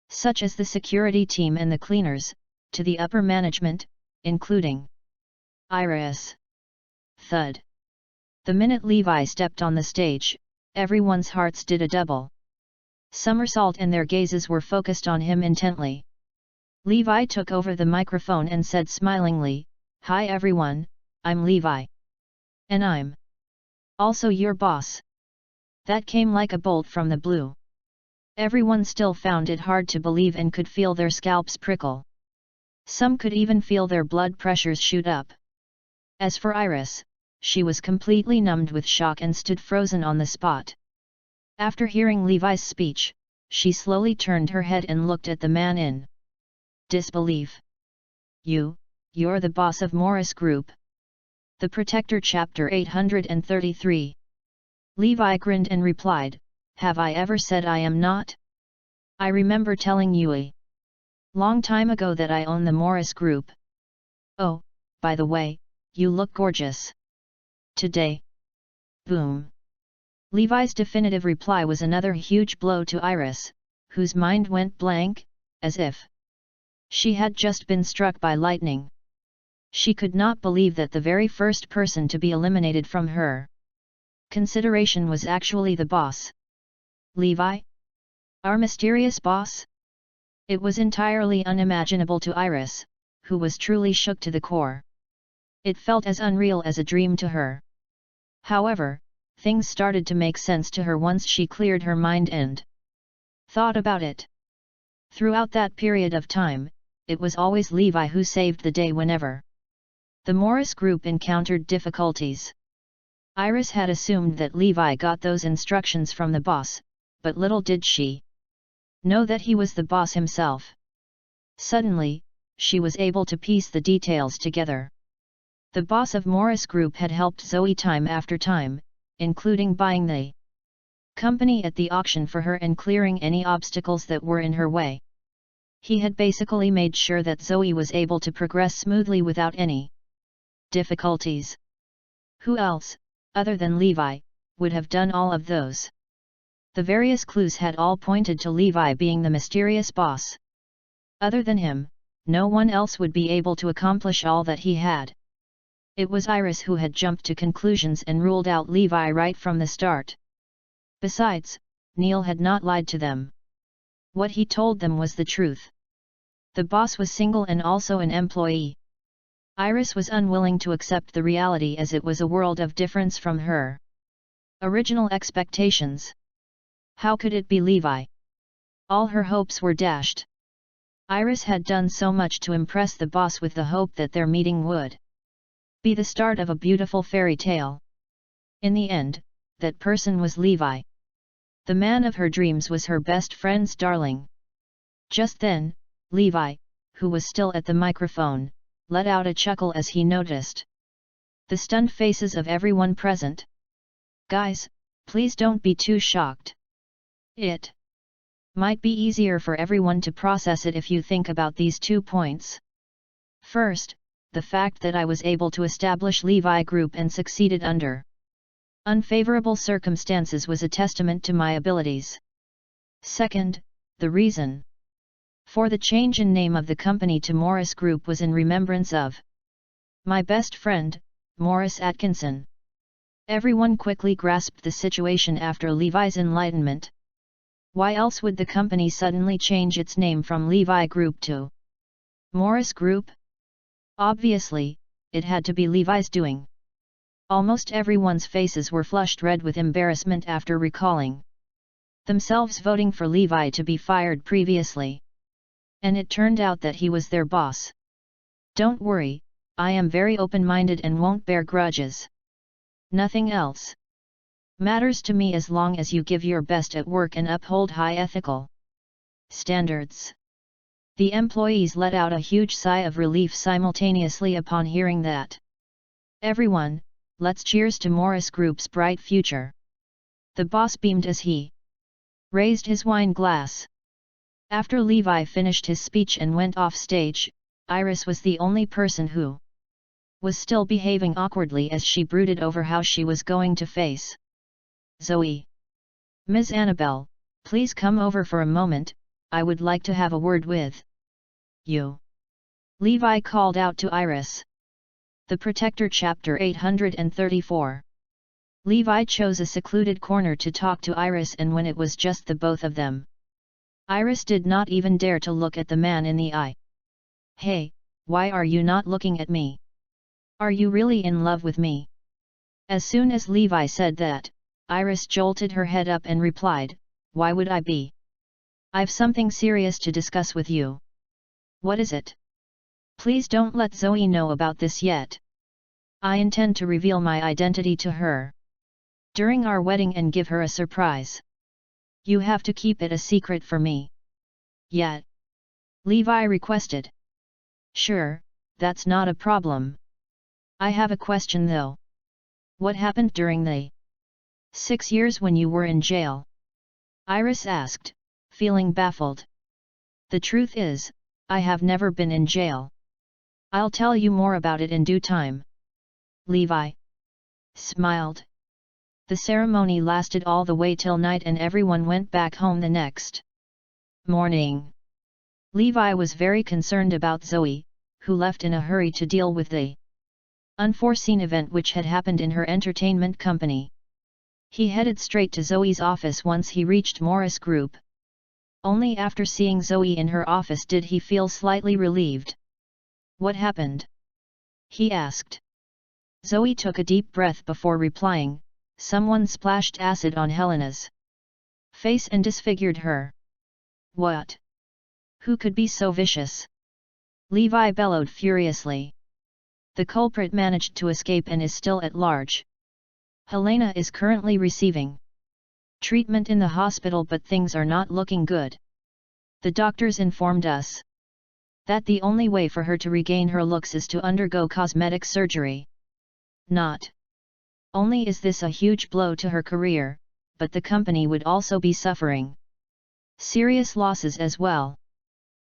such as the security team and the cleaners, to the upper management, including Iris. Thud. The minute Levi stepped on the stage, everyone's hearts did a double somersault and their gazes were focused on him intently. Levi took over the microphone and said smilingly, "Hi everyone, I'm Levi. And I'm also your boss." That came like a bolt from the blue. Everyone still found it hard to believe and could feel their scalps prickle. Some could even feel their blood pressures shoot up. As for Iris, she was completely numbed with shock and stood frozen on the spot. After hearing Levi's speech, she slowly turned her head and looked at the man in disbelief. You're the boss of Morris Group. The Protector Chapter 833. Levi grinned and replied, "Have I ever said I am not? I remember telling you a long time ago that I own the Morris Group. Oh, by the way, you look gorgeous today." Boom. Levi's definitive reply was another huge blow to Iris, whose mind went blank, as if she had just been struck by lightning. She could not believe that the very first person to be eliminated from her consideration was actually the boss. Levi? Our mysterious boss? It was entirely unimaginable to Iris, who was truly shook to the core. It felt as unreal as a dream to her. However, things started to make sense to her once she cleared her mind and thought about it. Throughout that period of time, it was always Levi who saved the day whenever the Morris Group encountered difficulties. Iris had assumed that Levi got those instructions from the boss, but little did she know that he was the boss himself. Suddenly, she was able to piece the details together. The boss of Morris Group had helped Zoe time after time, including buying the company at the auction for her and clearing any obstacles that were in her way. He had basically made sure that Zoe was able to progress smoothly without any difficulties. Who else, other than Levi, would have done all of those? The various clues had all pointed to Levi being the mysterious boss. Other than him, no one else would be able to accomplish all that he had. It was Iris who had jumped to conclusions and ruled out Levi right from the start. Besides, Neil had not lied to them. What he told them was the truth. The boss was single and also an employee. Iris was unwilling to accept the reality as it was a world of difference from her original expectations. How could it be Levi? All her hopes were dashed. Iris had done so much to impress the boss with the hope that their meeting would be the start of a beautiful fairy tale. In the end, that person was Levi. The man of her dreams was her best friend's darling. Just then, Levi, who was still at the microphone, let out a chuckle as he noticed the stunned faces of everyone present. "Guys, please don't be too shocked. It might be easier for everyone to process it if you think about these 2 points. First, the fact that I was able to establish Levi Group and succeeded under unfavorable circumstances was a testament to my abilities. Second, the reason for the change in name of the company to Morris Group was in remembrance of my best friend, Morris Atkinson." Everyone quickly grasped the situation after Levi's enlightenment. Why else would the company suddenly change its name from Levi Group to Morris Group? Obviously, it had to be Levi's doing. Almost everyone's faces were flushed red with embarrassment after recalling themselves voting for Levi to be fired previously. And it turned out that he was their boss. "Don't worry, I am very open-minded and won't bear grudges. Nothing else matters to me as long as you give your best at work and uphold high ethical standards." The employees let out a huge sigh of relief simultaneously upon hearing that. "Everyone, let's cheers to Morris Group's bright future." The boss beamed as he raised his wine glass. After Levi finished his speech and went off stage, Iris was the only person who was still behaving awkwardly as she brooded over how she was going to face Zoe. "Ms. Annabelle, please come over for a moment, I would like to have a word with you," Levi called out to Iris. The Protector Chapter 834. Levi chose a secluded corner to talk to Iris, and when it was just the both of them, Iris did not even dare to look at the man in the eye. Hey, why are you not looking at me? Are you really in love with me? As soon as Levi said that, Iris jolted her head up and replied, why would I be? I've something serious to discuss with you. What is it? Please don't let Zoe know about this yet. I intend to reveal my identity to her during our wedding and give her a surprise. You have to keep it a secret for me. Yet, Levi requested. Sure, that's not a problem. I have a question though. What happened during the 6 years when you were in jail? Iris asked, feeling baffled. The truth is, I have never been in jail. I'll tell you more about it in due time. Levi smiled. The ceremony lasted all the way till night and everyone went back home the next morning. Levi was very concerned about Zoe, who left in a hurry to deal with the unforeseen event which had happened in her entertainment company. He headed straight to Zoe's office once he reached Morris Group. Only after seeing Zoe in her office did he feel slightly relieved. What happened? He asked. Zoe took a deep breath before replying, someone splashed acid on Helena's face and disfigured her. What? Who could be so vicious? Levi bellowed furiously. The culprit managed to escape and is still at large. Helena is currently receiving treatment in the hospital, but things are not looking good. The doctors informed us that the only way for her to regain her looks is to undergo cosmetic surgery. Not only is this a huge blow to her career, but the company would also be suffering serious losses as well.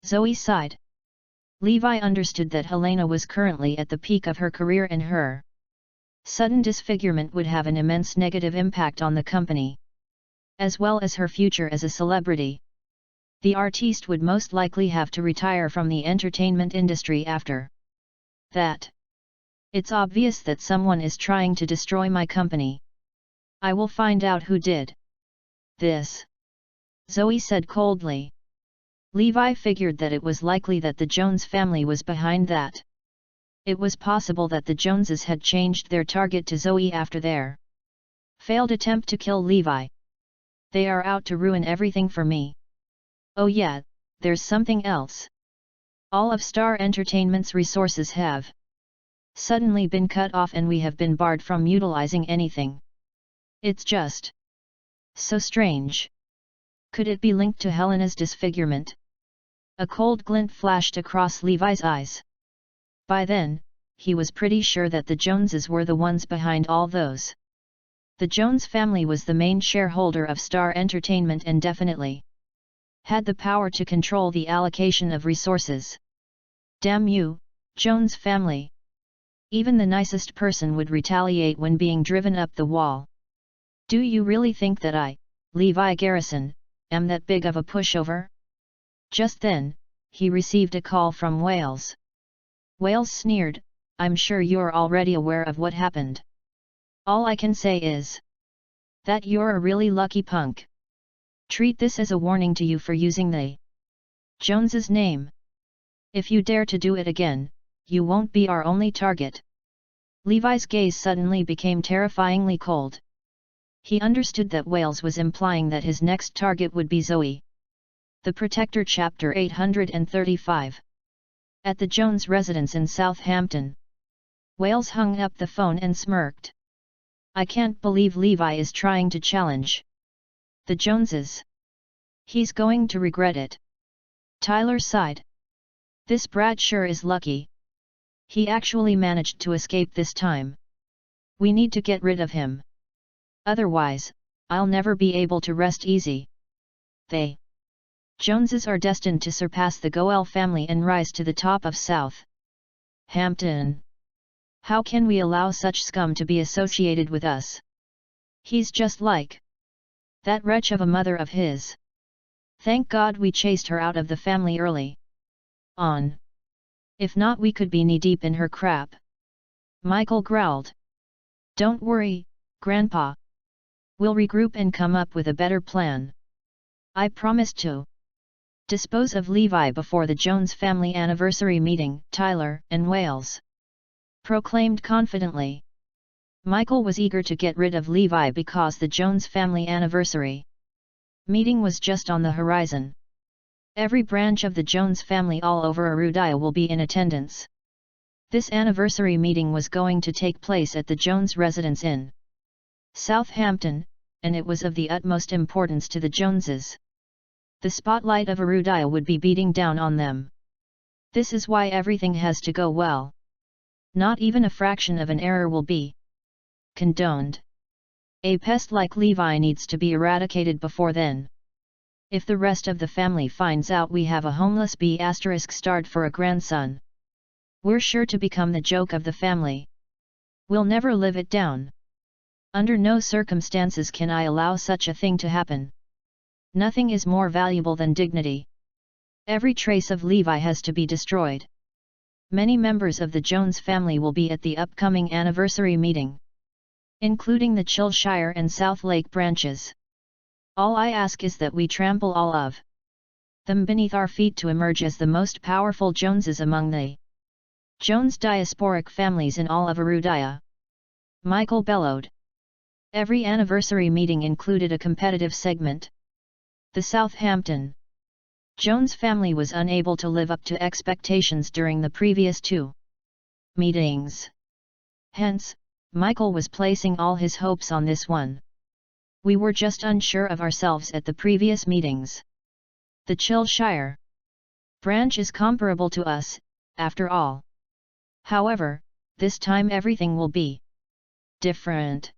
Zoe sighed. Levi understood that Helena was currently at the peak of her career and her sudden disfigurement would have an immense negative impact on the company, as well as her future as a celebrity. The artiste would most likely have to retire from the entertainment industry after that. It's obvious that someone is trying to destroy my company. I will find out who did this, Zoe said coldly. Levi figured that it was likely that the Jones family was behind that. It was possible that the Joneses had changed their target to Zoe after their failed attempt to kill Levi. They are out to ruin everything for me. Oh yeah, there's something else. All of Star Entertainment's resources have suddenly been cut off and we have been barred from utilizing anything. It's just so strange. Could it be linked to Helena's disfigurement? A cold glint flashed across Levi's eyes. By then, he was pretty sure that the Joneses were the ones behind all those. The Jones family was the main shareholder of Star Entertainment and definitely had the power to control the allocation of resources. Damn you, Jones family! Even the nicest person would retaliate when being driven up the wall. Do you really think that I, Levi Garrison, am that big of a pushover? Just then, he received a call from Wales. Wales sneered, I'm sure you're already aware of what happened. All I can say is that you're a really lucky punk. Treat this as a warning to you for using the Jones's name. If you dare to do it again, you won't be our only target. Levi's gaze suddenly became terrifyingly cold. He understood that Wales was implying that his next target would be Zoe. The Protector Chapter 835. At the Jones residence in Southampton. Wales hung up the phone and smirked. I can't believe Levi is trying to challenge the Joneses. He's going to regret it. Tyler sighed. This brat sure is lucky. He actually managed to escape this time. We need to get rid of him. Otherwise, I'll never be able to rest easy. The Joneses are destined to surpass the Goel family and rise to the top of South Hampton. How can we allow such scum to be associated with us? He's just like that wretch of a mother of his. Thank God we chased her out of the family early on. If not, we could be knee-deep in her crap. Michael growled. Don't worry, Grandpa. We'll regroup and come up with a better plan. I promise to. Dispose of Levi before the Jones family anniversary meeting, Tyler and Wales proclaimed confidently. Michael was eager to get rid of Levi because the Jones family anniversary meeting was just on the horizon. Every branch of the Jones family all over Arudaya will be in attendance. This anniversary meeting was going to take place at the Jones residence in Southampton, and it was of the utmost importance to the Joneses. The spotlight of Arudaya would be beating down on them. This is why everything has to go well. Not even a fraction of an error will be condoned. A pest like Levi needs to be eradicated before then. If the rest of the family finds out we have a homeless B***starred for a grandson, we're sure to become the joke of the family. We'll never live it down. Under no circumstances can I allow such a thing to happen. Nothing is more valuable than dignity. Every trace of Levi has to be destroyed. Many members of the Jones family will be at the upcoming anniversary meeting, including the Chilshire and South Lake branches. All I ask is that we trample all of them beneath our feet to emerge as the most powerful Joneses among the Jones diasporic families in all of Arudaya. Michael bellowed. Every anniversary meeting included a competitive segment. The Southampton Jones family was unable to live up to expectations during the previous two meetings. Hence, Michael was placing all his hopes on this one. We were just unsure of ourselves at the previous meetings. The Chilshire branch is comparable to us, after all. However, this time everything will be different.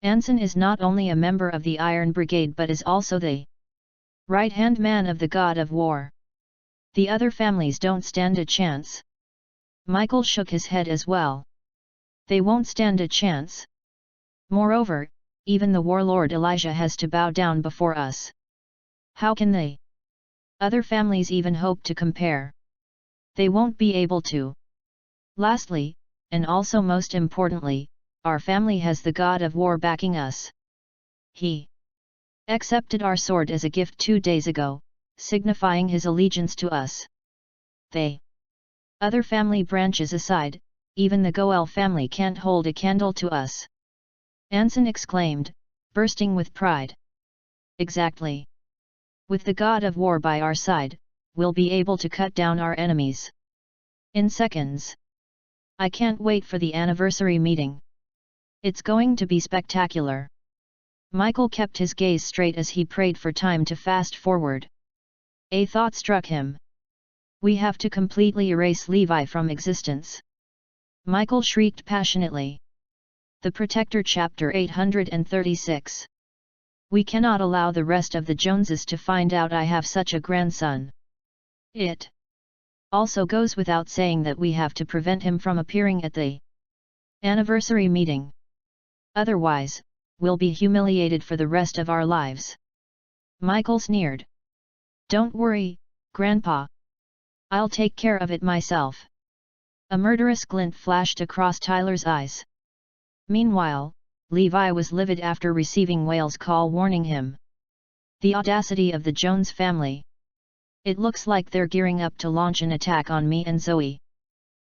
Anson is not only a member of the Iron Brigade but is also the right-hand man of the God of War. The other families don't stand a chance. Michael shook his head as well. They won't stand a chance. Moreover, even the warlord Elijah has to bow down before us. How can the other families even hope to compare? They won't be able to. Lastly, and also most importantly, our family has the God of War backing us. He accepted our sword as a gift 2 days ago, signifying his allegiance to us. They other family branches aside, even the Goel family can't hold a candle to us. Anson exclaimed, bursting with pride. Exactly. With the God of War by our side, we'll be able to cut down our enemies in seconds. I can't wait for the anniversary meeting. It's going to be spectacular. Michael kept his gaze straight as he prayed for time to fast forward. A thought struck him. We have to completely erase Levi from existence. Michael shrieked passionately. The Protector Chapter 836. We cannot allow the rest of the Joneses to find out I have such a grandson. It also goes without saying that we have to prevent him from appearing at the anniversary meeting. Otherwise, we'll be humiliated for the rest of our lives. Michael sneered. Don't worry, Grandpa. I'll take care of it myself. A murderous glint flashed across Tyler's eyes. Meanwhile, Levi was livid after receiving Wales' call warning him. The audacity of the Jones family. It looks like they're gearing up to launch an attack on me and Zoe.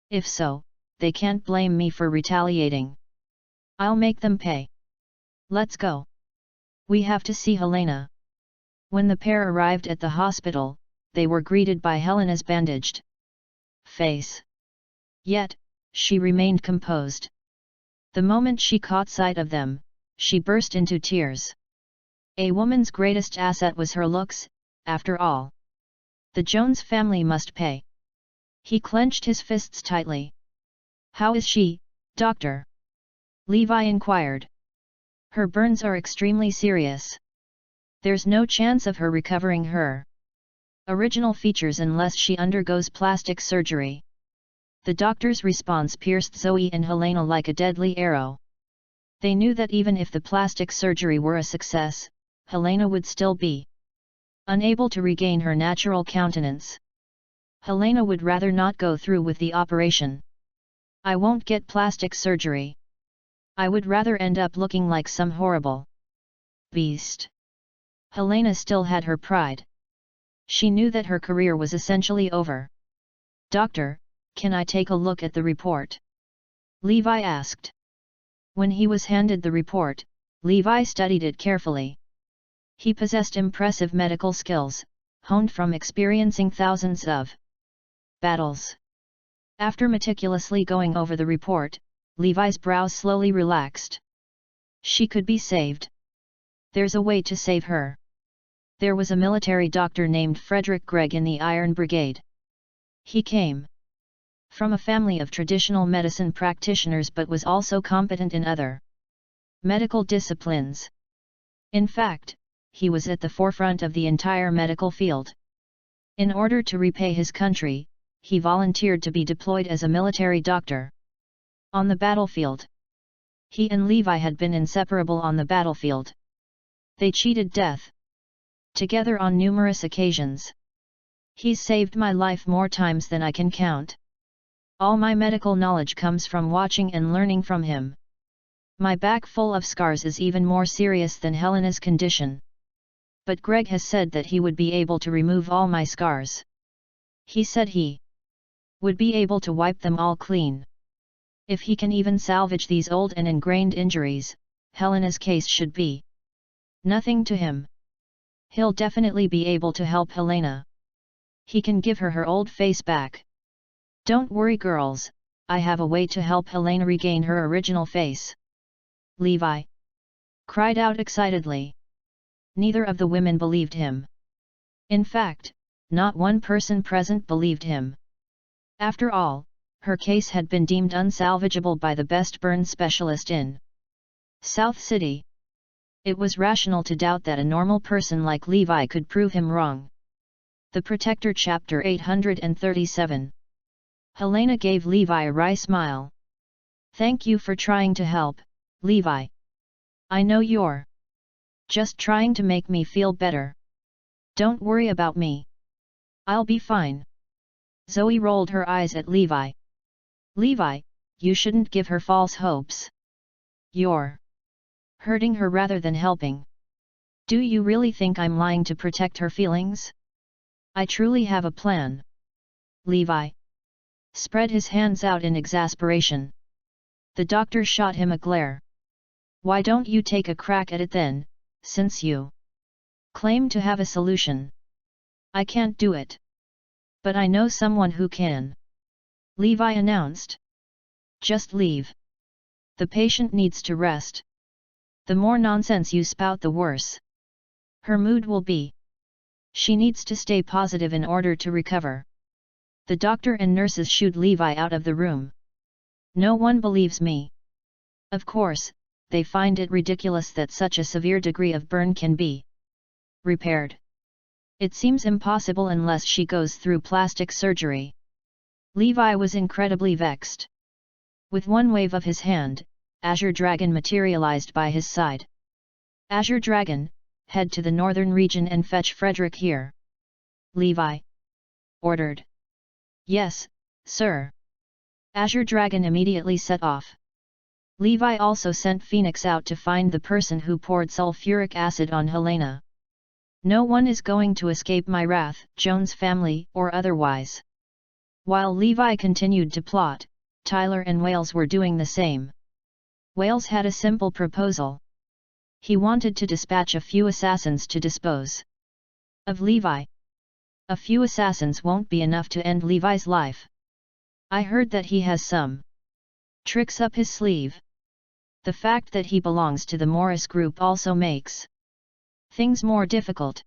If so, they can't blame me for retaliating. I'll make them pay. Let's go. We have to see Helena. When the pair arrived at the hospital, they were greeted by Helena's bandaged face. Yet, she remained composed. The moment she caught sight of them, she burst into tears. A woman's greatest asset was her looks, after all. The Jones family must pay. He clenched his fists tightly. How is she, doctor? Levi inquired. Her burns are extremely serious. There's no chance of her recovering her original features unless she undergoes plastic surgery. The doctor's response pierced Zoe and Helena like a deadly arrow. They knew that even if the plastic surgery were a success, Helena would still be unable to regain her natural countenance. Helena would rather not go through with the operation. I won't get plastic surgery. I would rather end up looking like some horrible beast. Helena still had her pride. She knew that her career was essentially over. "Doctor, can I take a look at the report?" Levi asked. When he was handed the report, Levi studied it carefully. He possessed impressive medical skills, honed from experiencing thousands of battles. After meticulously going over the report, Levi's brows slowly relaxed. She could be saved. There's a way to save her. There was a military doctor named Frederick Gregg in the Iron Brigade. He came from a family of traditional medicine practitioners but was also competent in other medical disciplines. In fact, he was at the forefront of the entire medical field. In order to repay his country, he volunteered to be deployed as a military doctor. On the battlefield. He and Levi had been inseparable on the battlefield. They cheated death together on numerous occasions. He's saved my life more times than I can count. All my medical knowledge comes from watching and learning from him. My back full of scars is even more serious than Helena's condition. But Greg has said that he would be able to remove all my scars. He said he would be able to wipe them all clean. If he can even salvage these old and ingrained injuries, Helena's case should be nothing to him. He'll definitely be able to help Helena. He can give her her old face back. Don't worry girls, I have a way to help Helena regain her original face. Levi cried out excitedly. Neither of the women believed him. In fact, not one person present believed him. After all, her case had been deemed unsalvageable by the best burn specialist in South City. It was rational to doubt that a normal person like Levi could prove him wrong. The Protector Chapter 837. Helena gave Levi a wry smile. "Thank you for trying to help, Levi. I know you're just trying to make me feel better. Don't worry about me. I'll be fine." Zoe rolled her eyes at Levi. "Levi, you shouldn't give her false hopes. You're hurting her rather than helping. Do you really think I'm lying to protect her feelings? I truly have a plan." Levi spread his hands out in exasperation. The doctor shot him a glare. "Why don't you take a crack at it then, since you claim to have a solution?" "I can't do it. But I know someone who can," Levi announced. "Just leave. The patient needs to rest. The more nonsense you spout the worse her mood will be. She needs to stay positive in order to recover." The doctor and nurses shooed Levi out of the room. "No one believes me. Of course, they find it ridiculous that such a severe degree of burn can be repaired. It seems impossible unless she goes through plastic surgery." Levi was incredibly vexed. With one wave of his hand, Azure Dragon materialized by his side. "Azure Dragon, head to the northern region and fetch Frederick here," Levi ordered. "Yes, sir." Azure Dragon immediately set off. Levi also sent Phoenix out to find the person who poured sulfuric acid on Helena. "No one is going to escape my wrath, Jones family or otherwise." While Levi continued to plot, Tyler and Wales were doing the same. Wales had a simple proposal. He wanted to dispatch a few assassins to dispose of Levi. A few assassins won't be enough to end Levi's life. "I heard that he has some tricks up his sleeve. The fact that he belongs to the Morris group also makes things more difficult.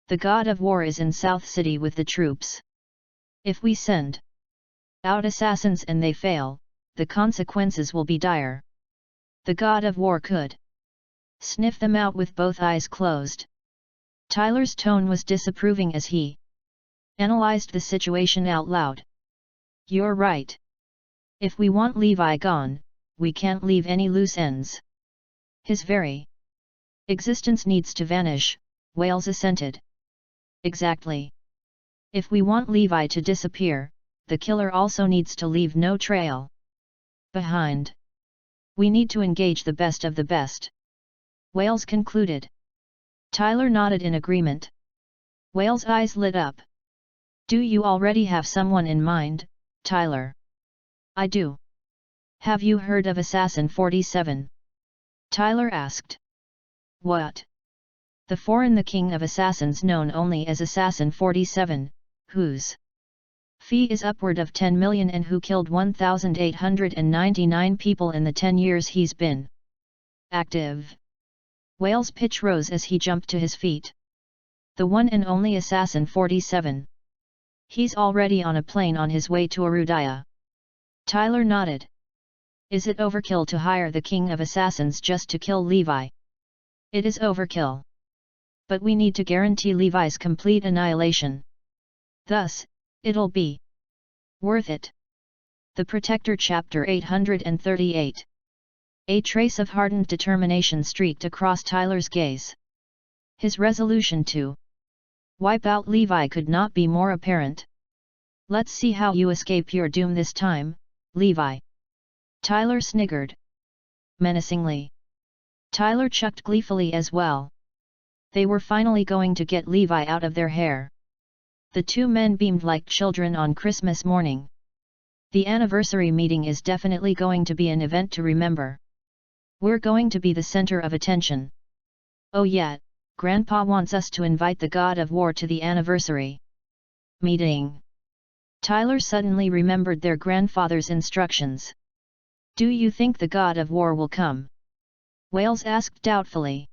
The god of war is in South City with the troops. If we send out assassins and they fail, the consequences will be dire. The god of war could sniff them out with both eyes closed." Tyler's tone was disapproving as he analyzed the situation out loud. "You're right. If we want Levi gone, we can't leave any loose ends. His very existence needs to vanish," Wales assented. "Exactly. If we want Levi to disappear, the killer also needs to leave no trail behind. We need to engage the best of the best," Wales concluded. Tyler nodded in agreement. Whale's eyes lit up. Do you already have someone in mind, Tyler? I do. Have you heard of Assassin 47? Tyler asked. What? The foreign king of assassins known only as Assassin 47, whose fee is upward of 10 million and who killed 1,899 people in the 10 years he's been active. Whale's pitch rose as he jumped to his feet. The one and only Assassin 47. He's already on a plane on his way to Arudaya. Tyler nodded. Is it overkill to hire the king of assassins just to kill Levi? It is overkill. But we need to guarantee Levi's complete annihilation. Thus, it'll be worth it. The Protector Chapter 838. A trace of hardened determination streaked across Tyler's gaze. His resolution to wipe out Levi could not be more apparent. Let's see how you escape your doom this time, Levi. Tyler sniggered. Menacingly. Tyler chucked gleefully as well. They were finally going to get Levi out of their hair. The two men beamed like children on Christmas morning. The anniversary meeting is definitely going to be an event to remember. We're going to be the center of attention. Oh yeah, Grandpa wants us to invite the God of War to the anniversary meeting. Tyler suddenly remembered their grandfather's instructions. Do you think the God of War will come? Wales asked doubtfully.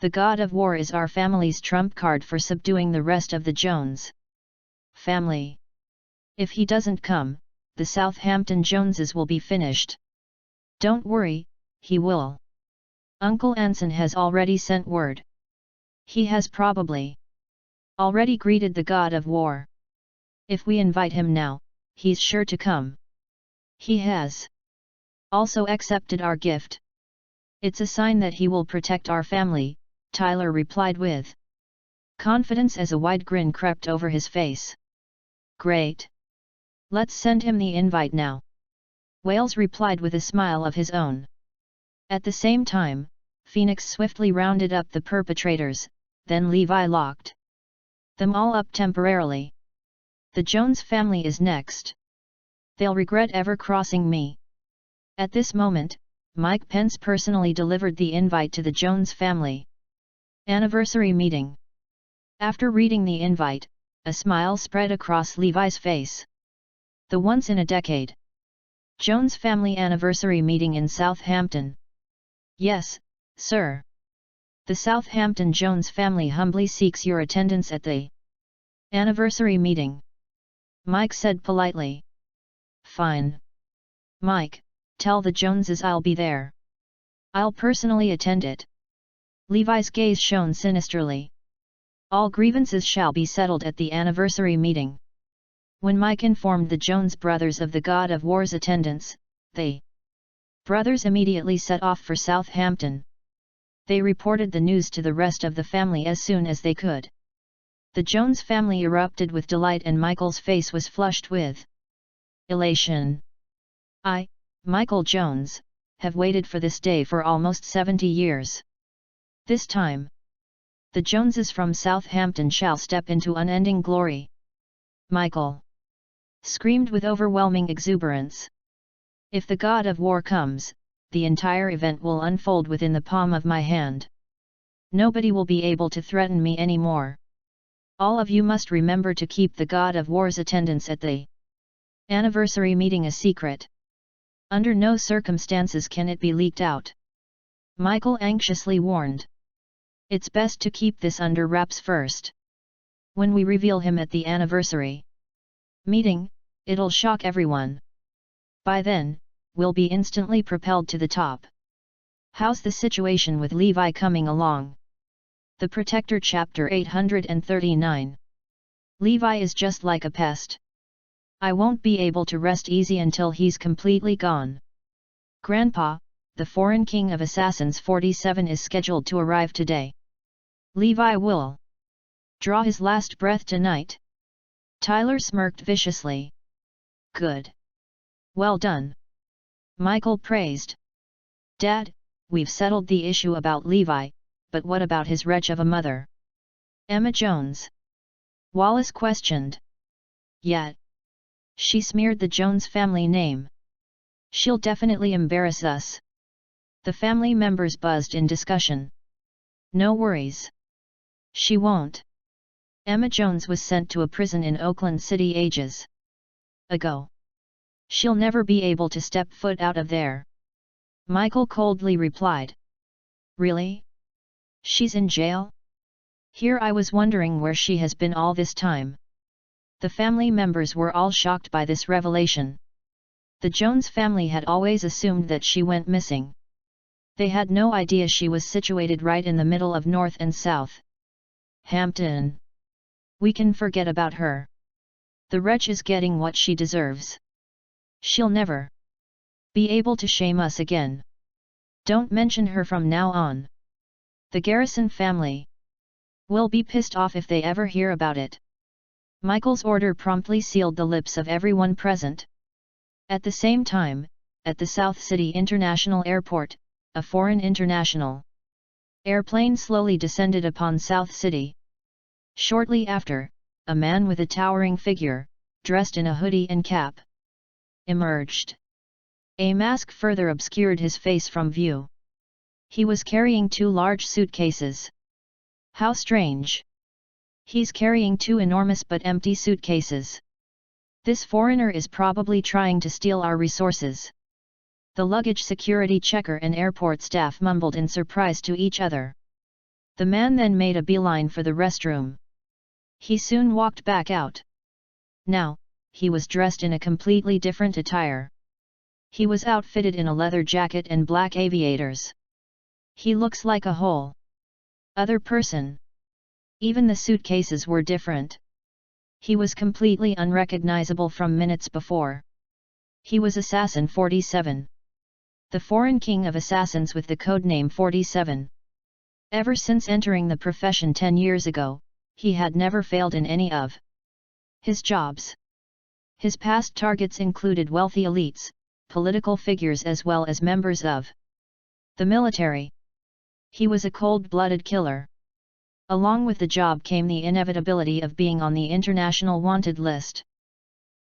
The God of War is our family's trump card for subduing the rest of the Jones family. If he doesn't come, the Southampton Joneses will be finished. Don't worry, he will. Uncle Anson has already sent word. He has probably already greeted the God of War. If we invite him now, he's sure to come. He has also accepted our gift. It's a sign that he will protect our family, Tyler replied with confidence as a wide grin crept over his face. Great. Let's send him the invite now. Wales replied with a smile of his own. At the same time, Phoenix swiftly rounded up the perpetrators, then Levi locked them all up temporarily. The Jones family is next. They'll regret ever crossing me. At this moment, Mike Pence personally delivered the invite to the Jones family anniversary meeting. After reading the invite, a smile spread across Levi's face. The once in a decade Jones family anniversary meeting in Southampton. Yes, sir. The Southampton Jones family humbly seeks your attendance at the anniversary meeting. Mike said politely. Fine. Mike, tell the Joneses I'll be there. I'll personally attend it. Levi's gaze shone sinisterly. All grievances shall be settled at the anniversary meeting. When Mike informed the Jones brothers of the God of War's attendance, the brothers immediately set off for Southampton. They reported the news to the rest of the family as soon as they could. The Jones family erupted with delight and Michael's face was flushed with elation. I, Michael Jones, have waited for this day for almost 70 years. This time, the Joneses from Southampton shall step into unending glory. Michael screamed with overwhelming exuberance. If the God of War comes, the entire event will unfold within the palm of my hand. Nobody will be able to threaten me anymore. All of you must remember to keep the God of War's attendance at the anniversary meeting a secret. Under no circumstances can it be leaked out. Michael anxiously warned. It's best to keep this under wraps first. When we reveal him at the anniversary meeting, it'll shock everyone. By then, we'll be instantly propelled to the top. How's the situation with Levi coming along? The Protector Chapter 839. Levi is just like a pest. I won't be able to rest easy until he's completely gone. Grandpa, the foreign king of assassins 47 is scheduled to arrive today. Levi will draw his last breath tonight. Tyler smirked viciously. Good. Well done. Michael praised. Dad, we've settled the issue about Levi, but what about his wretch of a mother? Emma Jones. Wallace questioned. Yet. She smeared the Jones family name. She'll definitely embarrass us. The family members buzzed in discussion. No worries. She won't. Emma Jones was sent to a prison in Oakland City ages ago. She'll never be able to step foot out of there. Michael coldly replied. Really? She's in jail? Here I was wondering where she has been all this time. The family members were all shocked by this revelation. The Jones family had always assumed that she went missing. They had no idea she was situated right in the middle of North and South Hampton. We can forget about her. The wretch is getting what she deserves. She'll never be able to shame us again. Don't mention her from now on. The Garrison family will be pissed off if they ever hear about it. Michael's order promptly sealed the lips of everyone present. At the same time, at the South City International Airport, a foreign international airplane slowly descended upon South City. Shortly after, a man with a towering figure, dressed in a hoodie and cap, emerged. A mask further obscured his face from view. He was carrying 2 large suitcases. How strange! He's carrying 2 enormous but empty suitcases. This foreigner is probably trying to steal our resources. The luggage security checker and airport staff mumbled in surprise to each other. The man then made a beeline for the restroom. He soon walked back out. Now, he was dressed in a completely different attire. He was outfitted in a leather jacket and black aviators. He looks like a whole other person. Even the suitcases were different. He was completely unrecognizable from minutes before. He was Assassin 47. The foreign king of assassins with the codename 47. Ever since entering the profession 10 years ago, he had never failed in any of his jobs. His past targets included wealthy elites, political figures as well as members of the military. He was a cold-blooded killer. Along with the job came the inevitability of being on the international wanted list.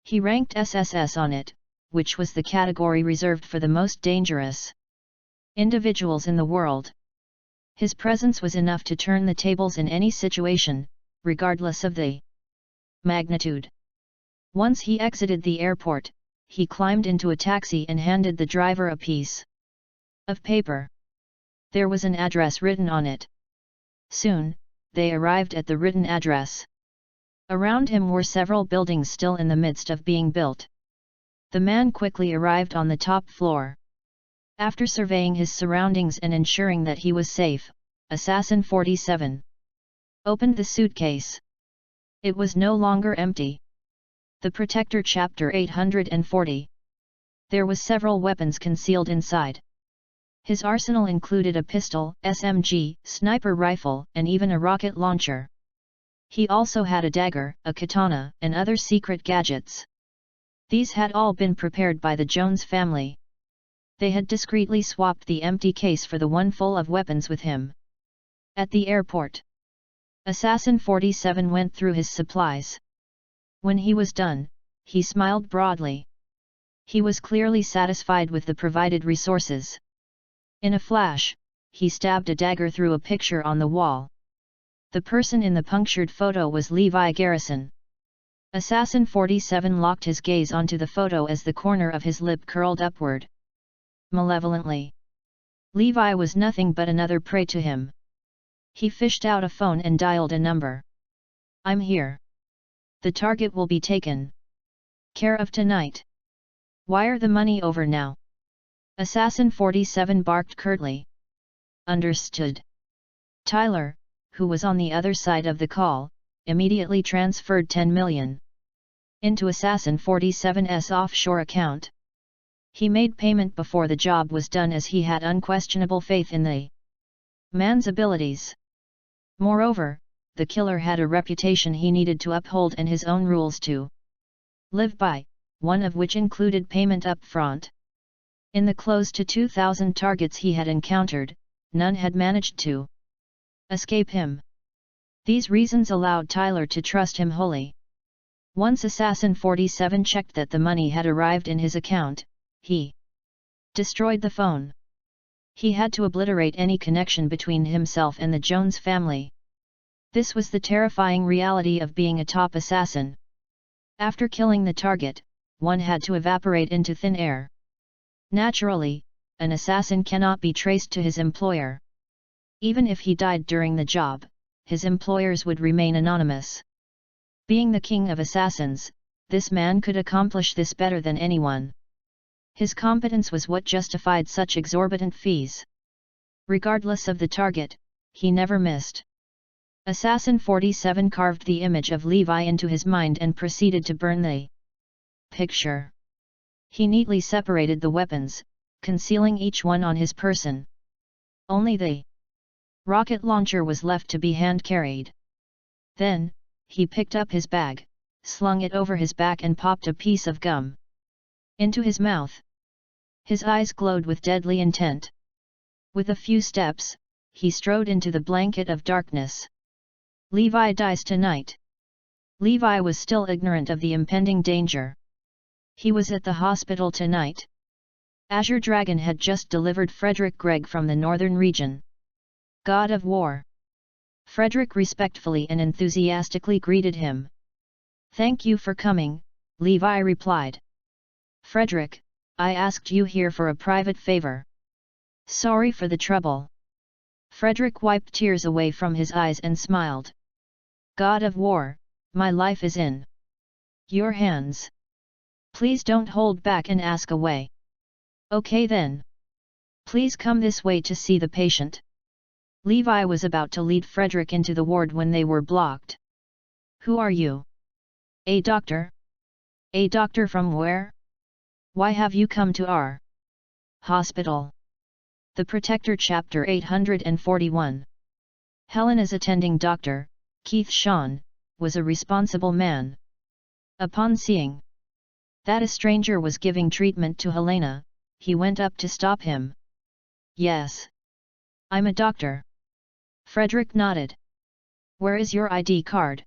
He ranked SSS on it, which was the category reserved for the most dangerous individuals in the world. His presence was enough to turn the tables in any situation, regardless of the magnitude. Once he exited the airport, he climbed into a taxi and handed the driver a piece of paper. There was an address written on it. Soon, they arrived at the written address. Around him were several buildings still in the midst of being built. The man quickly arrived on the top floor. After surveying his surroundings and ensuring that he was safe, Assassin 47 opened the suitcase. It was no longer empty. The Protector Chapter 840. There was several weapons concealed inside. His arsenal included a pistol, SMG, sniper rifle, and even a rocket launcher. He also had a dagger, a katana, and other secret gadgets. These had all been prepared by the Jones family. They had discreetly swapped the empty case for the one full of weapons with him. At the airport, Assassin 47 went through his supplies. When he was done, he smiled broadly. He was clearly satisfied with the provided resources. In a flash, he stabbed a dagger through a picture on the wall. The person in the punctured photo was Levi Garrison. Assassin 47 locked his gaze onto the photo as the corner of his lip curled upward malevolently. Levi was nothing but another prey to him. He fished out a phone and dialed a number. "I'm here. The target will be taken care of tonight. Wire the money over now." Assassin 47 barked curtly. "Understood." Tyler, who was on the other side of the call, immediately transferred 10 million into Assassin 47's offshore account. He made payment before the job was done as he had unquestionable faith in the man's abilities. Moreover, the killer had a reputation he needed to uphold and his own rules to live by, one of which included payment up front. In the close to 2,000 targets he had encountered, none had managed to escape him. These reasons allowed Tyler to trust him wholly. Once Assassin 47 checked that the money had arrived in his account, he destroyed the phone. He had to obliterate any connection between himself and the Jones family. This was the terrifying reality of being a top assassin. After killing the target, one had to evaporate into thin air. Naturally, an assassin cannot be traced to his employer. Even if he died during the job, his employers would remain anonymous. Being the king of assassins, this man could accomplish this better than anyone. His competence was what justified such exorbitant fees. Regardless of the target, he never missed. Assassin 47 carved the image of Levi into his mind and proceeded to burn the picture. He neatly separated the weapons, concealing each one on his person. Only the rocket launcher was left to be hand-carried. Then, he picked up his bag, slung it over his back and popped a piece of gum into his mouth. His eyes glowed with deadly intent. With a few steps, he strode into the blanket of darkness. Levi dies tonight. Levi was still ignorant of the impending danger. He was at the hospital tonight. Azure Dragon had just delivered Frederick Gregg from the northern region. God of War. Frederick respectfully and enthusiastically greeted him. "Thank you for coming," Levi replied. "Frederick, I asked you here for a private favor." "Sorry for the trouble." Frederick wiped tears away from his eyes and smiled. "God of War, my life is in your hands. Please don't hold back and ask away." "Okay then. Please come this way to see the patient." Levi was about to lead Frederick into the ward when they were blocked. "Who are you?" "A doctor." "A doctor from where? Why have you come to our hospital?" The Protector Chapter 841. Helena's attending doctor, Keith Shawn, was a responsible man. Upon seeing that a stranger was giving treatment to Helena, he went up to stop him. "Yes. I'm a doctor." Frederick nodded. "Where is your ID card?"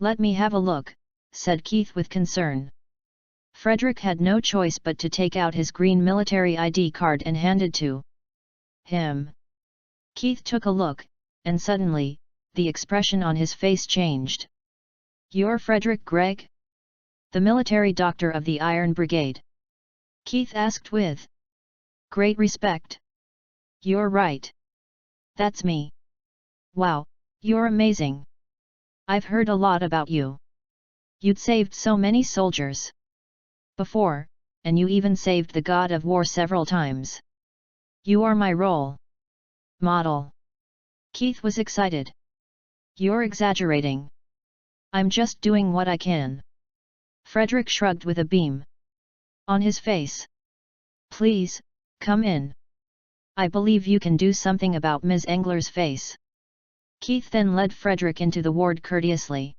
"Let me have a look," said Keith with concern. Frederick had no choice but to take out his green military ID card and hand it to him. Keith took a look, and suddenly, the expression on his face changed. "You're Frederick Gregg? The military doctor of the Iron Brigade?" Keith asked with great respect. "You're right. That's me. Wow, you're amazing. I've heard a lot about you. You'd saved so many soldiers before, and you even saved the God of War several times. You are my role model." Keith was excited. "You're exaggerating. I'm just doing what I can." Frederick shrugged with a beam on his face. "Please, come in. I believe you can do something about Ms. Engler's face." Keith then led Frederick into the ward courteously.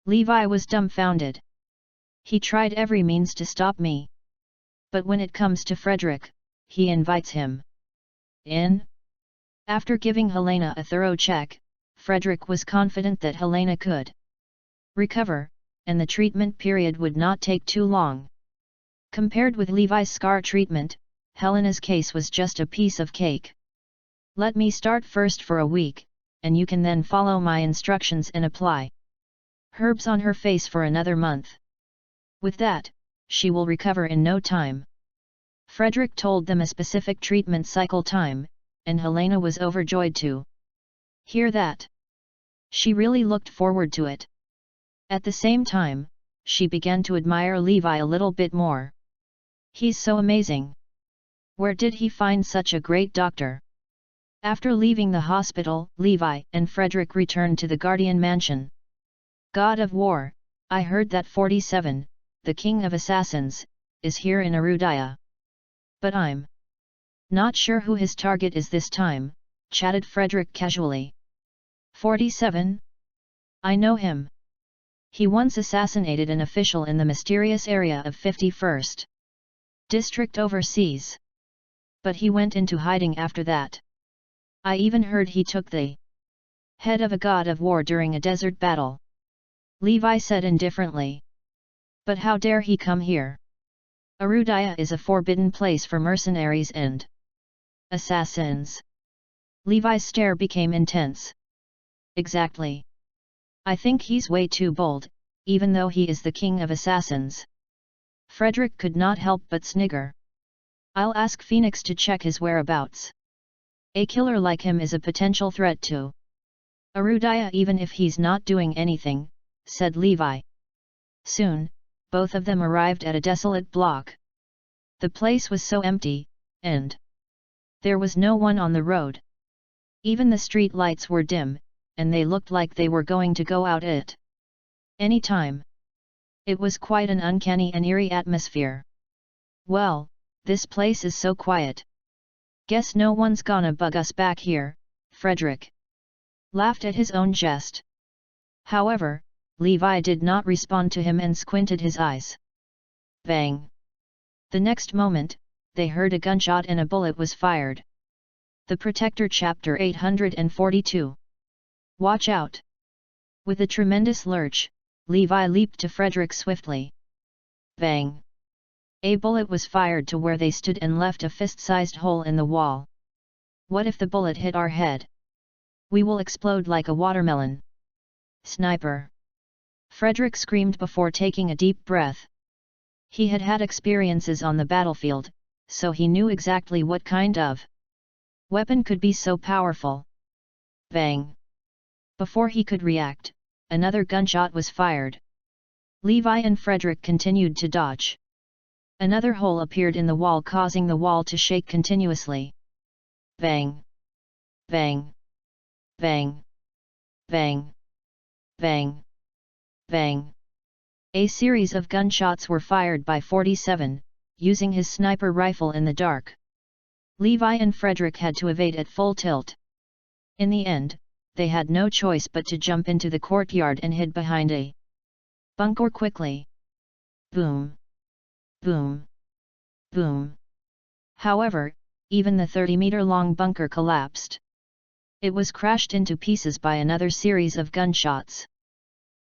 Levi was dumbfounded. "He tried every means to stop me. But when it comes to Frederick, he invites him in." After giving Helena a thorough check, Frederick was confident that Helena could recover, and the treatment period would not take too long. Compared with Levi's scar treatment, Helena's case was just a piece of cake. "Let me start first for a week, and you can then follow my instructions and apply herbs on her face for another month. With that, she will recover in no time." Frederick told them a specific treatment cycle time, and Helena was overjoyed to hear that. She really looked forward to it. At the same time, she began to admire Levi a little bit more. "He's so amazing. Where did he find such a great doctor?" After leaving the hospital, Levi and Frederick returned to the Guardian Mansion. "God of War, I heard that 47, the king of assassins, is here in Arudia. But I'm not sure who his target is this time," chatted Frederick casually. 47? I know him. He once assassinated an official in the mysterious area of 51st District overseas. But he went into hiding after that. I even heard he took the Head of a god of war during a desert battle. Levi said indifferently. But how dare he come here? Arudaya is a forbidden place for mercenaries and assassins. Levi's stare became intense. Exactly. I think he's way too bold, even though he is the king of assassins. Frederick could not help but snigger. I'll ask Phoenix to check his whereabouts. A killer like him is a potential threat to Arudaya even if he's not doing anything, said Levi. Soon, both of them arrived at a desolate block. The place was so empty, and there was no one on the road. Even the street lights were dim, and they looked like they were going to go out at any time. It was quite an uncanny and eerie atmosphere. Well, this place is so quiet. Guess no one's gonna bug us back here, Frederick laughed at his own jest. However, Levi did not respond to him and squinted his eyes. Bang! The next moment, they heard a gunshot and a bullet was fired. The Protector Chapter 842. Watch out! With a tremendous lurch, Levi leaped to Frederick swiftly. Bang! A bullet was fired to where they stood and left a fist-sized hole in the wall. What if the bullet hit our head? We will explode like a watermelon. Sniper! Frederick screamed before taking a deep breath. He had had experiences on the battlefield, so he knew exactly what kind of weapon could be so powerful. Bang! Before he could react, another gunshot was fired. Levi and Frederick continued to dodge. Another hole appeared in the wall, causing the wall to shake continuously. Bang! Bang! Bang! Bang! Bang! Bang! A series of gunshots were fired by 47, using his sniper rifle in the dark. Levi and Frederick had to evade at full tilt. In the end, they had no choice but to jump into the courtyard and hid behind a bunker quickly. Boom! Boom! Boom! However, even the 30-meter-long bunker collapsed. It was crashed into pieces by another series of gunshots.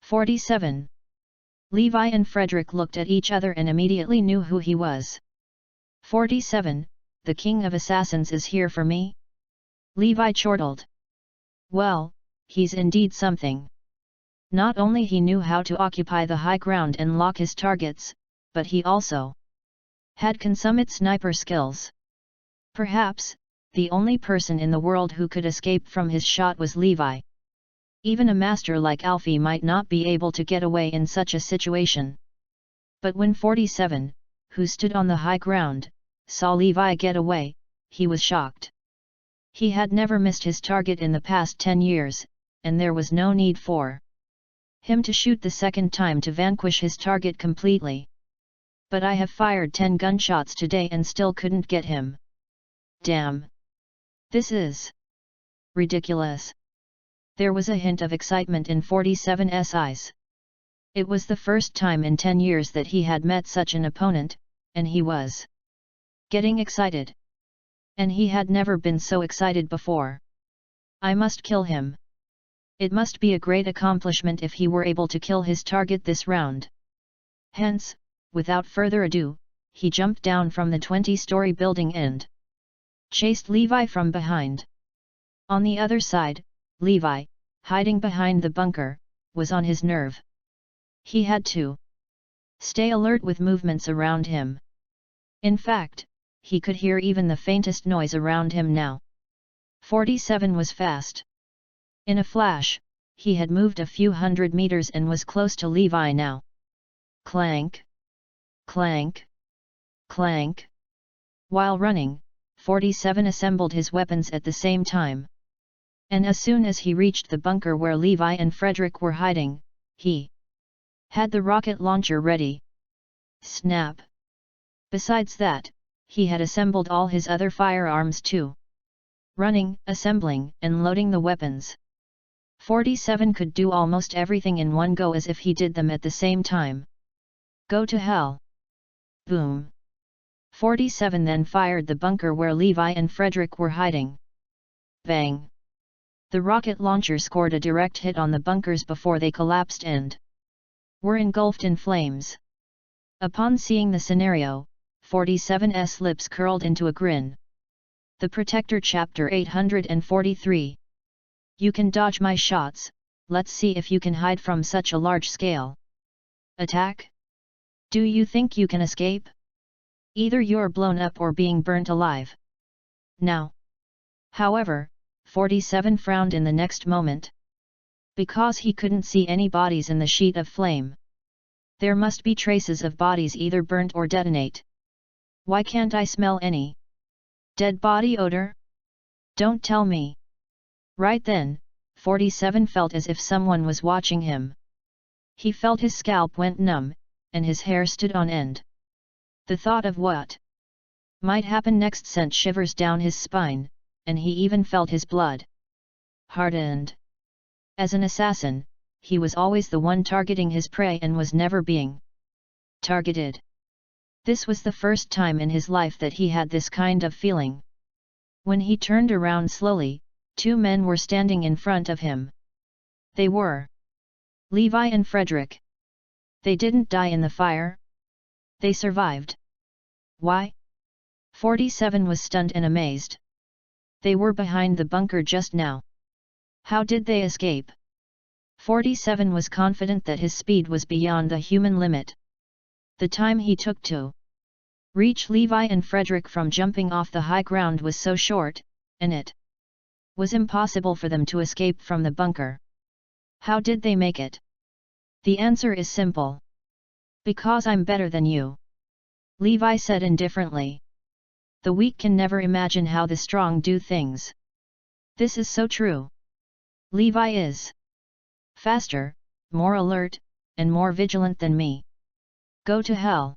47. Levi and Frederick looked at each other and immediately knew who he was. 47, the king of assassins is here for me? Levi chortled. Well, he's indeed something. Not only he knew how to occupy the high ground and lock his targets, but he also had consummate sniper skills. Perhaps, the only person in the world who could escape from his shot was Levi. Even a master like Alfie might not be able to get away in such a situation. But when 47, who stood on the high ground, saw Levi get away, he was shocked. He had never missed his target in the past 10 years, and there was no need for him to shoot the second time to vanquish his target completely. But I have fired 10 gunshots today and still couldn't get him. Damn! This is ridiculous. There was a hint of excitement in 47's eyes. It was the first time in 10 years that he had met such an opponent, and he was getting excited. And he had never been so excited before. I must kill him. It must be a great accomplishment if he were able to kill his target this round. Hence, without further ado, he jumped down from the 20-story building and chased Levi from behind. On the other side, Levi, hiding behind the bunker, was on his nerve. He had to stay alert with movements around him. In fact, he could hear even the faintest noise around him now. 47 was fast. In a flash, he had moved a few hundred meters and was close to Levi now. Clank! Clank! Clank! While running, 47 assembled his weapons at the same time. And as soon as he reached the bunker where Levi and Frederick were hiding, he had the rocket launcher ready. Snap! Besides that, he had assembled all his other firearms too. Running, assembling, and loading the weapons. 47 could do almost everything in one go as if he did them at the same time. Go to hell! Boom! 47 then fired the bunker where Levi and Frederick were hiding. Bang! The rocket launcher scored a direct hit on the bunkers before they collapsed and were engulfed in flames. Upon seeing the scenario, 47's lips curled into a grin. The Protector Chapter 843. You can dodge my shots, let's see if you can hide from such a large-scale attack? Do you think you can escape? Either you're blown up or being burnt alive. Now. However, 47 frowned in the next moment. Because he couldn't see any bodies in the sheet of flame. There must be traces of bodies either burnt or detonate. Why can't I smell any dead body odor? Don't tell me. Right then, 47 felt as if someone was watching him. He felt his scalp went numb, and his hair stood on end. The thought of what might happen next sent shivers down his spine, and he even felt his blood hardened. As an assassin, he was always the one targeting his prey and was never being targeted. This was the first time in his life that he had this kind of feeling. When he turned around slowly, 2 men were standing in front of him. They were Levi and Frederick. They didn't die in the fire. They survived. Why? 47 was stunned and amazed. They were behind the bunker just now. How did they escape? 47 was confident that his speed was beyond the human limit. The time he took to reach Levi and Frederick from jumping off the high ground was so short, and it was impossible for them to escape from the bunker. How did they make it? The answer is simple. Because I'm better than you. Levi said indifferently. The weak can never imagine how the strong do things. This is so true. Levi is faster, more alert, and more vigilant than me. Go to hell.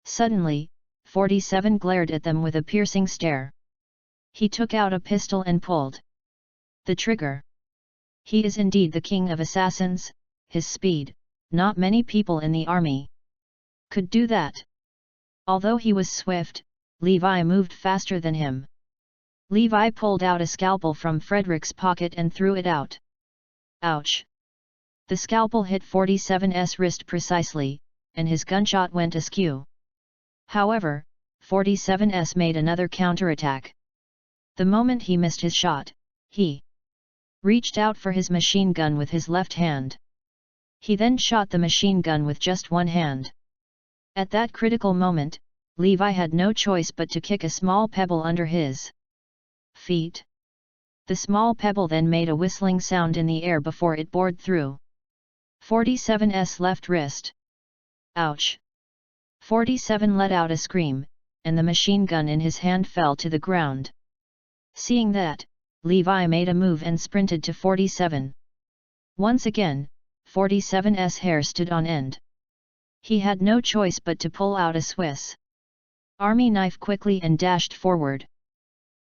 Suddenly, 47 glared at them with a piercing stare. He took out a pistol and pulled the trigger. He is indeed the king of assassins. His speed, not many people in the army could do that. Although he was swift, Levi moved faster than him. Levi pulled out a scalpel from Frederick's pocket and threw it out. Ouch! The scalpel hit 47's wrist precisely, and his gunshot went askew. However, 47's made another counterattack. The moment he missed his shot, he reached out for his machine gun with his left hand. He then shot the machine gun with just one hand. At that critical moment, Levi had no choice but to kick a small pebble under his feet. The small pebble then made a whistling sound in the air before it bored through 47's left wrist. Ouch! 47 let out a scream, and the machine gun in his hand fell to the ground. Seeing that, Levi made a move and sprinted to 47. Once again, 47's hair stood on end. He had no choice but to pull out a Swiss Army knife quickly and dashed forward.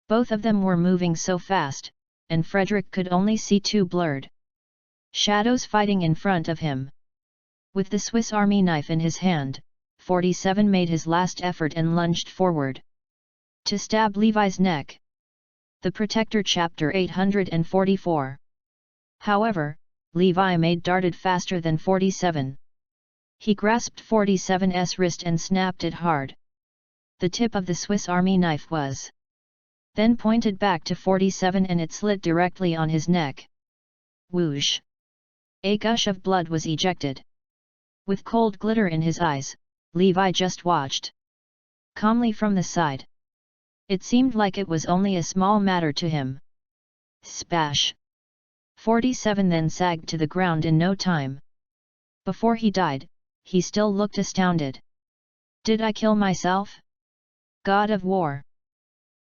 Both of them were moving so fast, and Frederick could only see 2 blurred shadows fighting in front of him. With the Swiss Army knife in his hand, 47 made his last effort and lunged forward to stab Levi's neck. The Protector Chapter 844. However, Levi darted faster than 47. He grasped 47's wrist and snapped it hard. The tip of the Swiss Army knife was then pointed back to 47 and it slit directly on his neck. Whoosh! A gush of blood was ejected. With cold glitter in his eyes, Levi just watched calmly from the side. It seemed like it was only a small matter to him. Spash! 47 then sagged to the ground in no time. Before he died, he still looked astounded. Did I kill myself? God of War!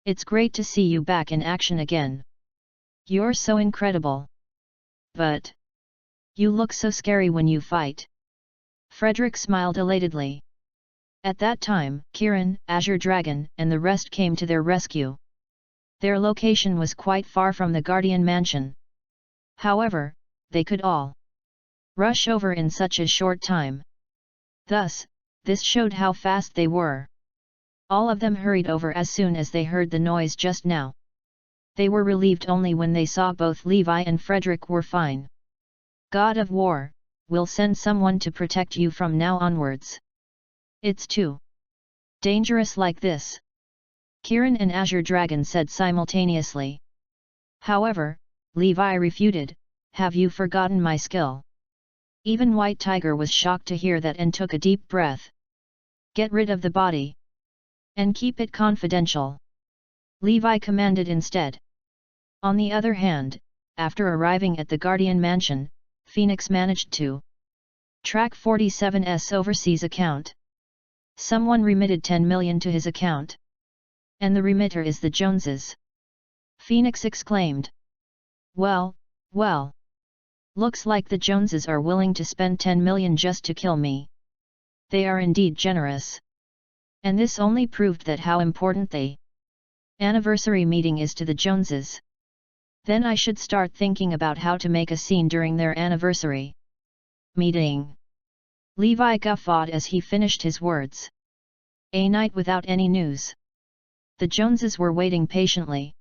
It's great to see you back in action again. You're so incredible. But you look so scary when you fight. Frederick smiled elatedly. At that time, Kiran, Azure Dragon, and the rest came to their rescue. Their location was quite far from the Guardian Mansion. However, they could all rush over in such a short time. Thus, this showed how fast they were. All of them hurried over as soon as they heard the noise just now. They were relieved only when they saw both Levi and Frederick were fine. God of War, we'll send someone to protect you from now onwards. It's too dangerous like this, Kiran and Azure Dragon said simultaneously. However, Levi refuted, have you forgotten my skill? Even White Tiger was shocked to hear that and took a deep breath. Get rid of the body. And keep it confidential, Levi commanded instead. On the other hand, after arriving at the Guardian Mansion, Phoenix managed to track 47's overseas account. Someone remitted 10 million to his account. And the remitter is the Joneses. Phoenix exclaimed. Well, well. Looks like the Joneses are willing to spend 10 million just to kill me. They are indeed generous. And this only proved that how important the anniversary meeting is to the Joneses. Then I should start thinking about how to make a scene during their anniversary meeting. Levi guffawed as he finished his words. A night without any news. The Joneses were waiting patiently.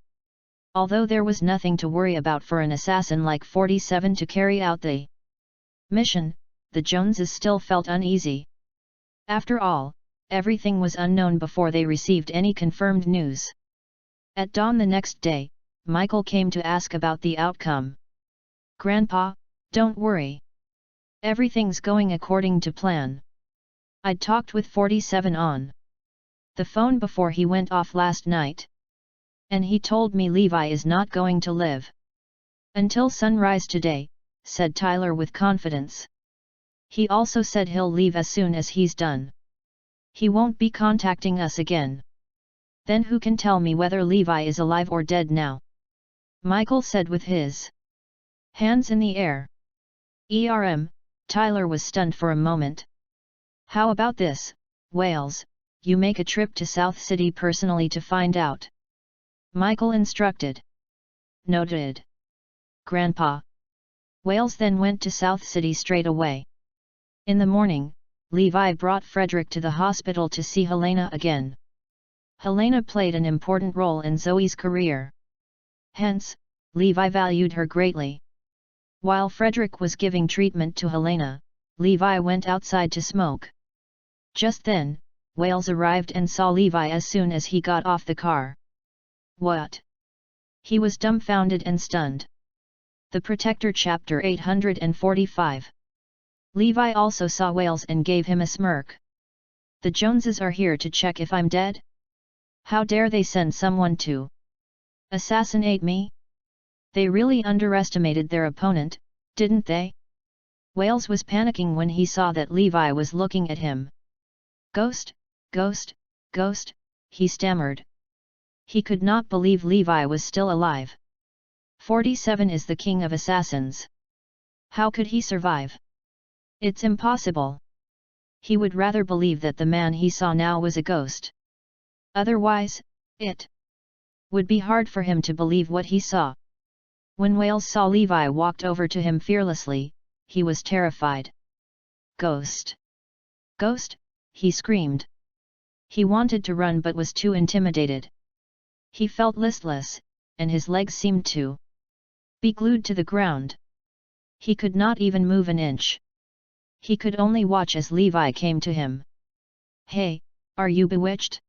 Although there was nothing to worry about for an assassin like 47 to carry out the mission, the Joneses still felt uneasy. After all, everything was unknown before they received any confirmed news. At dawn the next day, Michael came to ask about the outcome. Grandpa, don't worry. Everything's going according to plan. I'd talked with 47 on the phone before he went off last night. And he told me Levi is not going to live until sunrise today, said Tyler with confidence. He also said he'll leave as soon as he's done. He won't be contacting us again. Then who can tell me whether Levi is alive or dead now? Michael said with his hands in the air. Tyler was stunned for a moment. How about this, Wales, you make a trip to South City personally to find out. Michael instructed. Noted. Grandpa. Wales then went to South City straight away. In the morning, Levi brought Frederick to the hospital to see Helena again. Helena played an important role in Zoe's career. Hence, Levi valued her greatly. While Frederick was giving treatment to Helena, Levi went outside to smoke. Just then, Wales arrived and saw Levi as soon as he got off the car. What? He was dumbfounded and stunned. The Protector Chapter 845. Levi also saw Wales and gave him a smirk. The Joneses are here to check if I'm dead? How dare they send someone to assassinate me? They really underestimated their opponent, didn't they? Wales was panicking when he saw that Levi was looking at him. Ghost, ghost, ghost, he stammered. He could not believe Levi was still alive. 47 is the king of assassins. How could he survive? It's impossible. He would rather believe that the man he saw now was a ghost. Otherwise, it would be hard for him to believe what he saw. When Wales saw Levi walked over to him fearlessly, he was terrified. Ghost! Ghost! He screamed. He wanted to run but was too intimidated. He felt listless, and his legs seemed to be glued to the ground. He could not even move an inch. He could only watch as Levi came to him. Hey, are you bewitched?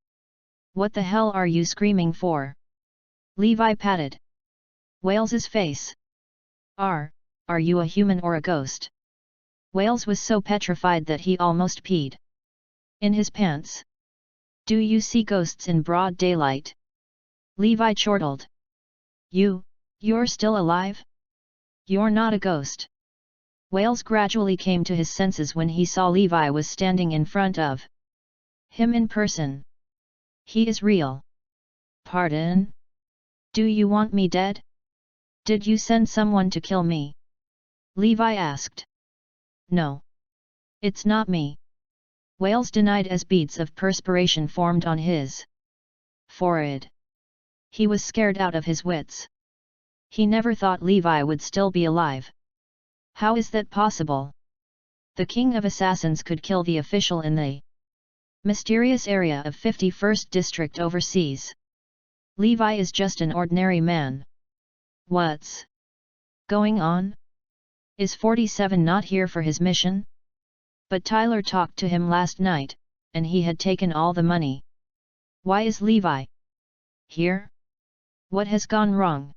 What the hell are you screaming for? Levi patted Wales's face. Are you a human or a ghost? Wales was so petrified that he almost peed in his pants. Do you see ghosts in broad daylight? Levi chortled. You're still alive? You're not a ghost. Wales gradually came to his senses when he saw Levi was standing in front of him in person. He is real. Pardon? Do you want me dead? Did you send someone to kill me? Levi asked. No. It's not me. Wales denied as beads of perspiration formed on his forehead. He was scared out of his wits. He never thought Levi would still be alive. How is that possible? The king of assassins could kill the official in the mysterious area of 51st District overseas. Levi is just an ordinary man. What's going on? Is 47 not here for his mission? But Tyler talked to him last night, and he had taken all the money. Why is Levi here? What has gone wrong?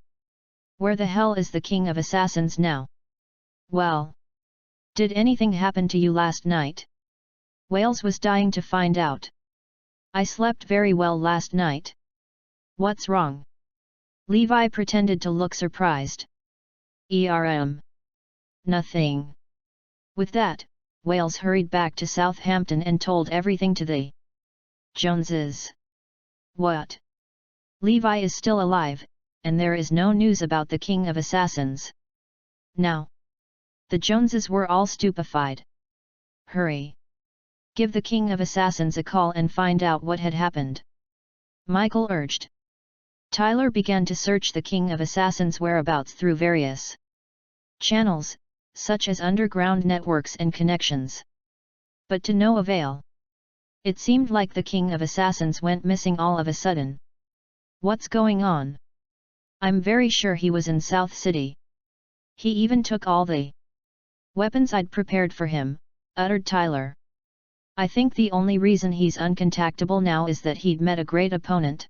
Where the hell is the king of assassins now? Well, did anything happen to you last night? Wales was dying to find out. I slept very well last night. What's wrong? Levi pretended to look surprised. Nothing. With that, Wales hurried back to Southampton and told everything to the Joneses. What? Levi is still alive, and there is no news about the king of assassins. Now. The Joneses were all stupefied. Hurry! Give the king of assassins a call and find out what had happened. Michael urged. Tyler began to search the king of assassins' whereabouts through various channels, such as underground networks and connections. But to no avail. It seemed like the king of assassins went missing all of a sudden. What's going on? I'm very sure he was in South City. He even took all the weapons I'd prepared for him, uttered Tyler. I think the only reason he's uncontactable now is that he'd met a great opponent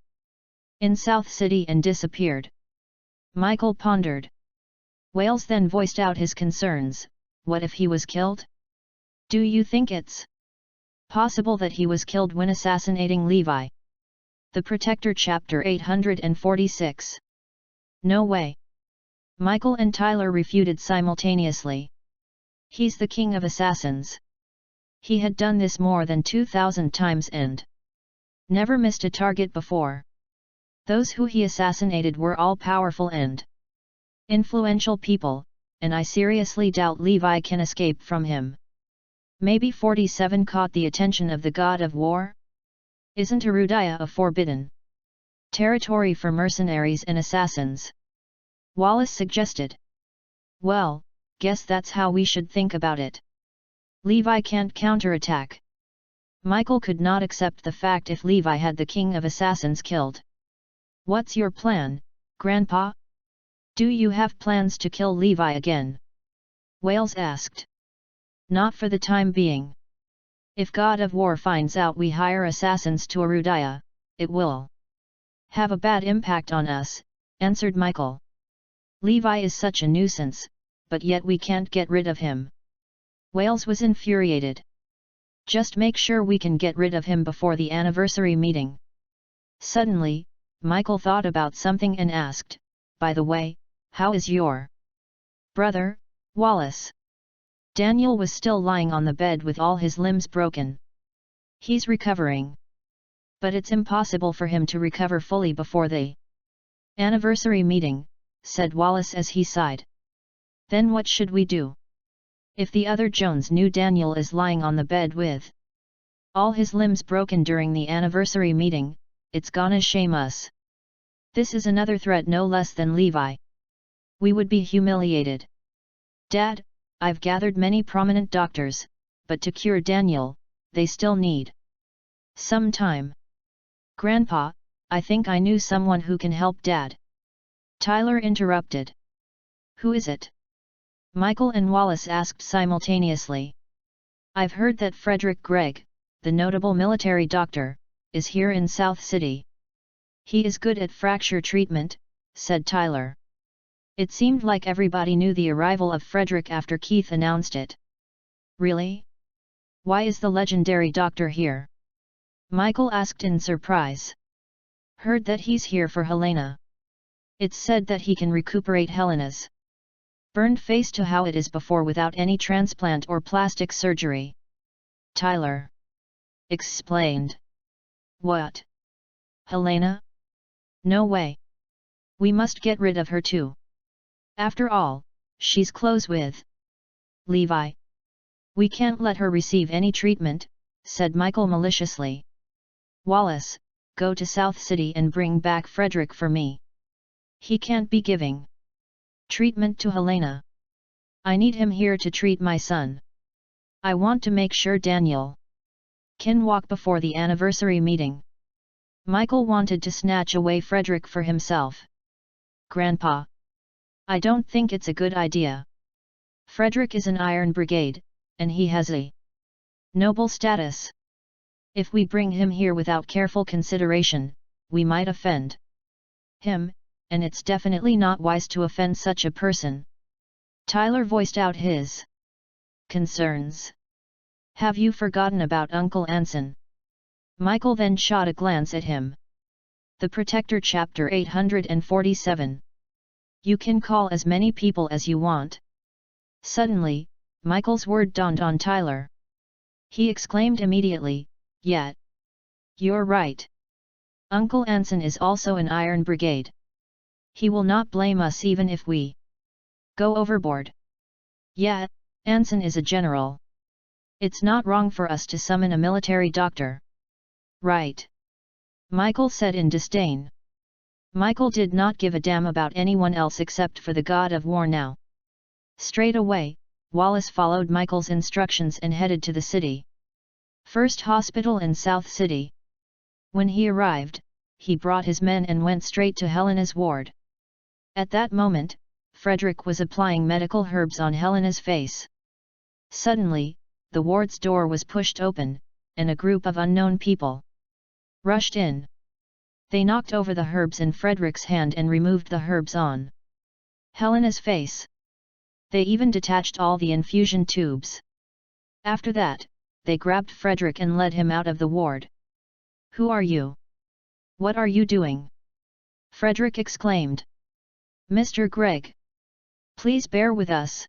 in South City and disappeared. Michael pondered. Wales then voiced out his concerns. What if he was killed? Do you think it's possible that he was killed when assassinating Levi? The Protector Chapter 846. No way. Michael and Tyler refuted simultaneously. He's the king of assassins. He had done this more than 2,000 times and never missed a target before. Those who he assassinated were all powerful and influential people, and I seriously doubt Levi can escape from him. Maybe 47 caught the attention of the god of war? Isn't Erudia a forbidden territory for mercenaries and assassins? Wallace suggested. Well, guess that's how we should think about it. Levi can't counterattack. Michael could not accept the fact if Levi had the king of assassins killed. What's your plan, Grandpa? Do you have plans to kill Levi again? Wales asked. Not for the time being. If God of War finds out we hire assassins to Erudia, it will have a bad impact on us, answered Michael. Levi is such a nuisance, but yet we can't get rid of him. Wales was infuriated. Just make sure we can get rid of him before the anniversary meeting. Suddenly, Michael thought about something and asked, by the way, how is your brother, Wallace? Daniel was still lying on the bed with all his limbs broken. He's recovering. But it's impossible for him to recover fully before the anniversary meeting, said Wallace as he sighed. Then what should we do? If the other Jones knew Daniel is lying on the bed with all his limbs broken during the anniversary meeting, it's gonna shame us. This is another threat no less than Levi. We would be humiliated. Dad, I've gathered many prominent doctors, but to cure Daniel, they still need some time. Grandpa, I think I knew someone who can help Dad. Tyler interrupted. Who is it? Michael and Wallace asked simultaneously. I've heard that Frederick Gregg, the notable military doctor, is here in South City. He is good at fracture treatment, said Tyler. It seemed like everybody knew the arrival of Frederick after Keith announced it. Really? Why is the legendary doctor here? Michael asked in surprise. Heard that he's here for Helena. It's said that he can recuperate Helena's burned face to how it is before without any transplant or plastic surgery. Tyler explained. What? Helena? No way. We must get rid of her too. After all, she's close with Levi. We can't let her receive any treatment, said Michael maliciously. Wallace, go to South City and bring back Frederick for me. He can't be giving treatment to Helena. I need him here to treat my son. I want to make sure Daniel can walk before the anniversary meeting. Michael wanted to snatch away Frederick for himself. "Grandpa! I don't think it's a good idea. Frederick is an Iron Brigade, and he has a noble status. If we bring him here without careful consideration, we might offend him, and it's definitely not wise to offend such a person." Tyler voiced out his concerns. "Have you forgotten about Uncle Anson?" Michael then shot a glance at him. The Protector Chapter 847. You can call as many people as you want. Suddenly, Michael's word dawned on Tyler. He exclaimed immediately, "Yet! You're right. Uncle Anson is also an Iron Brigade. He will not blame us even if we go overboard. Yet, Anson is a general. It's not wrong for us to summon a military doctor." "Right," Michael said in disdain. Michael did not give a damn about anyone else except for the god of war now. Straight away, Wallace followed Michael's instructions and headed to the city. First hospital in South City. When he arrived, he brought his men and went straight to Helena's ward. At that moment, Frederick was applying medical herbs on Helena's face. Suddenly, the ward's door was pushed open, and a group of unknown people rushed in. They knocked over the herbs in Frederick's hand and removed the herbs on Helena's face. They even detached all the infusion tubes. After that, they grabbed Frederick and led him out of the ward. "Who are you? What are you doing?" Frederick exclaimed. "Mr. Gregg. Please bear with us.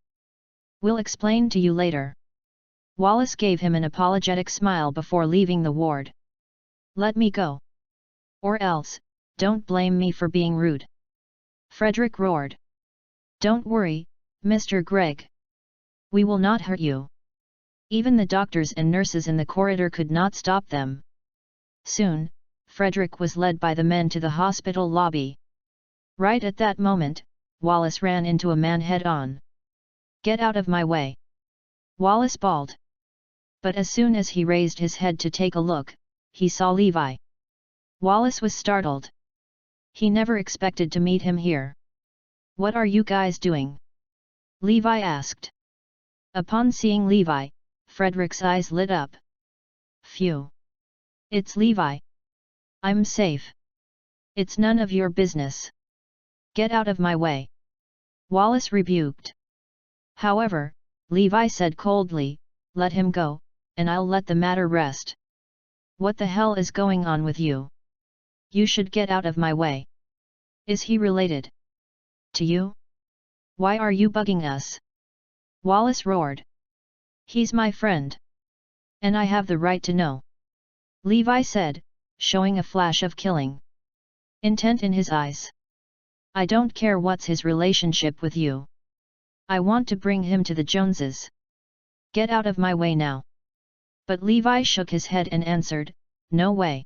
We'll explain to you later." Wallace gave him an apologetic smile before leaving the ward. "Let me go. Or else, don't blame me for being rude," Frederick roared. "Don't worry, Mr. Gregg. We will not hurt you." Even the doctors and nurses in the corridor could not stop them. Soon, Frederick was led by the men to the hospital lobby. Right at that moment, Wallace ran into a man head-on. "Get out of my way!" Wallace bawled. But as soon as he raised his head to take a look, he saw Levi. Wallace was startled. He never expected to meet him here. "What are you guys doing?" Levi asked. Upon seeing Levi, Frederick's eyes lit up. "Phew! It's Levi. I'm safe." "It's none of your business. Get out of my way," Wallace rebuked. However, Levi said coldly, "Let him go, and I'll let the matter rest." "What the hell is going on with you? You should get out of my way." "Is he related to you? Why are you bugging us?" Wallace roared. "He's my friend. And I have the right to know," Levi said, showing a flash of killing intent in his eyes. "I don't care what's his relationship with you. I want to bring him to the Joneses. Get out of my way now." But Levi shook his head and answered, "No way.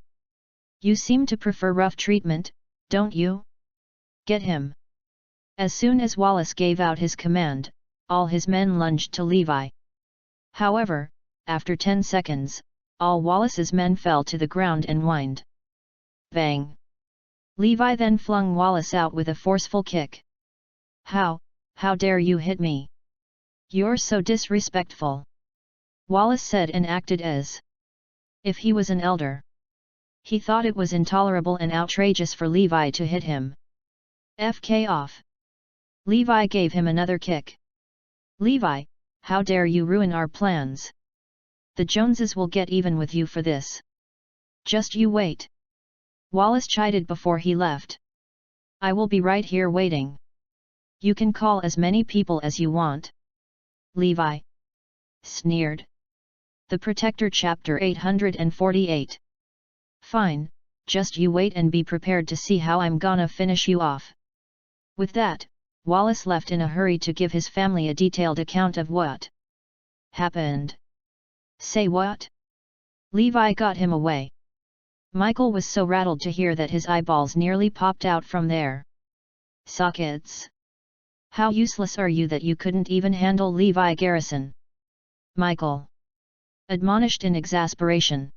You seem to prefer rough treatment, don't you? Get him." As soon as Wallace gave out his command, all his men lunged to Levi. However, after 10 seconds, all Wallace's men fell to the ground and whined. Bang! Levi then flung Wallace out with a forceful kick. How dare you hit me? You're so disrespectful," Wallace said and acted as if he was an elder. He thought it was intolerable and outrageous for Levi to hit him. "FK off!" Levi gave him another kick. "Levi, how dare you ruin our plans? The Joneses will get even with you for this. Just you wait," Wallace chided before he left. "I will be right here waiting. You can call as many people as you want." Levi sneered. The Protector Chapter 848. "Fine, just you wait and be prepared to see how I'm gonna finish you off." With that, Wallace left in a hurry to give his family a detailed account of what happened. "Say what?" Levi got him away. Michael was so rattled to hear that his eyeballs nearly popped out from their sockets. "How useless are you that you couldn't even handle Levi Garrison?" Michael admonished in exasperation.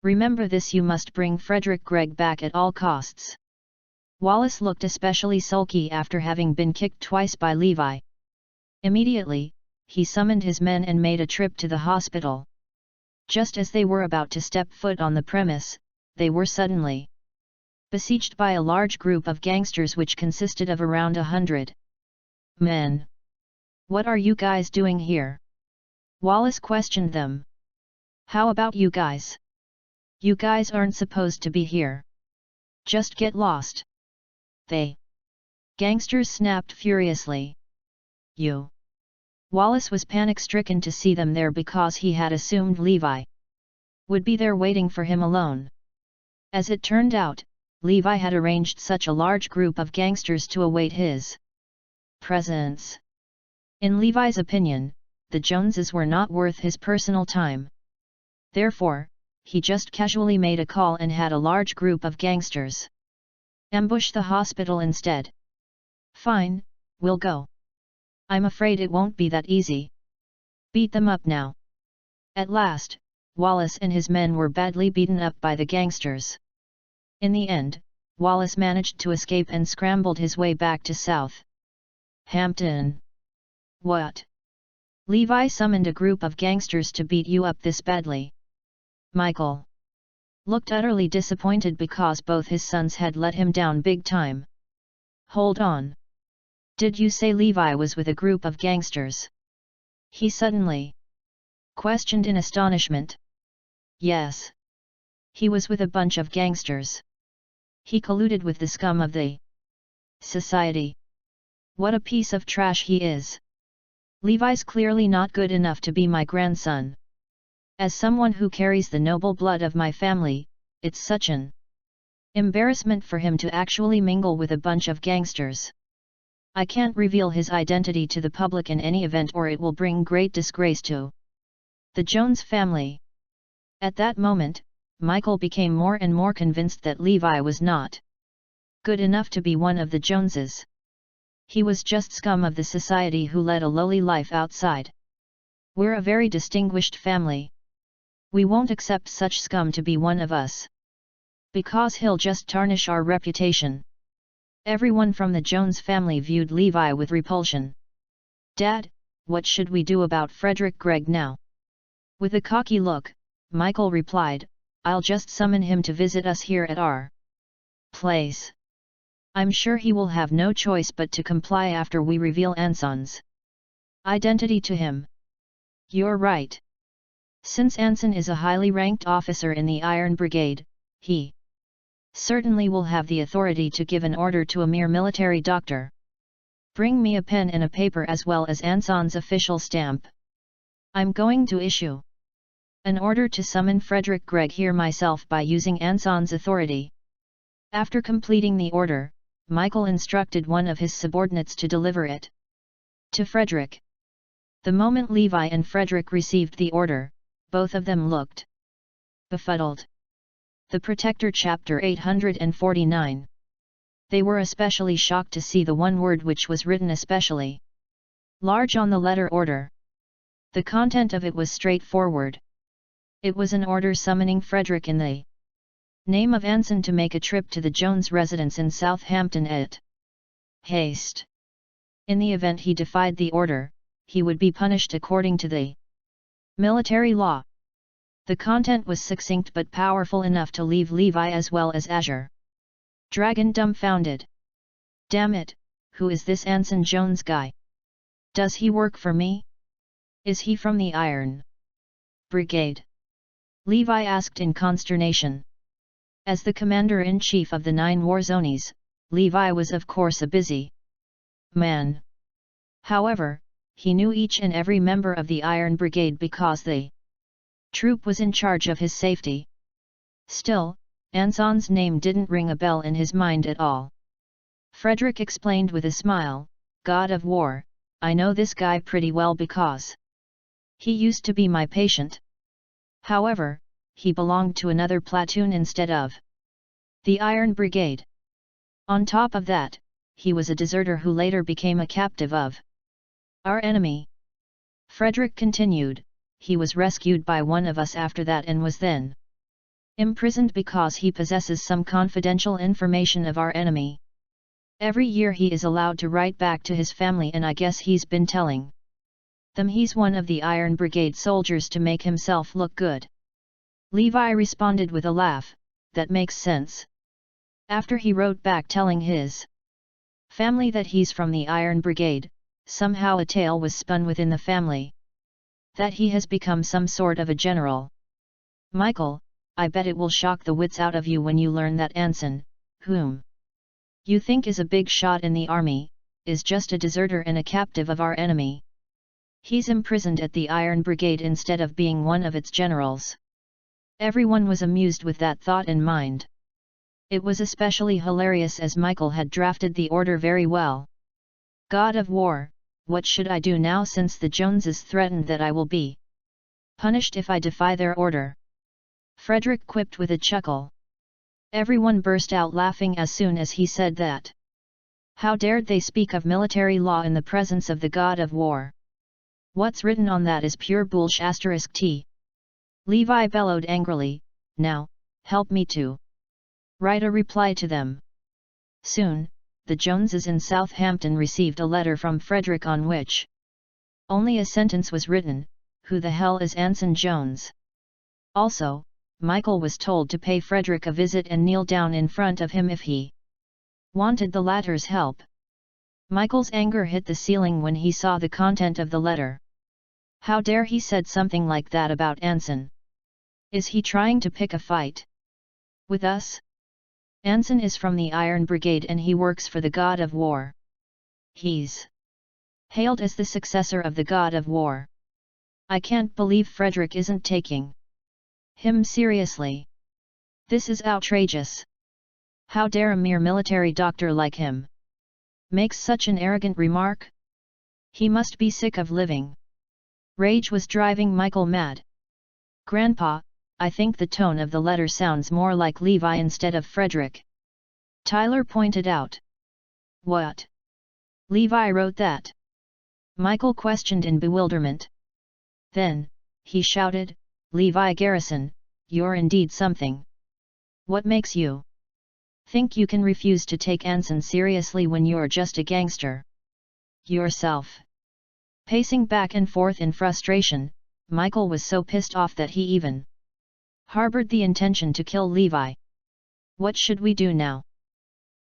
Remember this, you must bring Frederick Gregg back at all costs. Wallace looked especially sulky after having been kicked twice by Levi. Immediately, he summoned his men and made a trip to the hospital. Just as they were about to step foot on the premise, they were suddenly besieged by a large group of gangsters which consisted of around 100 men. "What are you guys doing here?" Wallace questioned them. "How about you guys? You guys aren't supposed to be here. Just get lost." "They gangsters snapped furiously. "You." Wallace was panic-stricken to see them there because he had assumed Levi would be there waiting for him alone. As it turned out, Levi had arranged such a large group of gangsters to await his presence. In Levi's opinion, the Joneses were not worth his personal time. Therefore, he just casually made a call and had a large group of gangsters ambush the hospital instead. "Fine, we'll go. I'm afraid it won't be that easy. Beat them up now." At last, Wallace and his men were badly beaten up by the gangsters. In the end, Wallace managed to escape and scrambled his way back to South Hampton. "What? Levi summoned a group of gangsters to beat you up this badly?" Michael looked utterly disappointed because both his sons had let him down big time. "Hold on. Did you say Levi was with a group of gangsters?" he suddenly questioned in astonishment. "Yes. He was with a bunch of gangsters. He colluded with the scum of the society. What a piece of trash he is. Levi's clearly not good enough to be my grandson. As someone who carries the noble blood of my family, it's such an embarrassment for him to actually mingle with a bunch of gangsters. I can't reveal his identity to the public in any event or it will bring great disgrace to the Jones family." At that moment, Michael became more and more convinced that Levi was not good enough to be one of the Joneses. He was just scum of the society who led a lowly life outside. "We're a very distinguished family. We won't accept such scum to be one of us. Because he'll just tarnish our reputation." Everyone from the Jones family viewed Levi with repulsion. "Dad, what should we do about Frederick Gregg now?" With a cocky look, Michael replied, "I'll just summon him to visit us here at our place. I'm sure he will have no choice but to comply after we reveal Anson's identity to him." "You're right. Since Anson is a highly ranked officer in the Iron Brigade, he certainly will have the authority to give an order to a mere military doctor. Bring me a pen and a paper as well as Anson's official stamp. I'm going to issue an order to summon Frederick Gregg here myself by using Anson's authority." After completing the order, Michael instructed one of his subordinates to deliver it to Frederick. The moment Levi and Frederick received the order, both of them looked befuddled. The Protector Chapter 849. They were especially shocked to see the one word which was written especially large on the letter order. The content of it was straightforward. It was an order summoning Frederick in the name of Anson to make a trip to the Jones residence in Southampton at haste. In the event he defied the order, he would be punished according to the military law. The content was succinct but powerful enough to leave Levi as well as Azure Dragon dumbfounded. "Damn it, who is this Anson Jones guy? Does he work for me? Is he from the Iron Brigade?" Levi asked in consternation. As the commander-in-chief of the 9 war zonies, Levi was of course a busy man. However, he knew each and every member of the Iron Brigade because the troop was in charge of his safety. Still, Anson's name didn't ring a bell in his mind at all. Frederick explained with a smile, "God of War, I know this guy pretty well because he used to be my patient. However, he belonged to another platoon instead of the Iron Brigade. On top of that, he was a deserter who later became a captive of our enemy." Frederick continued, "He was rescued by one of us after that and was then Imprisoned because he possesses some confidential information of our enemy. Every year he is allowed to write back to his family, and I guess he's been telling them he's one of the Iron Brigade soldiers to make himself look good. Levi responded with a laugh, that makes sense. After he wrote back telling his family that he's from the Iron Brigade, somehow a tale was spun within the family that he has become some sort of a general. Michael, I bet it will shock the wits out of you when you learn that Anson, whom you think is a big shot in the army, is just a deserter and a captive of our enemy. He's imprisoned at the Iron Brigade instead of being one of its generals. Everyone was amused with that thought in mind. It was especially hilarious as Michael had drafted the order very well. God of War, what should I do now since the Joneses threatened that I will be punished if I defy their order? Frederick quipped with a chuckle. Everyone burst out laughing as soon as he said that. How dared they speak of military law in the presence of the God of War? What's written on that is pure bullsh*t. Levi bellowed angrily, now, help me to write a reply to them. Soon, the Joneses in Southampton received a letter from Frederick on which only a sentence was written, who the hell is Anson Jones? Also, Michael was told to pay Frederick a visit and kneel down in front of him if he wanted the latter's help. Michael's anger hit the ceiling when he saw the content of the letter. How dare he said something like that about Anson? Is he trying to pick a fight with us? Anson is from the Iron Brigade and he works for the God of War. He's hailed as the successor of the God of War. I can't believe Frederick isn't taking him seriously. This is outrageous. How dare a mere military doctor like him make such an arrogant remark? He must be sick of living. Rage was driving Michael mad. Grandpa, I think the tone of the letter sounds more like Levi instead of Frederick. Tyler pointed out. What? Levi wrote that? Michael questioned in bewilderment. Then, he shouted, Levi Garrison, you're indeed something. What makes you think you can refuse to take Anson seriously when you're just a gangster yourself? Pacing back and forth in frustration, Michael was so pissed off that he even harbored the intention to kill Levi. What should we do now?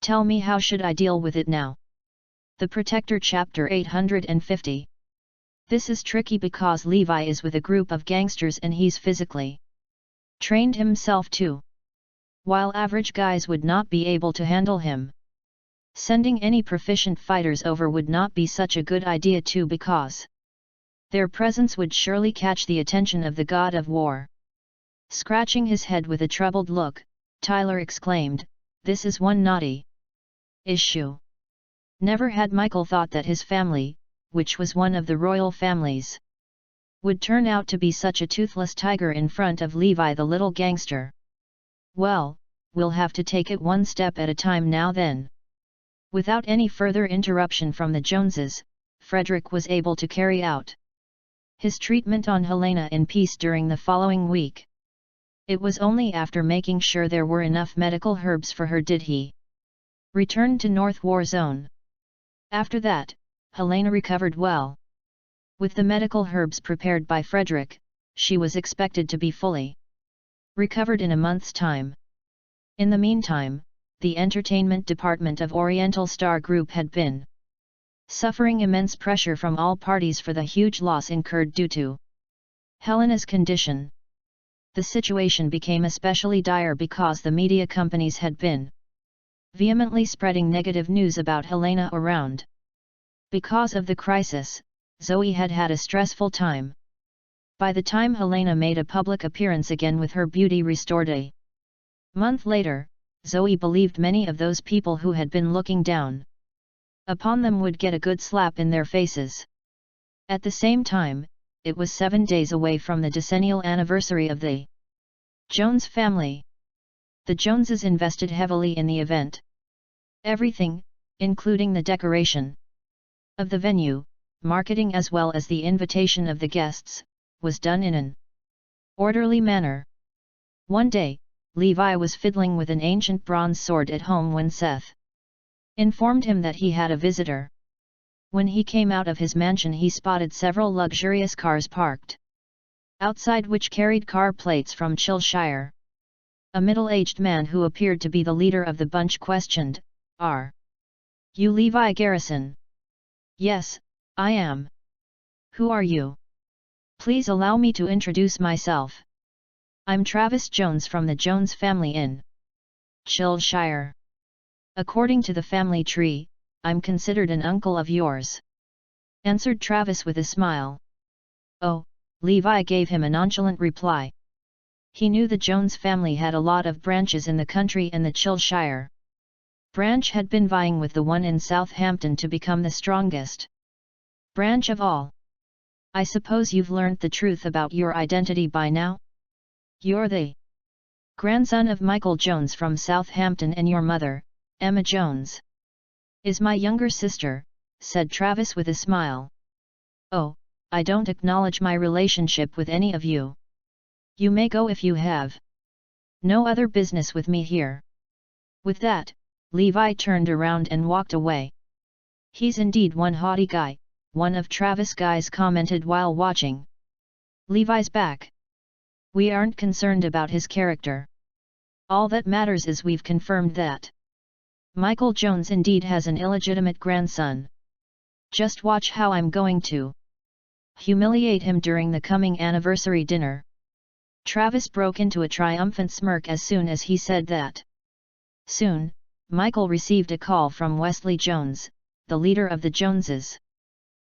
Tell me, how should I deal with it now? The Protector Chapter 850. This is tricky because Levi is with a group of gangsters and he's physically trained himself too. While average guys would not be able to handle him. Sending any proficient fighters over would not be such a good idea too, because their presence would surely catch the attention of the God of War. Scratching his head with a troubled look, Tyler exclaimed, this is one naughty issue. Never had Michael thought that his family, which was one of the royal families, would turn out to be such a toothless tiger in front of Levi the little gangster. Well, we'll have to take it one step at a time now then. Without any further interruption from the Joneses, Frederick was able to carry out his treatment on Helena in peace during the following week. It was only after making sure there were enough medical herbs for her did he return to North War Zone. After that, Helena recovered well. With the medical herbs prepared by Frederick, she was expected to be fully recovered in a month's time. In the meantime, the entertainment department of Oriental Star Group had been suffering immense pressure from all parties for the huge loss incurred due to Helena's condition. The situation became especially dire because the media companies had been vehemently spreading negative news about Helena around. Because of the crisis, Zoe had had a stressful time. By the time Helena made a public appearance again with her beauty restored a month later, Zoe believed many of those people who had been looking down upon them would get a good slap in their faces. At the same time, it was 7 days away from the decennial anniversary of the Jones family. The Joneses invested heavily in the event. Everything, including the decoration of the venue, marketing as well as the invitation of the guests, was done in an orderly manner. One day, Levi was fiddling with an ancient bronze sword at home when Seth informed him that he had a visitor. When he came out of his mansion he spotted several luxurious cars parked outside, which carried car plates from Chillshire. A middle-aged man who appeared to be the leader of the bunch questioned, "Are you Levi Garrison?" "Yes, I am." "Who are you?" "Please allow me to introduce myself. I'm Travis Jones from the Jones family in Chillshire. According to the family tree, I'm considered an uncle of yours," answered Travis with a smile. "Oh," Levi gave him a nonchalant reply. He knew the Jones family had a lot of branches in the country, and the Chillshire branch had been vying with the one in Southampton to become the strongest branch of all. "I suppose you've learnt the truth about your identity by now? You're the grandson of Michael Jones from Southampton, and your mother, Emma Jones, is my younger sister," said Travis with a smile. "Oh, I don't acknowledge my relationship with any of you. You may go if you have no other business with me here." With that, Levi turned around and walked away. "He's indeed one haughty guy," one of Travis' guys commented while watching. "Levi's back. We aren't concerned about his character. All that matters is we've confirmed that Michael Jones indeed has an illegitimate grandson. Just watch how I'm going to humiliate him during the coming anniversary dinner." Travis broke into a triumphant smirk as soon as he said that. Soon, Michael received a call from Wesley Jones, the leader of the Joneses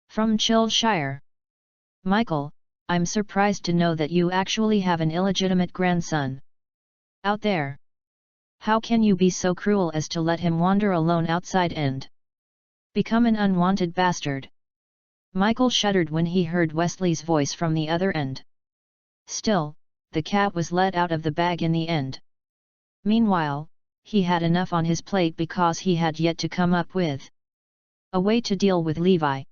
from Chillshire. "Michael, I'm surprised to know that you actually have an illegitimate grandson out there. How can you be so cruel as to let him wander alone outside and become an unwanted bastard?" Michael shuddered when he heard Wesley's voice from the other end. Still, the cat was let out of the bag in the end. Meanwhile, he had enough on his plate because he had yet to come up with a way to deal with Levi.